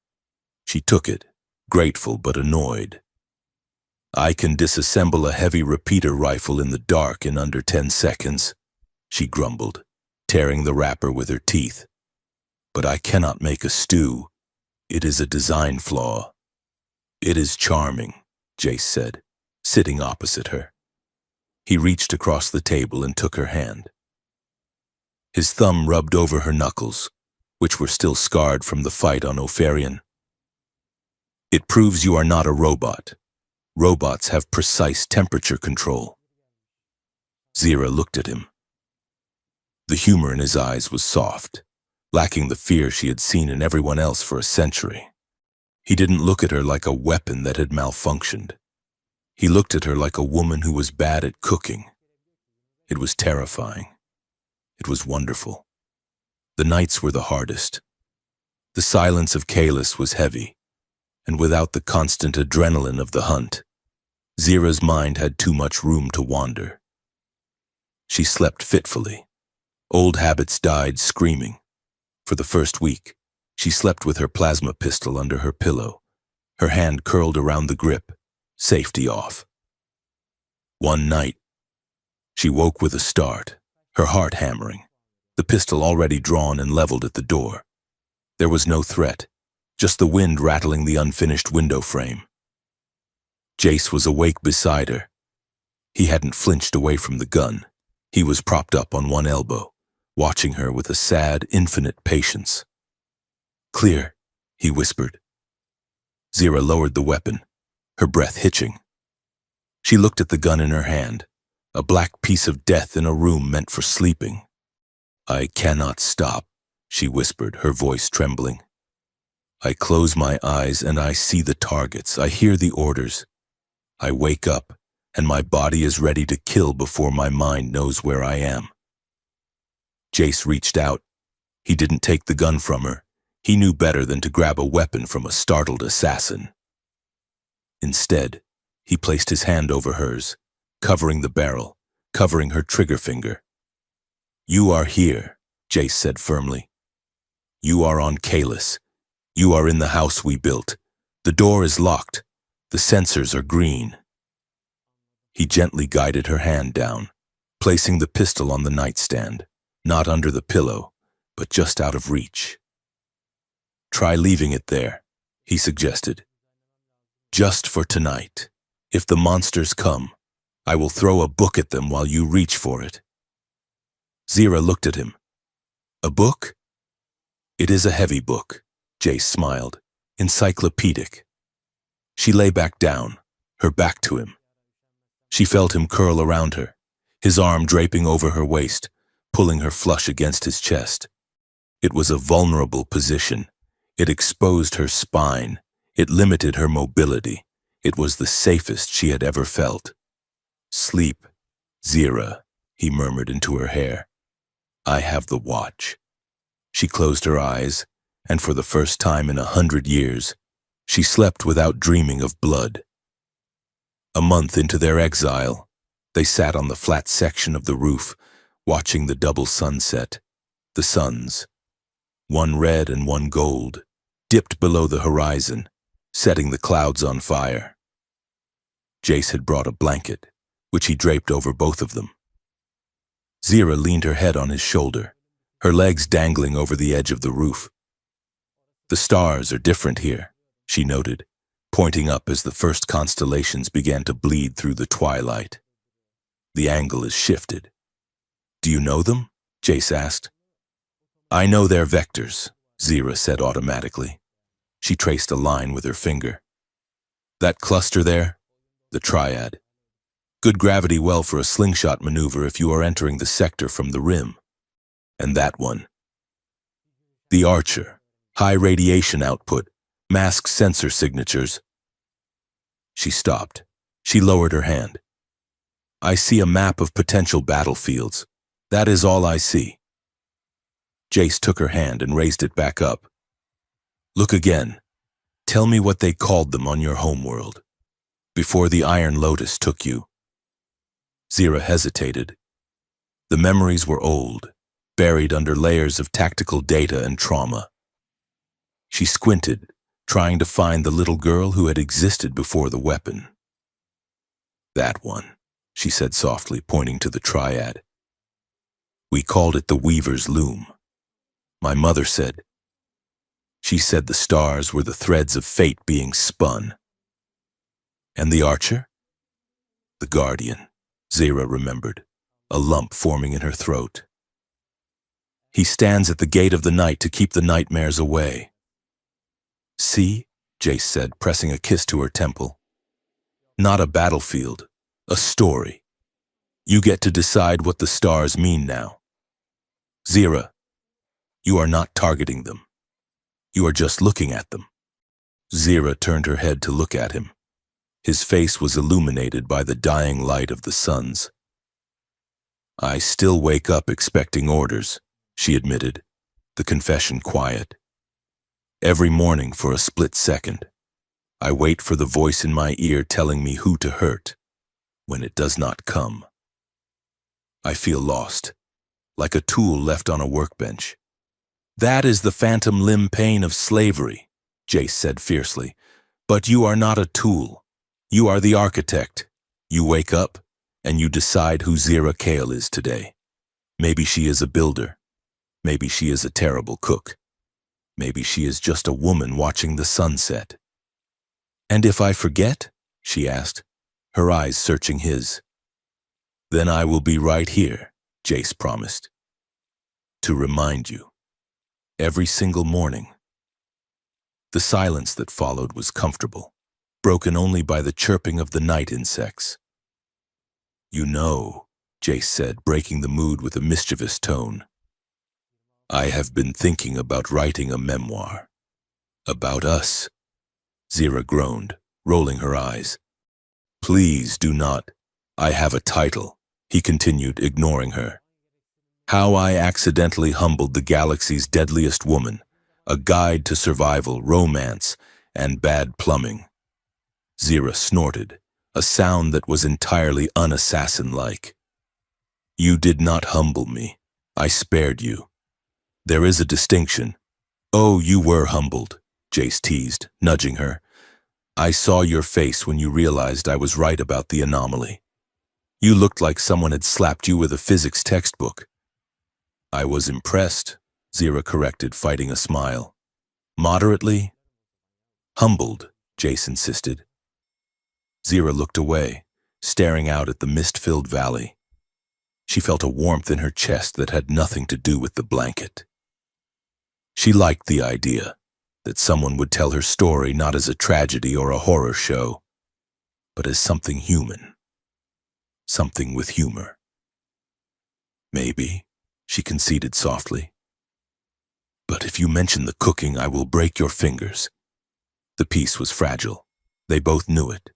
She took it, grateful but annoyed. "I can disassemble a heavy repeater rifle in the dark in under 10 seconds, she grumbled, tearing the wrapper with her teeth. "But I cannot make a stew. It is a design flaw." "It is charming," Jace said, sitting opposite her. He reached across the table and took her hand. His thumb rubbed over her knuckles, which were still scarred from the fight on Opharian. "It proves you are not a robot. Robots have precise temperature control." Zira looked at him. The humor in his eyes was soft, lacking the fear she had seen in everyone else for a century. He didn't look at her like a weapon that had malfunctioned. He looked at her like a woman who was bad at cooking. It was terrifying. It was wonderful. The nights were the hardest. The silence of Kalis was heavy, and without the constant adrenaline of the hunt, Zira's mind had too much room to wander. She slept fitfully. Old habits died screaming. For the first week, she slept with her plasma pistol under her pillow, her hand curled around the grip, safety off. One night, she woke with a start, her heart hammering, the pistol already drawn and leveled at the door. There was no threat, just the wind rattling the unfinished window frame. Jace was awake beside her. He hadn't flinched away from the gun. He was propped up on one elbow, watching her with a sad, infinite patience. "Clear," he whispered. Zira lowered the weapon, her breath hitching. She looked at the gun in her hand, a black piece of death in a room meant for sleeping. "I cannot stop," she whispered, her voice trembling. "I close my eyes and I see the targets, I hear the orders. I wake up, and my body is ready to kill before my mind knows where I am." Jace reached out. He didn't take the gun from her. He knew better than to grab a weapon from a startled assassin. Instead, he placed his hand over hers, covering the barrel, covering her trigger finger. "You are here," Jace said firmly. "You are on Kalis. You are in the house we built. The door is locked. The sensors are green." He gently guided her hand down, placing the pistol on the nightstand, not under the pillow, but just out of reach. "Try leaving it there," he suggested. "Just for tonight. If the monsters come, I will throw a book at them while you reach for it." Zira looked at him. "A book?" "It is a heavy book," Jace smiled. "Encyclopedic." She lay back down, her back to him. She felt him curl around her, his arm draping over her waist, pulling her flush against his chest. It was a vulnerable position. It exposed her spine. It limited her mobility. It was the safest she had ever felt. "Sleep, Zira," he murmured into her hair. "I have the watch." She closed her eyes, and for the first time in 100 years, she slept without dreaming of blood. A month into their exile, they sat on the flat section of the roof, watching the double sunset. The suns, one red and one gold, dipped below the horizon, setting the clouds on fire. Jace had brought a blanket, which he draped over both of them. Zira leaned her head on his shoulder, her legs dangling over the edge of the roof. "The stars are different here," she noted, pointing up as the first constellations began to bleed through the twilight. "The angle is shifted." "Do you know them?" Jace asked. "I know their vectors," Zira said automatically. She traced a line with her finger. "That cluster there? The triad. Good gravity well for a slingshot maneuver if you are entering the sector from the rim. And that one? The Archer. High radiation output, mask sensor signatures." She stopped. She lowered her hand. "I see a map of potential battlefields. That is all I see." Jace took her hand and raised it back up. "Look again. Tell me what they called them on your homeworld, before the Iron Lotus took you." Zira hesitated. The memories were old, buried under layers of tactical data and trauma. She squinted, trying to find the little girl who had existed before the weapon. "That one," she said softly, pointing to the triad. "We called it the Weaver's Loom. My mother said. She said the stars were the threads of fate being spun." "And the Archer?" "The Guardian," Zira remembered, a lump forming in her throat. "He stands at the gate of the night to keep the nightmares away." "See," Jace said, pressing a kiss to her temple. "Not a battlefield, a story. You get to decide what the stars mean now. Zira, you are not targeting them. You are just looking at them." Zira turned her head to look at him. His face was illuminated by the dying light of the suns. "I still wake up expecting orders," she admitted, the confession quiet. "Every morning for a split second, I wait for the voice in my ear telling me who to hurt. When it does not come, I feel lost, like a tool left on a workbench." "That is the phantom limb pain of slavery," Jace said fiercely. "But you are not a tool. You are the architect. You wake up, and you decide who Zira Kale is today. Maybe she is a builder. Maybe she is a terrible cook. Maybe she is just a woman watching the sunset." "And if I forget?" she asked, her eyes searching his. "Then I will be right here," Jace promised, "to remind you. Every single morning." The silence that followed was comfortable, broken only by the chirping of the night insects. "You know," Jace said, breaking the mood with a mischievous tone, "I have been thinking about writing a memoir. About us." Zira groaned, rolling her eyes. "Please do not." "I have a title," he continued, ignoring her. "How I Accidentally Humbled the Galaxy's Deadliest Woman, a Guide to Survival, Romance, and Bad Plumbing." Zira snorted, a sound that was entirely unassassin-like. "You did not humble me. I spared you. There is a distinction." "Oh, you were humbled," Jace teased, nudging her. "I saw your face when you realized I was right about the anomaly. You looked like someone had slapped you with a physics textbook." "I was impressed," Zira corrected, fighting a smile. "Moderately?" "Humbled," Jace insisted. Zira looked away, staring out at the mist-filled valley. She felt a warmth in her chest that had nothing to do with the blanket. She liked the idea. that someone would tell her story not as a tragedy or a horror show, but as something human, something with humor. Maybe, she conceded softly. But if you mention the cooking, I will break your fingers. The peace was fragile. They both knew it.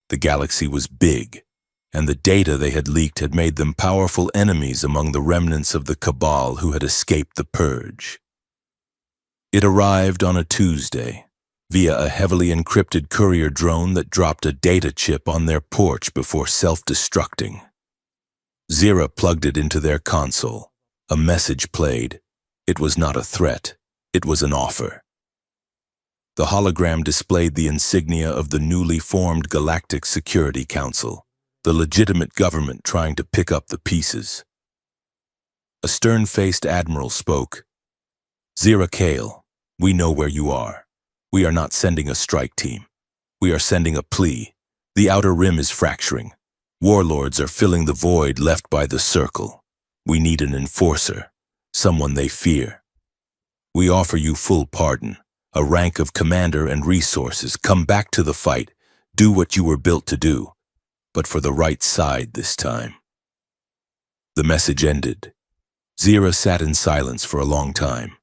The galaxy was big, and the data they had leaked had made them powerful enemies among the remnants of the Cabal who had escaped the Purge. It arrived on a Tuesday, via a heavily encrypted courier drone that dropped a data chip on their porch before self-destructing. Zira plugged it into their console. A message played. It was not a threat. It was an offer. The hologram displayed the insignia of the newly formed Galactic Security Council, the legitimate government trying to pick up the pieces. A stern-faced admiral spoke. Zira Kale, we know where you are. We are not sending a strike team. We are sending a plea. The outer rim is fracturing. Warlords are filling the void left by the circle. We need an enforcer, someone they fear. We offer you full pardon, a rank of commander and resources. Come back to the fight. Do what you were built to do, but for the right side this time. The message ended. Zira sat in silence for a long time.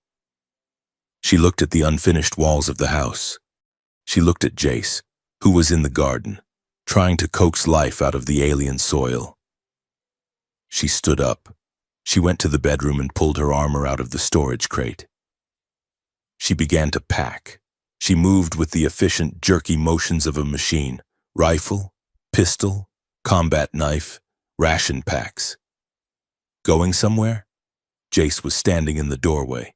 She looked at the unfinished walls of the house. She looked at Jace, who was in the garden, trying to coax life out of the alien soil. She stood up. She went to the bedroom and pulled her armor out of the storage crate. She began to pack. She moved with the efficient, jerky motions of a machine. Rifle, pistol, combat knife, ration packs. Going somewhere? Jace was standing in the doorway.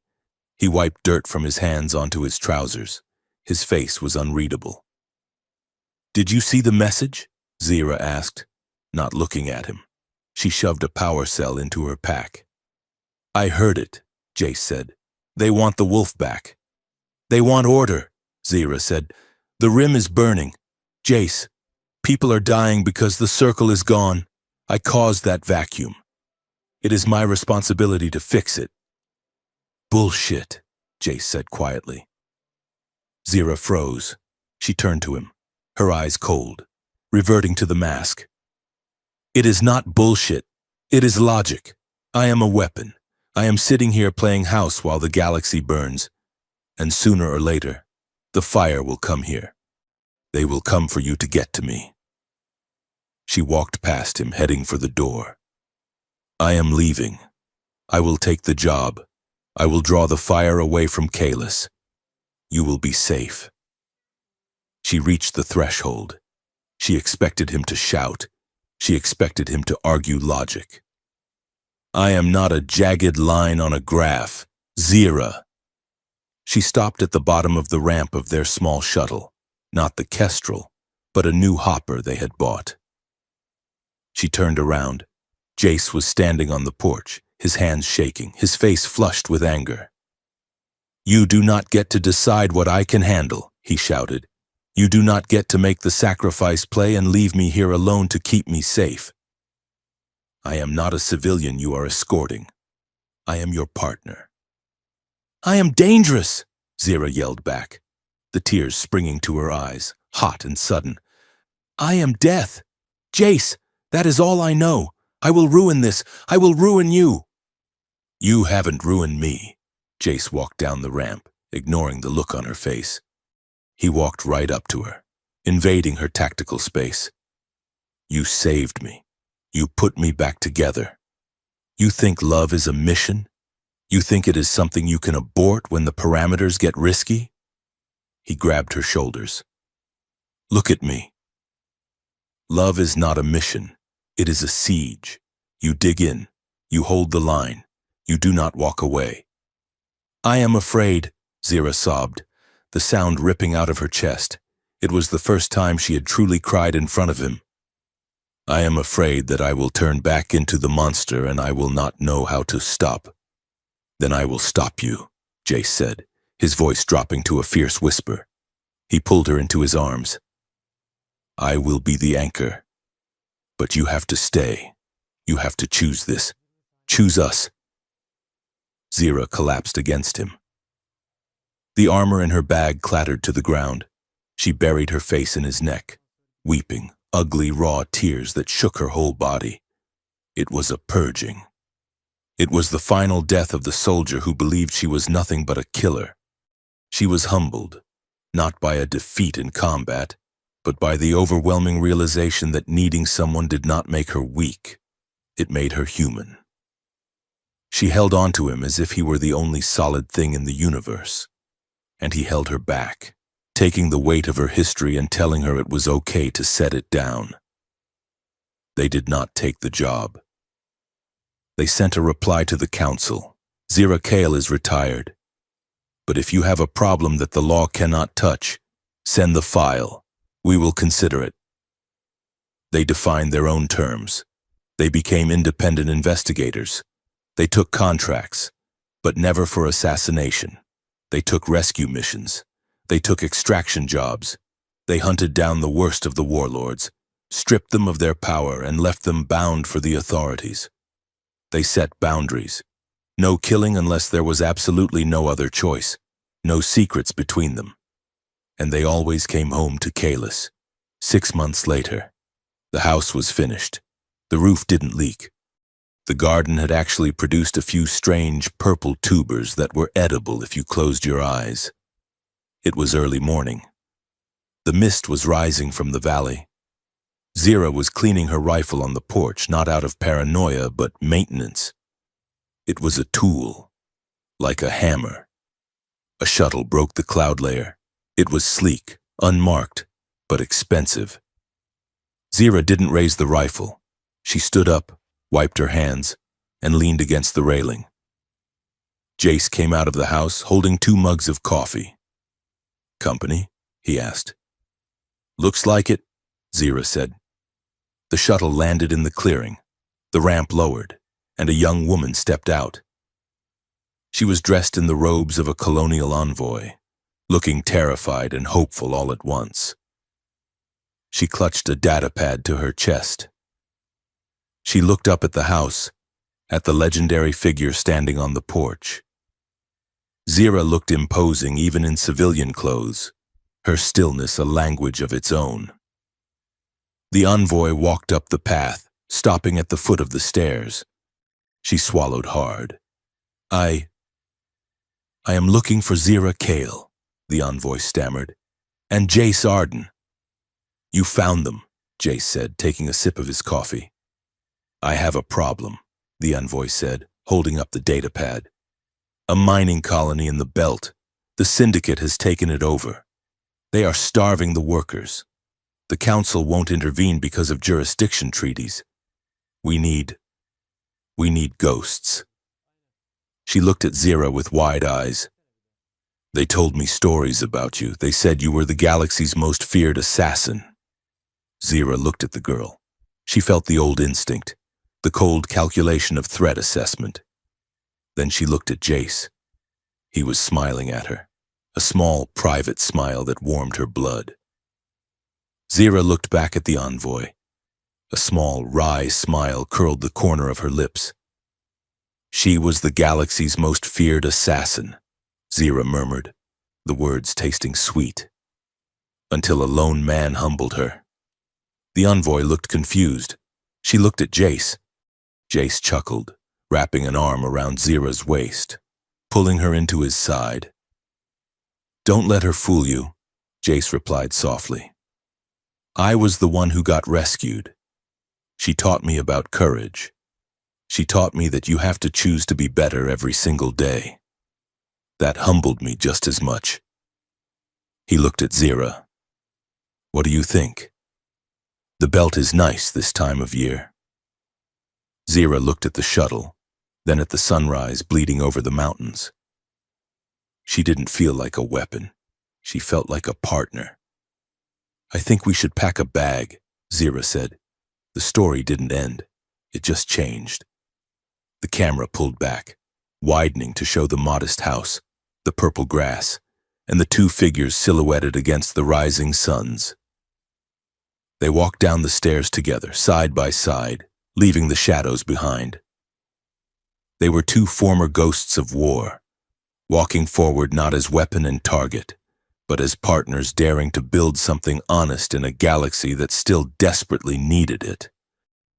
He wiped dirt from his hands onto his trousers. His face was unreadable. Did you see the message? Zira asked, not looking at him. She shoved a power cell into her pack. I heard it, Jace said. They want the wolf back. They want order, Zira said. The rim is burning. Jace, people are dying because the circle is gone. I caused that vacuum. It is my responsibility to fix it. Bullshit, Jace said quietly. Zira froze. She turned to him, her eyes cold, reverting to the mask. It is not bullshit. It is logic. I am a weapon. I am sitting here playing house while the galaxy burns. And sooner or later, the fire will come here. They will come for you to get to me. She walked past him, heading for the door. I am leaving. I will take the job. I will draw the fire away from Kalis. You will be safe. She reached the threshold. She expected him to shout. She expected him to argue logic. I am not a jagged line on a graph. Zira. She stopped at the bottom of the ramp of their small shuttle, not the Kestrel, but a new hopper they had bought. She turned around. Jace was standing on the porch, his hands shaking, his face flushed with anger. You do not get to decide what I can handle, he shouted. You do not get to make the sacrifice play and leave me here alone to keep me safe. I am not a civilian you are escorting. I am your partner. I am dangerous, Zira yelled back, the tears springing to her eyes, hot and sudden. I am death. Jace, that is all I know. I will ruin this. I will ruin you. You haven't ruined me. Jace walked down the ramp, ignoring the look on her face. He walked right up to her, invading her tactical space. You saved me. You put me back together. You think love is a mission? You think it is something you can abort when the parameters get risky? He grabbed her shoulders. Look at me. Love is not a mission. It is a siege. You dig in. You hold the line. You do not walk away. I am afraid, Zira sobbed, the sound ripping out of her chest. It was the first time she had truly cried in front of him. I am afraid that I will turn back into the monster and I will not know how to stop. Then I will stop you, Jace said, his voice dropping to a fierce whisper. He pulled her into his arms. I will be the anchor. But you have to stay. You have to choose this. Choose us. Zira collapsed against him. The armor in her bag clattered to the ground. She buried her face in his neck, weeping, ugly, raw tears that shook her whole body. It was a purging. It was the final death of the soldier who believed she was nothing but a killer. She was humbled, not by a defeat in combat, but by the overwhelming realization that needing someone did not make her weak. It made her human. She held on to him as if he were the only solid thing in the universe. And he held her back, taking the weight of her history and telling her it was okay to set it down. They did not take the job. They sent a reply to the council. Zira Kale is retired. But if you have a problem that the law cannot touch, send the file. We will consider it. They defined their own terms. They became independent investigators. They took contracts, but never for assassination. They took rescue missions. They took extraction jobs. They hunted down the worst of the warlords, stripped them of their power, and left them bound for the authorities. They set boundaries. No killing unless there was absolutely no other choice. No secrets between them. And they always came home to Kalis. 6 months later, the house was finished. The roof didn't leak. The garden had actually produced a few strange purple tubers that were edible if you closed your eyes. It was early morning. The mist was rising from the valley. Zira was cleaning her rifle on the porch, not out of paranoia, but maintenance. It was a tool, like a hammer. A shuttle broke the cloud layer. It was sleek, unmarked, but expensive. Zira didn't raise the rifle. She stood up, wiped her hands, and leaned against the railing. Jace came out of the house holding 2 mugs of coffee. "Company?" he asked. "Looks like it," Zira said. The shuttle landed in the clearing. The ramp lowered, and a young woman stepped out. She was dressed in the robes of a colonial envoy, looking terrified and hopeful all at once. She clutched a datapad to her chest. She looked up at the house, at the legendary figure standing on the porch. Zira looked imposing even in civilian clothes, her stillness a language of its own. The envoy walked up the path, stopping at the foot of the stairs. She swallowed hard. I am looking for Zira Kale," the envoy stammered, "and Jace Arden." "You found them," Jace said, taking a sip of his coffee. "I have a problem," the envoy said, holding up the datapad. "A mining colony in the belt. The syndicate has taken it over. They are starving the workers. The council won't intervene because of jurisdiction treaties. We need ghosts." She looked at Zira with wide eyes. "They told me stories about you. They said you were the galaxy's most feared assassin." Zira looked at the girl. She felt the old instinct, the cold calculation of threat assessment. Then she looked at Jace. He was smiling at her, a small, private smile that warmed her blood. Zira looked back at the envoy. A small, wry smile curled the corner of her lips. "She was the galaxy's most feared assassin," Zira murmured, the words tasting sweet. "Until a lone man humbled her." The envoy looked confused. She looked at Jace. Jace chuckled, wrapping an arm around Zira's waist, pulling her into his side. "Don't let her fool you," Jace replied softly. "I was the one who got rescued. She taught me about courage. She taught me that you have to choose to be better every single day. That humbled me just as much." He looked at Zira. "What do you think? The belt is nice this time of year." Zira looked at the shuttle, then at the sunrise bleeding over the mountains. She didn't feel like a weapon. She felt like a partner. "I think we should pack a bag," Zira said. The story didn't end. It just changed. The camera pulled back, widening to show the modest house, the purple grass, and the 2 figures silhouetted against the rising suns. They walked down the stairs together, side by side, leaving the shadows behind. They were 2 former ghosts of war, walking forward not as weapon and target, but as partners daring to build something honest in a galaxy that still desperately needed it.